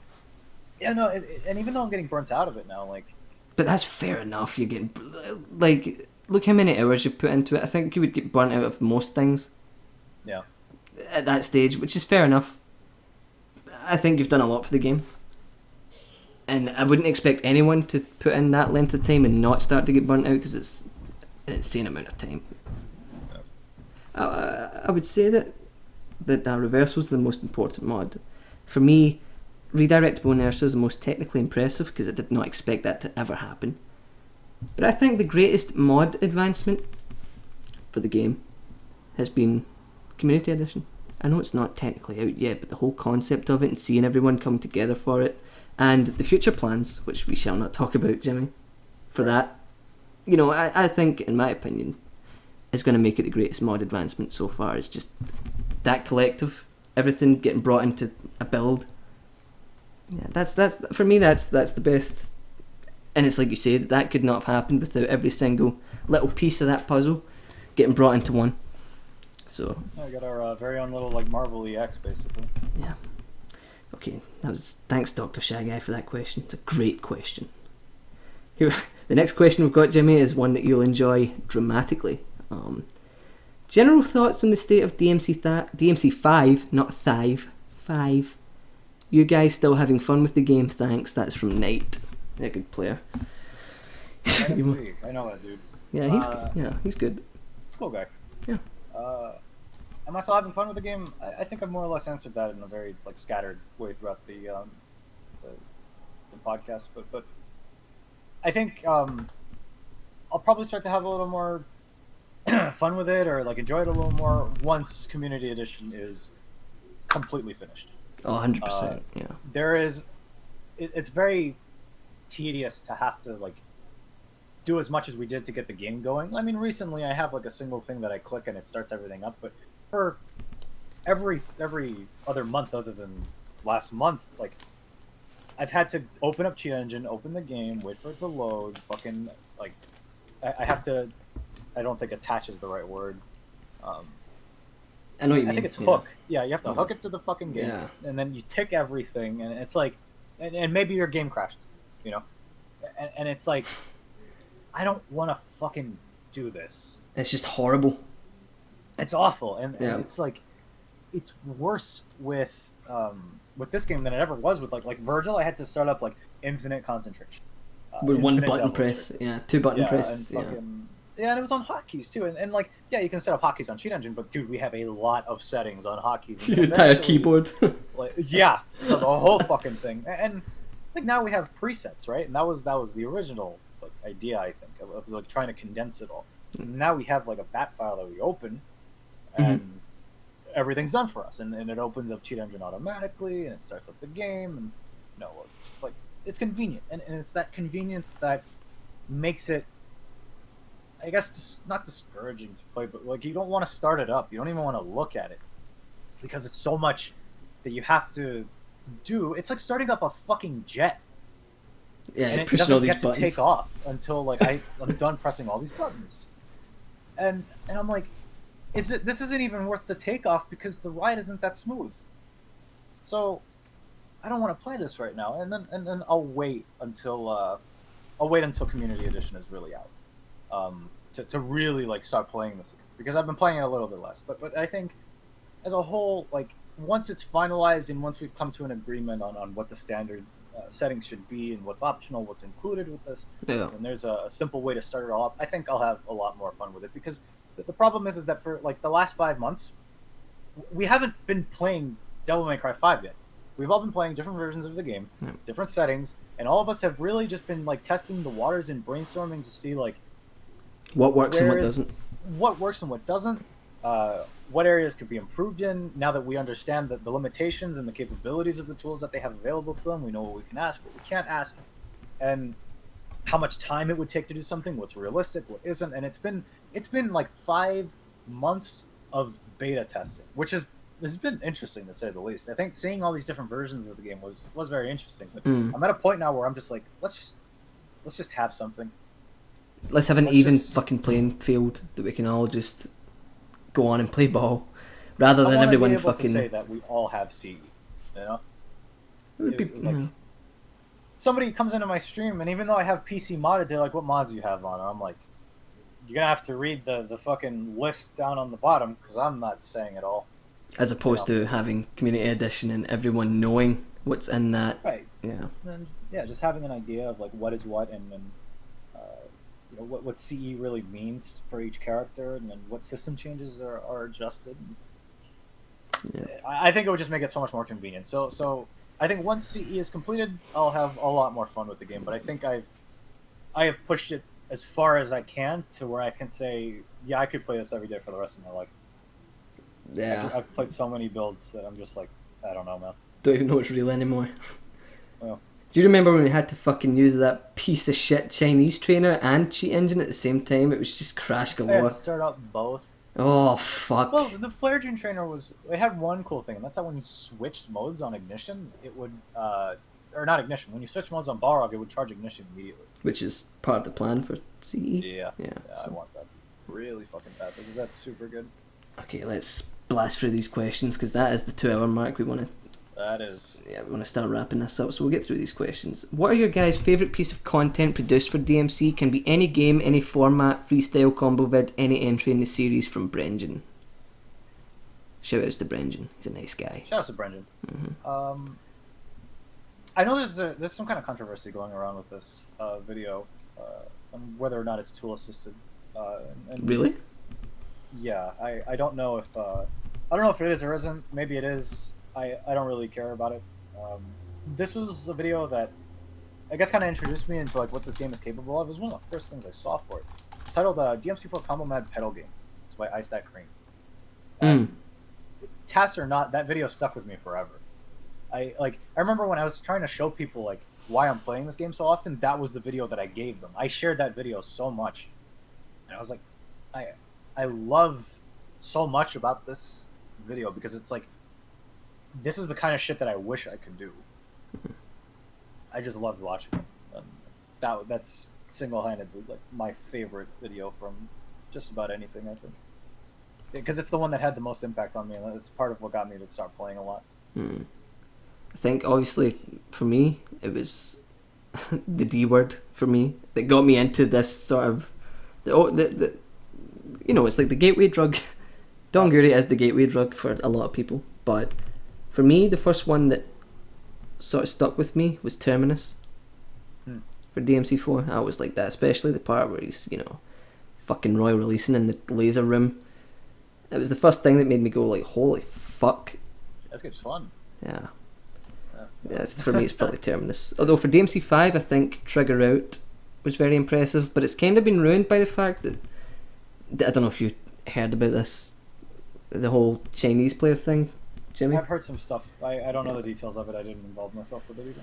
even though I'm getting burnt out of it now, But that's fair enough. You're getting look how many hours you put into it. I think you would get burnt out of most things. Yeah. At that stage, which is fair enough. I think you've done a lot for the game. And I wouldn't expect anyone to put in that length of time and not start to get burnt out, because it's an insane amount of time. I would say that reversal is the most important mod. For me, redirectable inertia is the most technically impressive, because I did not expect that to ever happen. But I think the greatest mod advancement for the game has been Community Edition. I know it's not technically out yet, but the whole concept of it and seeing everyone come together for it, and the future plans, which we shall not talk about, Jimmy, for that, you know, I think, in my opinion, is going to make it the greatest mod advancement so far. It's just that collective, everything getting brought into a build. Yeah, that's for me. That's the best. And it's like you said, that could not have happened without every single little piece of that puzzle getting brought into one. So yeah, we got our very own little like Marvel EX basically. yeah. Okay, thanks Dr. Shaggy for that question. It's a great question. Here, the next question we've got, Jimmy, is one that you'll enjoy dramatically. General thoughts on the state of DMC 5, not Thive, 5. You guys still having fun with the game? Thanks. That's from Knight. A good player. I can see. I know that dude. Yeah, he's good. Cool guy. Yeah. Am I still having fun with the game? I think I've more or less answered that in a very like scattered way throughout the podcast, but I think I'll probably start to have a little more fun with it, or like enjoy it a little more once Community Edition is completely finished. Oh, 100%. Yeah. There is, it's very tedious to have to like do as much as we did to get the game going. I mean, recently I have like a single thing that I click and it starts everything up, but for every other month other than last month, like I've had to open up Cheat Engine, open the game, wait for it to load, fucking like I have to. I don't think attach is the right word. I know what you mean. I think it's hook. Yeah, you have to hook it to the fucking game, Yeah. and then you tick everything, and it's like, and maybe your game crashes, you know, and it's like, I don't want to fucking do this. It's just horrible. It's awful, and it's like, it's worse with this game than it ever was with like Virgil. I had to start up like infinite concentration. With one button press, two button presses. Yeah, and it was on hotkeys too, and like, yeah, you can set up hotkeys on Cheat Engine, but dude, we have a lot of settings on hotkeys. Your entire keyboard. Like, yeah, the whole fucking thing, and like now we have presets, right? And that was the original like idea, I think, of like trying to condense it all. Now we have like a bat file that we open, and everything's done for us, and it opens up Cheat Engine automatically, and it starts up the game, and it's just like, it's convenient, and it's that convenience that makes it, I guess, just not discouraging to play, but like you don't want to start it up. You don't even want to look at it because it's so much that you have to do. It's like starting up a fucking jet. Yeah, and it pushing doesn't all these get buttons. to take off until like I'm done pressing all these buttons, and I'm like, this isn't even worth the takeoff because the ride isn't that smooth. So I don't want to play this right now, and then I'll wait until Community Edition is really out. To really like start playing this, because I've been playing it a little bit less, but I think as a whole, like once it's finalized and once we've come to an agreement on what the standard settings should be and what's optional, what's included with this, and there's a simple way to start it all up, I think I'll have a lot more fun with it, because the problem is that for like the last 5 months we haven't been playing Devil May Cry 5 yet. We've all been playing different versions of the game, different settings, and all of us have really just been like testing the waters and brainstorming to see like what works and what doesn't. What works and what doesn't. What areas could be improved in. Now that we understand the limitations and the capabilities of the tools that they have available to them, we know what we can ask, what we can't ask, and how much time it would take to do something, what's realistic, what isn't. And it's been like 5 months of beta testing, which has been interesting to say the least. I think seeing all these different versions of the game was very interesting. But I'm at a point now where I'm just like, let's just have something. Let's have an even fucking playing field that we can all just go on and play ball, rather than everyone fucking. To say that we all have CE, you know. It would be, like, somebody comes into my stream, and even though I have PC modded, they're like, "What mods do you have on?" And I'm like, "You're gonna have to read the fucking list down on the bottom, because I'm not saying it all." As opposed to having Community Edition and everyone knowing what's in that. Right. Yeah. And just having an idea of like what is what, and what CE really means for each character, and then what system changes are adjusted. Yeah. I think it would just make it so much more convenient. So I think once CE is completed, I'll have a lot more fun with the game. But I think I have pushed it as far as I can to where I can say, yeah, I could play this every day for the rest of my life. Yeah. I've played so many builds that I'm just like, I don't know, man. Don't even know what's real anymore. Well, do you remember when we had to fucking use that piece of shit Chinese trainer and cheat engine at the same time? It was just crash I had galore. to start out both. Oh, fuck. Well, the flare gene trainer it had one cool thing, and that's that when you switched modes on ignition, it would, or not ignition, when you switch modes on Balrog, it would charge ignition immediately. Which is part of the plan for CE. Yeah, Yeah, so. I want that really fucking bad, because that's super good. Okay, let's blast through these questions, because that is the 2-hour mark we want to... That is. Yeah, we want to start wrapping this up, so we'll get through these questions. What are your guys' favourite piece of content produced for DMC? Can be any game, any format, freestyle, combo vid, any entry in the series from Brenjan. Shout outs to Brenjan, he's a nice guy. Shout out to Brendan. Mm-hmm. I know there's some kind of controversy going around with this video, on whether or not it's tool assisted. And Really? Yeah, I don't know if it is or isn't. Maybe it is. I don't really care about it. This was a video that I guess kind of introduced me into like what this game is capable of. It was one of the first things I saw for it. It's titled DMC4 Combo Mad Pedal Game. It's by Ice That Cream. Task or not, that video stuck with me forever. I remember when I was trying to show people like why I'm playing this game so often, that was the video that I gave them. I shared that video so much, and I was like, I love so much about this video because it's like, this is the kind of shit that I wish I could do. I just loved watching it. And that's single-handedly like my favorite video from just about anything, I think. Because it's the one that had the most impact on me, and it's part of what got me to start playing a lot. I think obviously for me it was the D word for me that got me into this sort of the you know, it's like the gateway drug. Donguri is the gateway drug for a lot of people, but for me the first one that sort of stuck with me was Terminus for DMC4. I was like that, especially the part where he's, you know, fucking Roy releasing in the laser room. It was the first thing that made me go like, holy fuck. That game's fun. Yeah. Yeah, for me it's probably Terminus. Although for DMC5 I think Trigger Out was very impressive, but it's kind of been ruined by the fact that I don't know if you heard about this, the whole Chinese player thing, Jimmy? I've heard some stuff. I don't know the details of it. I didn't involve myself with it either.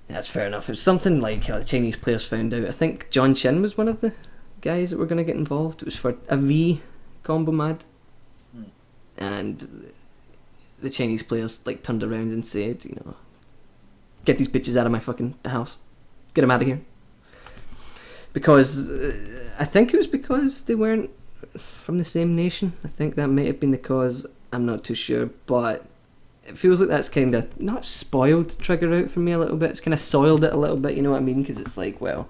That's fair enough. It was something like the Chinese players found out. I think John Chin was one of the guys that were going to get involved. It was for a V combo mad. And the Chinese players like turned around and said, you know, get these bitches out of my fucking house. Get them out of here. Because I think it was because they weren't from the same nation. I think that might have been the cause. I'm not too sure, but it feels like that's kind of not spoiled Trigger Out for me a little bit. It's kind of soiled it a little bit, you know what I mean? Because it's like, well,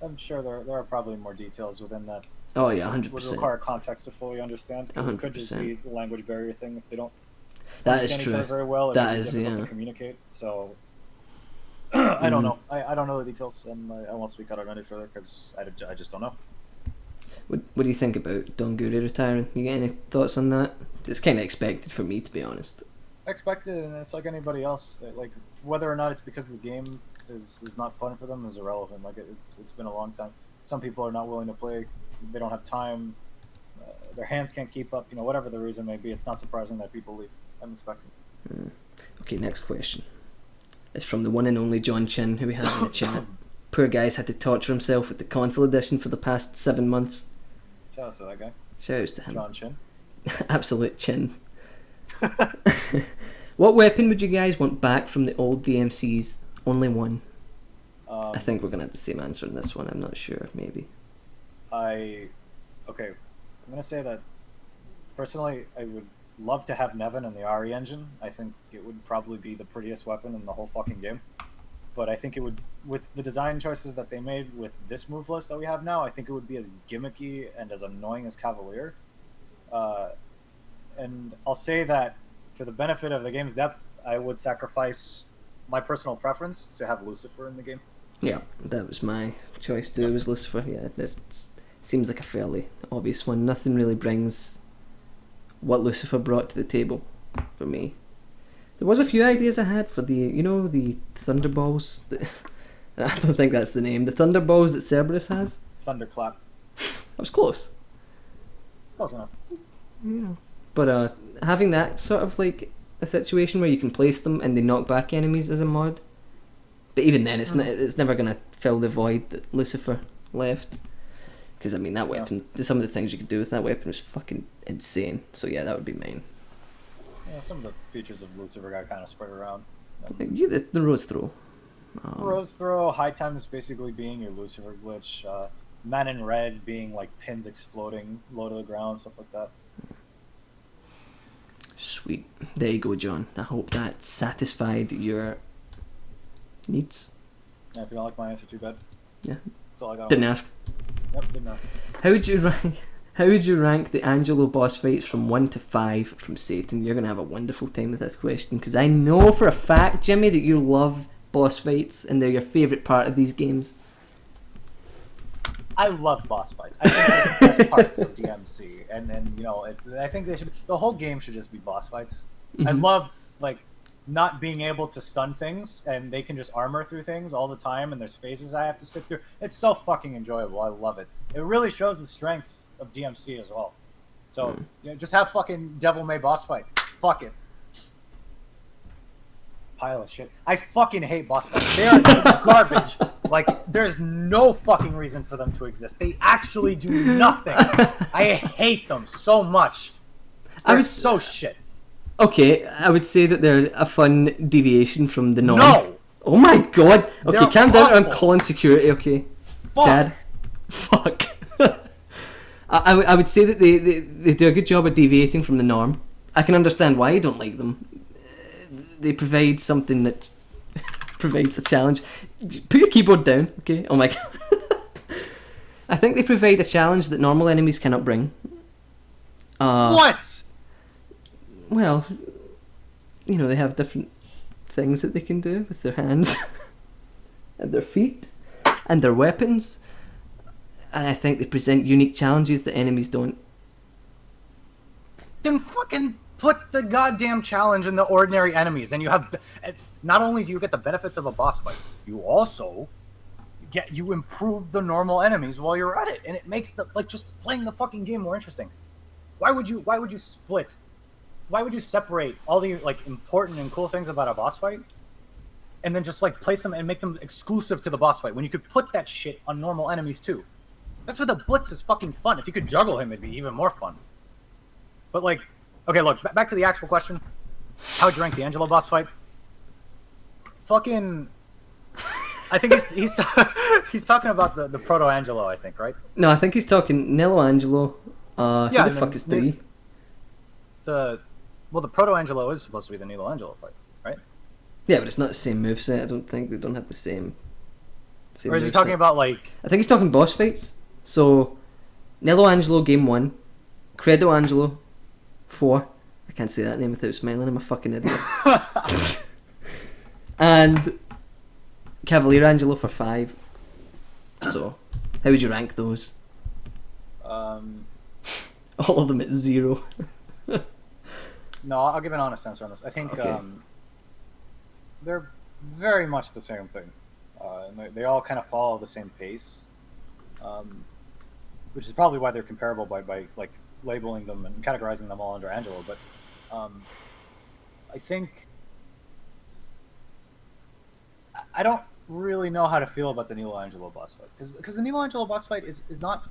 I'm sure there are probably more details within that. Oh yeah, 100%. Would require context to fully understand. 'Cause it could just 100%. be the language barrier thing if they don't That is understand each true. other very well. That It is, difficult yeah. to communicate. So I don't know. I don't know the details, and I won't speak out on any further because I just don't know. What do you think about Donguri retiring? You get any thoughts on that? It's kind of expected for me, to be honest. Expected, and it's like anybody else. Like whether or not it's because the game is not fun for them is irrelevant. Like it's been a long time. Some people are not willing to play. They don't have time. Their hands can't keep up. You know, whatever the reason may be, it's not surprising that people leave. I'm expecting. Okay, next question. It's from the one and only John Chin, who we have in the chat. Poor guy's had to torture himself with the console edition for the past 7 months. Shout out to that guy. Shout outs to him. John Chin. Absolute chin. What weapon would you guys want back from the old DMCs? Only one. I think we're going to have the same answer in this one. I'm not sure. Maybe. Okay. I'm going to say that personally, I would love to have Nevin in the RE engine. I think it would probably be the prettiest weapon in the whole fucking game. But I think it would, with the design choices that they made with this move list that we have now, I think it would be as gimmicky and as annoying as Cavalier. And I'll say that for the benefit of the game's depth, I would sacrifice my personal preference to have Lucifer in the game. Yeah, that was my choice too. It was Lucifer. Yeah, this seems like a fairly obvious one. Nothing really brings what Lucifer brought to the table for me. There was a few ideas I had for the Thunderballs. I don't think that's the name. The Thunderballs that Cerberus has. thunderclap. That was close. Close enough. Yeah. But having that sort of like a situation where you can place them and they knock back enemies as a mod, but even then it's never gonna fill the void that Lucifer left. Because I mean that weapon, some of the things you could do with that weapon was fucking insane. So yeah, that would be mine. Yeah, some of the features of Lucifer got kind of spread around. The rose throw. Rose throw, high times basically being your Lucifer glitch, man in red being like pins exploding low to the ground, stuff like that. Sweet. There you go, John. I hope that satisfied your needs. Yeah, if you don't like my answer, too bad. Yeah. That's all I got. Didn't ask. Yep, didn't ask. How would you rank the Angelo boss fights from 1 to 5 from Satan? You're gonna have a wonderful time with this question because I know for a fact, Jimmy, that you love boss fights and they're your favourite part of these games. I love boss fights. I think they're the best parts of DMC, and you know, I think the whole game should just be boss fights. I love like not being able to stun things, and they can just armor through things all the time, and there's phases I have to sit through. It's so fucking enjoyable. I love it. It really shows the strengths of DMC as well. So you know, just have fucking Devil May boss fight. Fuck it. Pile of shit. I fucking hate boss fights. They are garbage. Like, there's no fucking reason for them to exist. They actually do nothing. I hate them so much. They're so shit. Okay, I would say that they're a fun deviation from the norm. No! Oh my god! Okay, They're calm down. I'm awful. calling security. Okay, Fuck. Dad. Fuck. I would say that they do a good job of deviating from the norm. I can understand why you don't like them. They provide something that provides a challenge. Put your keyboard down, okay? Oh my god. I think they provide a challenge that normal enemies cannot bring. What? Well, you know, they have different things that they can do with their hands and their feet and their weapons. And I think they present unique challenges that enemies don't. Then fucking put the goddamn challenge in the ordinary enemies, and you have. Not only do you get the benefits of a boss fight, you also you improve the normal enemies while you're at it, and it makes just playing the fucking game more interesting. Why would you split? Why would you separate all the like important and cool things about a boss fight, and then just like place them and make them exclusive to the boss fight when you could put that shit on normal enemies too? That's where the blitz is fucking fun. If you could juggle him, it'd be even more fun. But like, okay, look, back to the actual question. How would you rank the Angelo boss fight? Fucking, I think he's talking about the Proto Angelo, I think, right? No, I think he's talking Nello Angelo. Who the fuck is 3? The Proto Angelo is supposed to be the Nilo Angelo fight, right? Yeah, but it's not the same moveset. I don't think they don't have the same or is he talking about like? I think he's talking boss fights. So, Nello Angelo game 1, Credo Angelo 4. I can't say that name without smiling. I'm a fucking idiot. And Cavalier Angelo for 5. So, how would you rank those? All of them at 0. No, I'll give an honest answer on this. I think Okay. they're very much the same thing. And they all kind of follow the same pace, which is probably why they're comparable by like labeling them and categorizing them all under Angelo. But I think I don't really know how to feel about the Nilo Angelo boss fight because the Nilo Angelo boss fight is not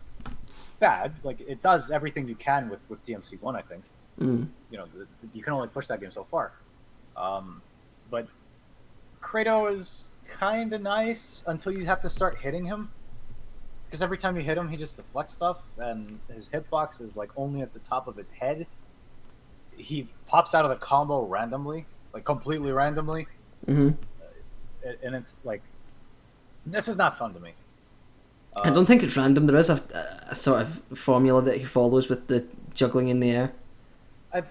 bad. Like it does everything you can with DMC1, I think. You know, you can only push that game so far. But Credo is kind of nice until you have to start hitting him. Because every time you hit him, he just deflects stuff, and his hitbox is like only at the top of his head. He pops out of the combo randomly, like completely randomly. And it's like, this is not fun to me. I don't think it's random. There is a sort of formula that he follows with the juggling in the air.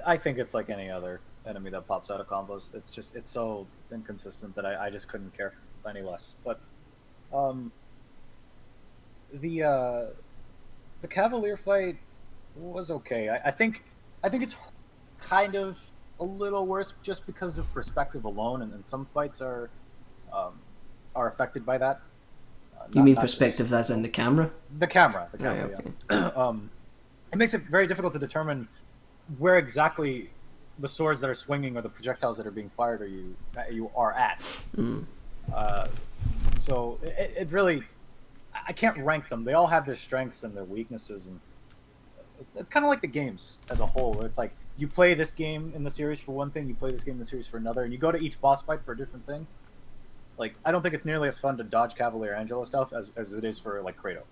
I think it's like any other enemy that pops out of combos. It's so inconsistent that I just couldn't care any less. But the Cavalier fight was okay. I think it's kind of a little worse just because of perspective alone, and some fights are affected by that. You mean not perspective as in the camera? The camera, Right, okay. yeah. It makes it very difficult to determine where exactly the swords that are swinging or the projectiles that are being fired you are at. So it really, I can't rank them. They all have their strengths and their weaknesses, and it's kind of like the games as a whole. Where it's like you play this game in the series for one thing, you play this game in the series for another, and you go to each boss fight for a different thing. Like, I don't think it's nearly as fun to dodge Cavalier Angelo stuff as it is for, like, Kratos.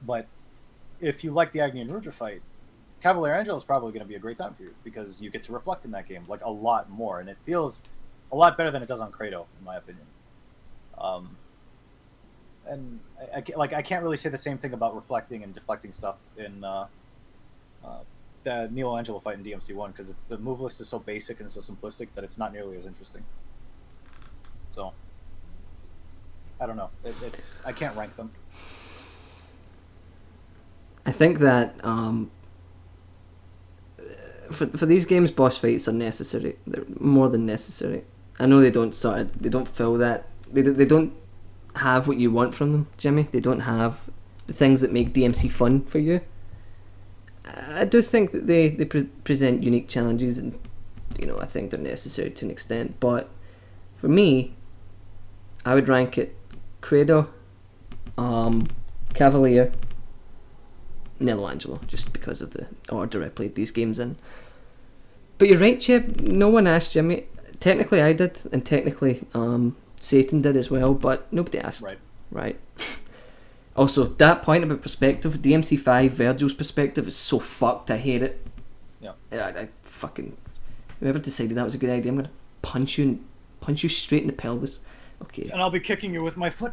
But if you like the Agni and Rudra fight, Cavalier Angelo is probably going to be a great time for you, because you get to reflect in that game, like, a lot more, and it feels a lot better than it does on Kratos, in my opinion. And, I can't really say the same thing about reflecting and deflecting stuff in the Neo Angelo fight in DMC1, because the move list is so basic and so simplistic that it's not nearly as interesting. So, I don't know. I can't rank them. I think that for these games, boss fights are necessary. They're more than necessary. I know they don't fill that. They don't have what you want from them, Jimmy. They don't have the things that make DMC fun for you. I do think that they present unique challenges, and I think they're necessary to an extent. But for me, I would rank it Credo, Cavalier, Nello Angelo, just because of the order I played these games in. But you're right, Chip. No one asked Jimmy. Technically, I did, and technically, Satan did as well. But nobody asked. Right. Also, that point about perspective, DMC5 Virgil's perspective is so fucked. I hate it. Yeah. I fucking. Whoever decided that was a good idea, I'm gonna punch you straight in the pelvis. Okay. And I'll be kicking you with my foot.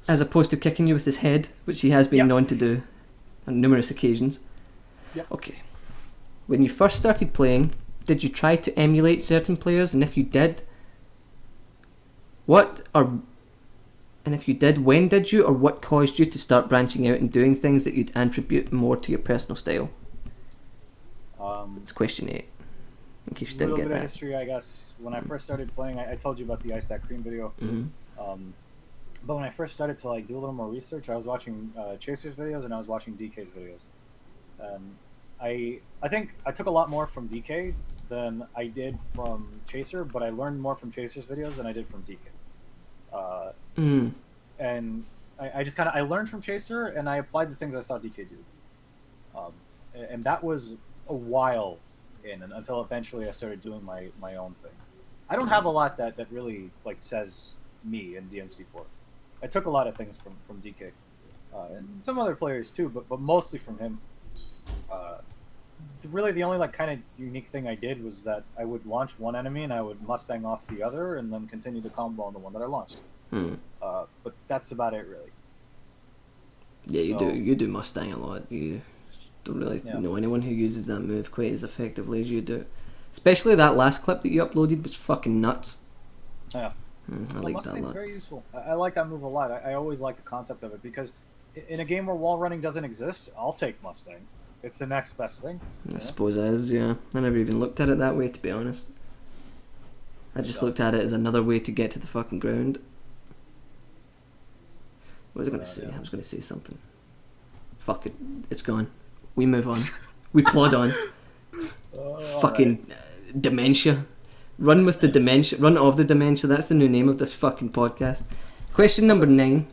As opposed to kicking you with his head, which he has been known to do on numerous occasions. Yep. Okay. When you first started playing, did you try to emulate certain players? And if you did, and if you did, when did you, or what caused you to start branching out and doing things that you'd attribute more to your personal style? It's question 8. In case you didn't get that. A little bit of history, I guess. When I first started playing, I told you about the Ice That Cream video. But when I first started to do a little more research, I was watching Chaser's videos and I was watching DK's videos. I think I took a lot more from DK than I did from Chaser, but I learned more from Chaser's videos than I did from DK. And I just I learned from Chaser, and I applied the things I saw DK do. And that was a while in, and until eventually I started doing my own thing. I don't have a lot that really says me in DMC4. I took a lot of things from DK, and some other players too, but mostly from him. Really, the only kind of unique thing I did was that I would launch one enemy and I would Mustang off the other, and then continue the combo on the one that I launched. But that's about it, really. Yeah, you do Mustang a lot. You don't really know anyone who uses that move quite as effectively as you do. Especially that last clip that you uploaded was fucking nuts. Yeah. I like Mustang's that a lot. Very useful. I like that move a lot. I always like the concept of it, because in a game where wall running doesn't exist, I'll take Mustang. It's the next best thing. I suppose it is, yeah. I never even looked at it that way, to be honest. I just looked at it as another way to get to the fucking ground. What was I going to say? I was going to say something. Fuck it. It's gone. We move on. We plod on. Fucking dementia. Run with the dementia. Run of the dementia. That's the new name of this fucking podcast. Question number 9.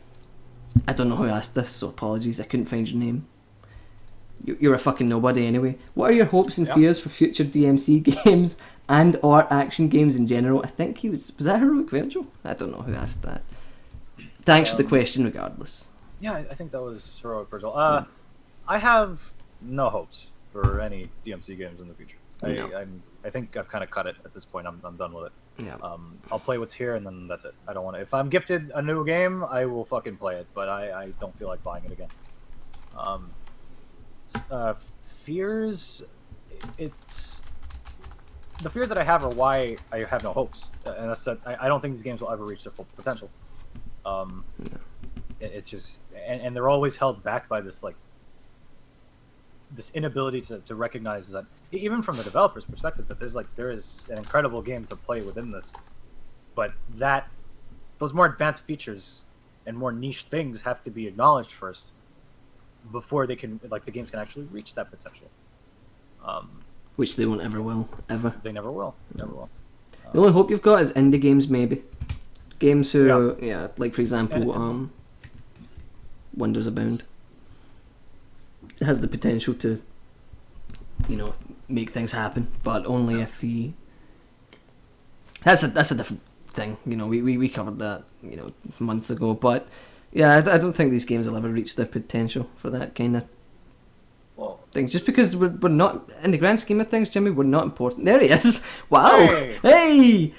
I don't know who asked this, so apologies. I couldn't find your name. You're a fucking nobody anyway. What are your hopes and fears for future DMC games and or action games in general? I think was that Heroic Virgil? I don't know who asked that. Thanks for the question regardless. Yeah, I think that was Heroic Virgil. I have no hopes for any DMC games in the future. I think I've kind of cut it at this point. I'm done with it. Yeah. I'll play what's here, and then that's it. I don't want to. If I'm gifted a new game, I will fucking play it, but I don't feel like buying it again. Fears, it's the fears that I have are why I have no hopes, and that's that I don't think these games will ever reach their full potential. It's just, and they're always held back by this this inability to recognize that, even from the developer's perspective, that there is an incredible game to play within this, but that those more advanced features and more niche things have to be acknowledged first before they can, like, the games can actually reach that potential. Which they won't ever will, ever. They never will. Never will. The only hope you've got is indie games, maybe. Games who, like for example, Wonders Abound. It has the potential to, make things happen, but only if he. That's a different thing, we covered that, months ago, but yeah, I don't think these games will ever reach their potential for that kind of thing. Just because we're not, in the grand scheme of things, Jimmy, we're not important. There he is! Wow! Hey!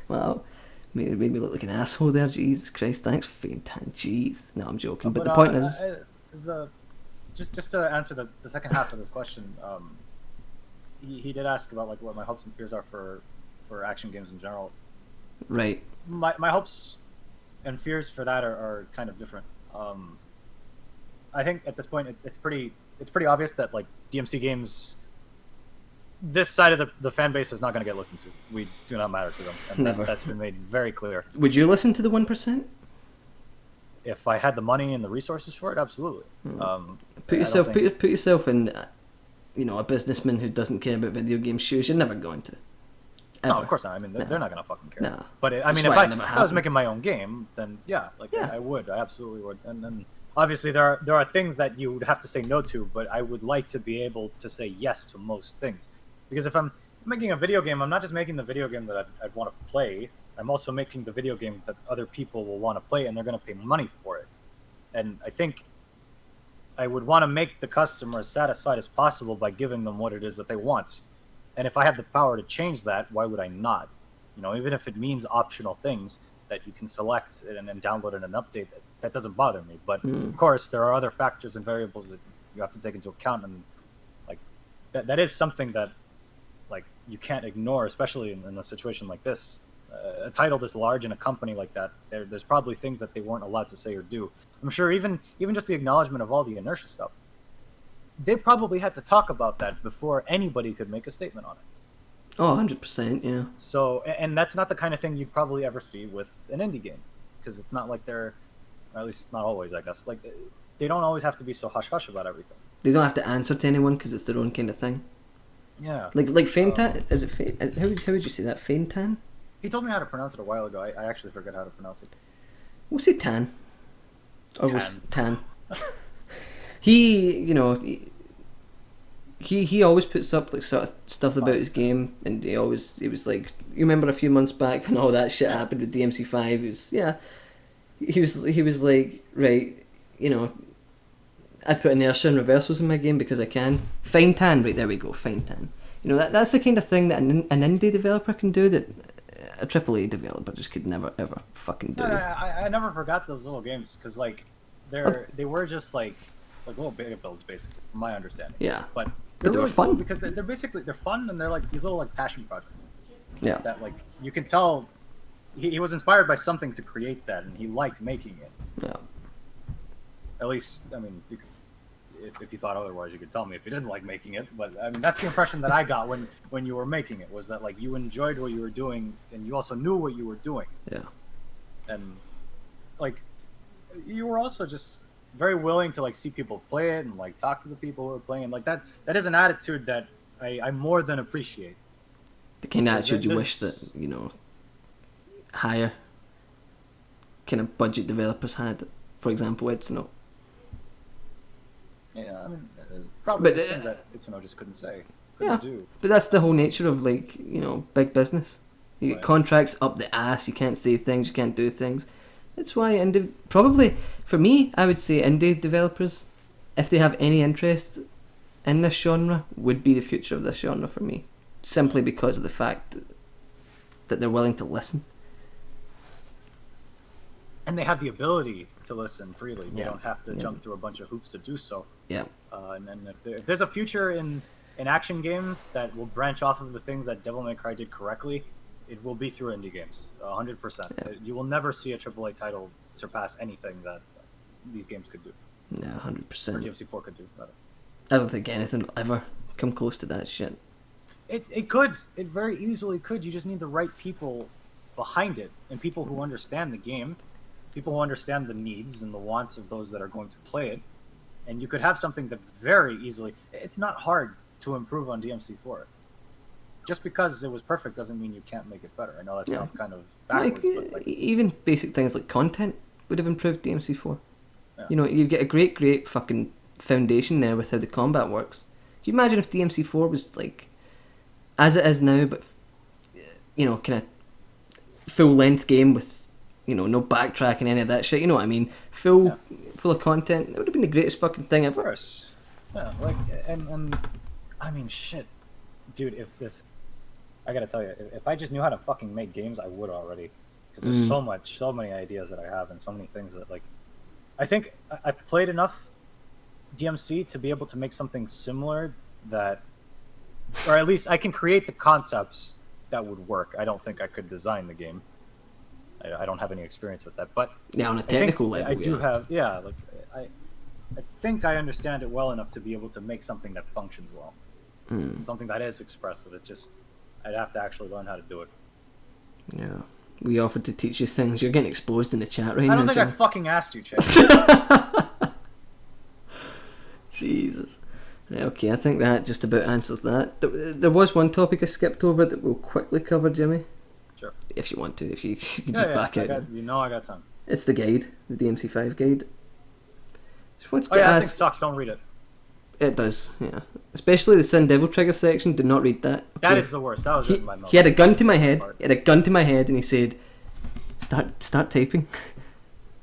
Wow. Made me look like an asshole there, Jesus Christ, thanks, Faintan, jeez. No, I'm joking, but the point is just to answer the second half of this question, he did ask about like what my hopes and fears are for action games in general. Right. My hopes and fears for that are kind of different. I think at this point it's pretty obvious that like DMC games, this side of the fan base is not going to get listened to. We do not matter to them, and that's been made very clear. Would you listen to the 1%? If I had the money and the resources for it, absolutely. Put yourself in, a businessman who doesn't care about video game shoes. You're never going to. Ever. No, of course not. I mean, they're not gonna fucking care. No. But if I was making my own game, then I would. I absolutely would. And then obviously there are things that you would have to say no to, but I would like to be able to say yes to most things. Because if I'm making a video game, I'm not just making the video game that I'd want to play. I'm also making the video game that other people will want to play, and they're going to pay money for it. And I think I would want to make the customer as satisfied as possible by giving them what it is that they want. And if I have the power to change that, why would I not? Even if it means optional things that you can select and then download in an update, that doesn't bother me. But of course, there are other factors and variables that you have to take into account, and like that is something that like you can't ignore, especially in a situation like this. A title this large in a company like that, there's probably things that they weren't allowed to say or do. I'm sure even just the acknowledgement of all the inertia stuff, they probably had to talk about that before anybody could make a statement on it. Oh, 100%, yeah. So, and that's not the kind of thing you'd probably ever see with an indie game, because it's not like they're, or at least not always, I guess, like they don't always have to be so hush-hush about everything. They don't have to answer to anyone because it's their own kind of thing. Yeah. Like Faintan, is it how would you say that, Faintan? He told me how to pronounce it a while ago. I actually forgot how to pronounce it. We'll say Tan. Or was Tan. He always puts up like sort of stuff about his game, and he was like, you remember a few months back when all that shit happened with DMC5? He was like, right, I put inertia and reversals in my game because I can. Faintan, right, there we go, Faintan. That's the kind of thing that an indie developer can do that a AAA developer just could never ever fucking do. I never forgot those little games because like they were just like little beta builds basically, from my understanding. Yeah, but they really were fun cool because they're fun, and they're like these little like passion projects. Yeah, that like you can tell he was inspired by something to create that, and he liked making it. Yeah. At least, I mean, you could, if you thought otherwise, you could tell me if you didn't like making it. But I mean, that's the impression that I got when you were making it, was that like you enjoyed what you were doing, and you also knew what you were doing. Yeah. And like, you were also just very willing to like see people play it and like talk to the people who are playing. Like that is an attitude that I more than appreciate. The kind of attitude you wish that higher kind of budget developers had. For example, Itsuno. Yeah, I mean, probably things that Itsuno just couldn't say. Couldn't do. But that's the whole nature of like big business. You get contracts up the ass. You can't say things. You can't do things. That's why probably for me, I would say indie developers, if they have any interest in this genre, would be the future of this genre for me. Simply because of the fact that they're willing to listen. And they have the ability to listen freely. They don't have to jump through a bunch of hoops to do so. Yeah. And then if there's a future in action games that will branch off of the things that Devil May Cry did correctly, it will be through indie games, 100%. Yeah. You will never see a AAA title surpass anything that these games could do. Yeah, 100%. Or DMC4 could do, rather. I don't think anything will ever come close to that shit. It could. It very easily could. You just need the right people behind it, and people who understand the game, people who understand the needs and the wants of those that are going to play it, and you could have something that very easily. It's not hard to improve on DMC4. Just because it was perfect doesn't mean you can't make it better. I know that sounds kind of backwards, but even basic things like content would have improved DMC4. Yeah. You know, you get a great fucking foundation there with how the combat works. Can you imagine if DMC4 was like as it is now, but you know, kind of full length game with, you know, no backtracking, any of that shit. You know what I mean? Full of content. It would have been the greatest fucking thing ever. Of course. Yeah, like and I mean, shit, dude. If I gotta tell you, if I just knew how to fucking make games, I would already. Because there's so many ideas that I have, and so many things that, like, I think I've played enough DMC to be able to make something similar that, or at least I can create the concepts that would work. I don't think I could design the game. I don't have any experience with that, but yeah, on a technical level, I do have. Yeah, like I think I understand it well enough to be able to make something that functions well, something that is expressive. It just, I'd have to actually learn how to do it. Yeah, we offered to teach you things. You're getting exposed in the chat right now. I don't think I fucking asked you, Chad. Jesus. Right, okay, I think that just about answers that. There was one topic I skipped over that we'll quickly cover, Jimmy. Sure. If you want to, if you can just back out. I got time. It's the guide, the DMC5 guide. Just wanted to I think sucks. Don't read it. It does, yeah. Especially the Sin Devil trigger section. Do not read that. That is the worst. That was my most. He had a gun to my head. And he said, "Start typing."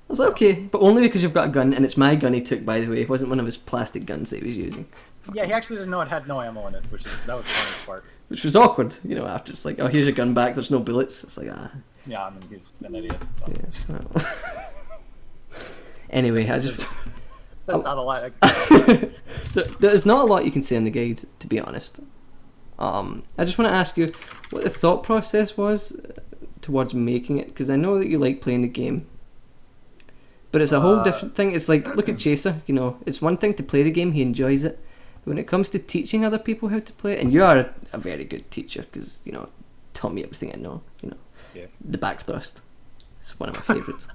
I was like, okay, but only because you've got a gun, and it's my gun he took, by the way. It wasn't one of his plastic guns that he was using. Yeah, he actually didn't know it had no ammo in it, that was the funniest part. Which was awkward, you know, after it's like, oh, here's your gun back, there's no bullets. It's like, ah. Yeah, I mean, he's an idiot. So. Yeah, well. Anyway, I just... That's not a lot. There's not a lot you can say in the guide, to be honest. I just want to ask you what the thought process was towards making it, because I know that you like playing the game. But it's a whole different thing. It's like, look at Chaser, you know, it's one thing to play the game, he enjoys it. When it comes to teaching other people how to play it, and you are a very good teacher, because, you know, taught me everything I know, you know. Yeah. The back thrust. It's one of my favourites.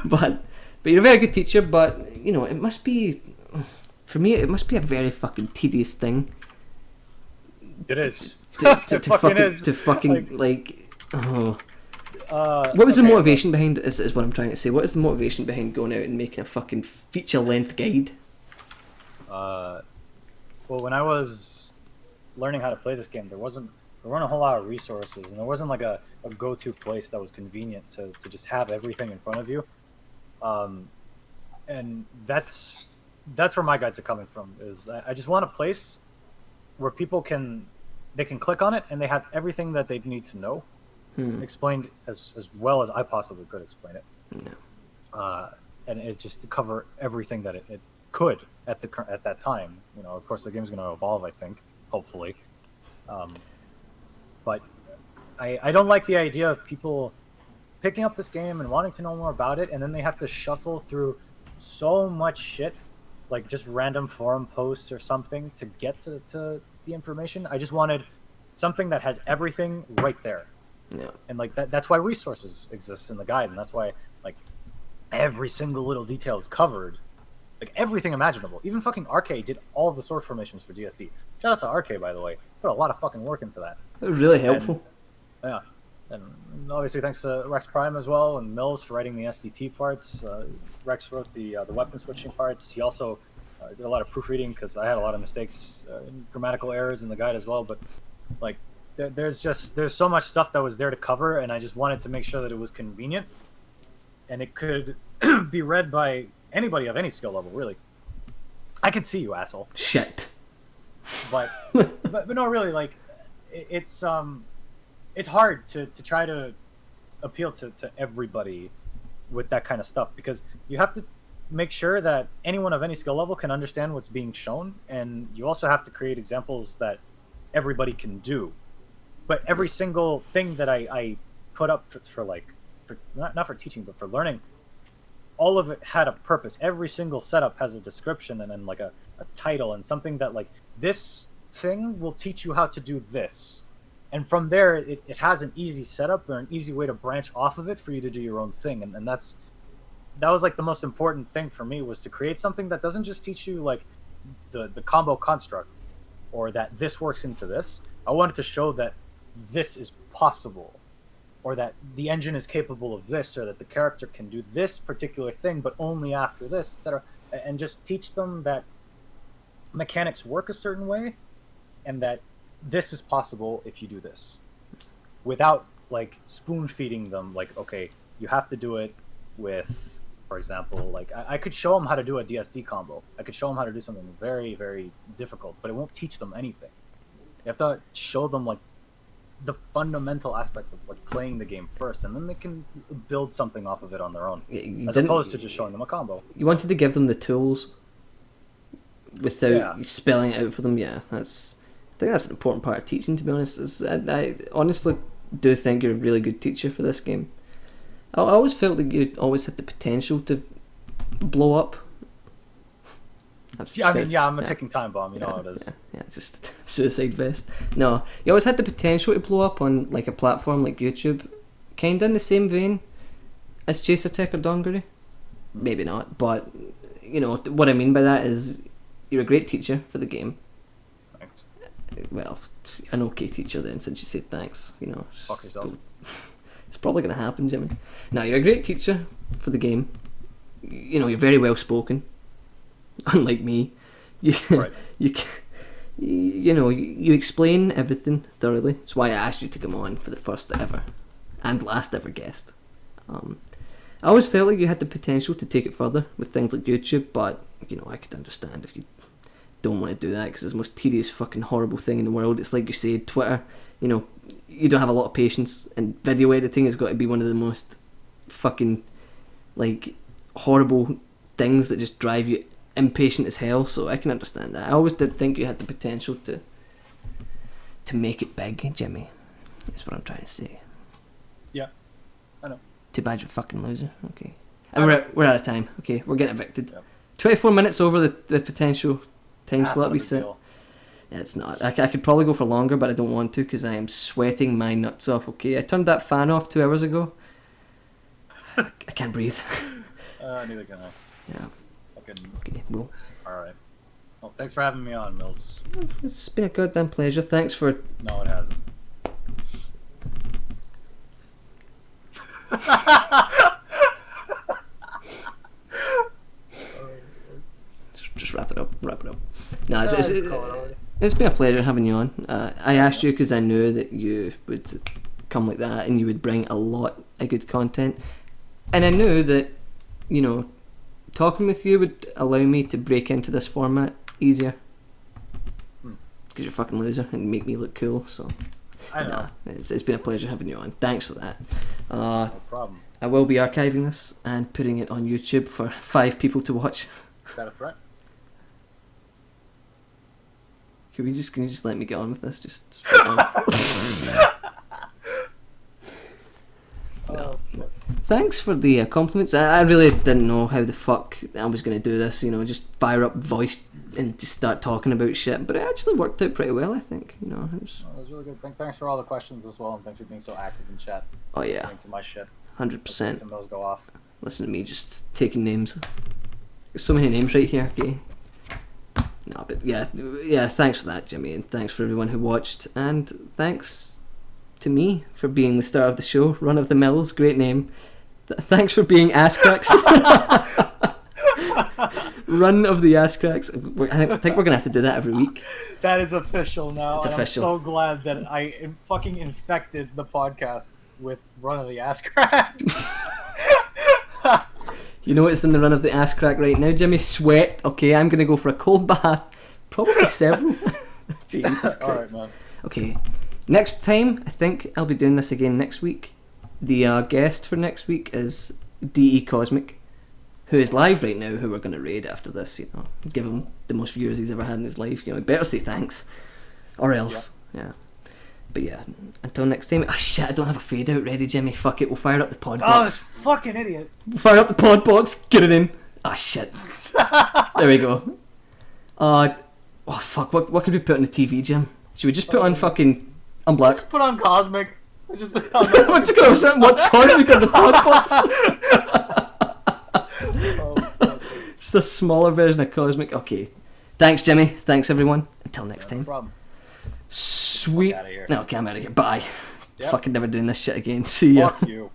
But you're a very good teacher, but, you know, it must be, for me, it must be a very fucking tedious thing. It is. To fucking, like oh. What was the motivation behind it, is what I'm trying to say. What is the motivation behind going out and making a fucking feature-length guide? Well, when I was learning how to play this game, there weren't a whole lot of resources, and there wasn't like a go-to place that was convenient to just have everything in front of you. And that's where my guides are coming from, is I just want a place where people can click on it and they have everything that they need to know. Explained as well as I possibly could explain it. No. And it just to cover everything that it could at that time. You know, of course, the game's going to evolve, I think, hopefully. But I don't like the idea of people picking up this game and wanting to know more about it, and then they have to shuffle through so much shit, like just random forum posts or something, to get to the information. I just wanted something that has everything right there. Yeah. And like that's why resources exist in the guide, and that's why like every single little detail is covered, like everything imaginable. Even fucking RK did all of the sword formations for DSD. Shout out to RK, by the way. Put a lot of fucking work into that. It was really helpful. And obviously thanks to Rex Prime as well, and Millz for writing the SDT parts. Rex wrote the weapon switching parts. He also did a lot of proofreading, because I had a lot of mistakes, grammatical errors in the guide as well. But like, there's so much stuff that was there to cover, and I just wanted to make sure that it was convenient and it could be read by anybody of any skill level, really. I can see you, asshole. Shit. But no, really, like, it's hard to try to appeal to everybody with that kind of stuff, because you have to make sure that anyone of any skill level can understand what's being shown, and you also have to create examples that everybody can do. But every single thing that I put up for not for teaching, but for learning, all of it had a purpose. Every single setup has a description and then like a title and something that, like, this thing will teach you how to do this. And from there, it has an easy setup or an easy way to branch off of it for you to do your own thing. And that was like the most important thing for me, was to create something that doesn't just teach you like the combo construct or that this works into this. I wanted to show that this is possible, or that the engine is capable of this, or that the character can do this particular thing, but only after this, etc. And just teach them that mechanics work a certain way, and that this is possible if you do this, without like spoon feeding them. Like, okay, you have to do it with, for example, like I could show them how to do a DSD combo. I could show them how to do something very, very difficult, but it won't teach them anything. You have to show them like the fundamental aspects of like playing the game first, and then they can build something off of it on their own, as opposed to just showing them a combo. You wanted to give them the tools without spelling it out for them. I think that's an important part of teaching, to be honest. I honestly do think you're a really good teacher for this game. I always felt like you always had the potential to blow up. I'm a ticking time bomb, you know how it is. Yeah, just suicide vest. No, you always had the potential to blow up on like a platform like YouTube, kind of in the same vein as Chaser Tech or Dongery. Maybe not, but you know what I mean by that is you're a great teacher for the game. Thanks. Well, an okay teacher then, since you said thanks. You know, fuck yourself. It's probably going to happen, Jimmy. No, you're a great teacher for the game. You know, you're very well spoken. Unlike me, you explain everything thoroughly. That's why I asked you to come on for the first ever and last ever guest. I always felt like you had the potential to take it further with things like YouTube, but you know, I could understand if you don't want to do that, because it's the most tedious fucking horrible thing in the world. It's like you said, Twitter, you know, you don't have a lot of patience, and video editing has got to be one of the most fucking like horrible things that just drive you impatient as hell. So I can understand that. I always did think you had the potential to make it big, Jimmy. That's what I'm trying to say. Yeah, I know. Too bad you're a fucking loser. Okay, and we're out of time. Okay, we're getting evicted. Yep. 24 minutes over the potential time That's slot not a we big set. deal. Yeah, it's not. I could probably go for longer, but I don't want to because I am sweating my nuts off. Okay, I turned that fan off 2 hours ago. I can't breathe. Neither can I. Yeah. Fucking. Okay, well, Alright. Well, thanks for having me on, Millz. it's been a goddamn pleasure. Thanks for. No, it hasn't. Just wrap it up. No, it's been a pleasure having you on. I asked you because I knew that you would come like that and you would bring a lot of good content, and I knew that, you know, talking with you would allow me to break into this format easier, because you're a fucking loser and make me look cool. So I know. it's been a pleasure having you on. Thanks for that. No problem. I will be archiving this and putting it on YouTube for 5 people to watch. Is that a threat? Can you just let me get on with this? Just no. Thanks for the compliments. I really didn't know how the fuck I was going to do this, you know, just fire up voice and just start talking about shit, but it actually worked out pretty well, I think, you know. It was really good. Thanks for all the questions as well, and thanks for being so active in chat. Oh yeah, Listening to my shit. 100%. Listening to Millz go off. Listen to me just taking names. There's so many names right here, okay? No, but yeah, thanks for that, Jimmy, and thanks for everyone who watched, and thanks to me for being the star of the show. Run of the Millz, great name. Thanks for being ass cracks. Run of the ass cracks. I think we're gonna have to do that every week. That is official now. It's official. I'm so glad that I fucking infected the podcast with Run of the Ass Crack. You know what's in the run of the ass crack right now, Jimmy? Sweat. Okay, I'm gonna go for a cold bath. Probably several. Jesus Christ. Alright, man. Okay, next time, I think I'll be doing this again next week. The guest for next week is DECosmic, who is live right now, who we're going to raid after this, you know. Give him the most viewers he's ever had in his life, you know. Better say thanks. Or else. Yeah. But yeah, until next time. Ah, shit, I don't have a fade out ready, Jimmy. Fuck it, we'll fire up the pod Oh, box. this fucking idiot. We'll fire up the pod box, get it in. Ah, shit. There we go. Oh, fuck, what could we put on the TV, Jim? Should we just put on fucking I'm black. Just put on Cosmic. I just What's Cosmic on the Podbox? Just a smaller version of Cosmic. Okay. Thanks, Jimmy. Thanks, everyone. Until next time. No problem. Sweet. Fuck outta here. No, okay, I'm out of here. Bye. Yep. Fucking never doing this shit again. See ya. Fuck you.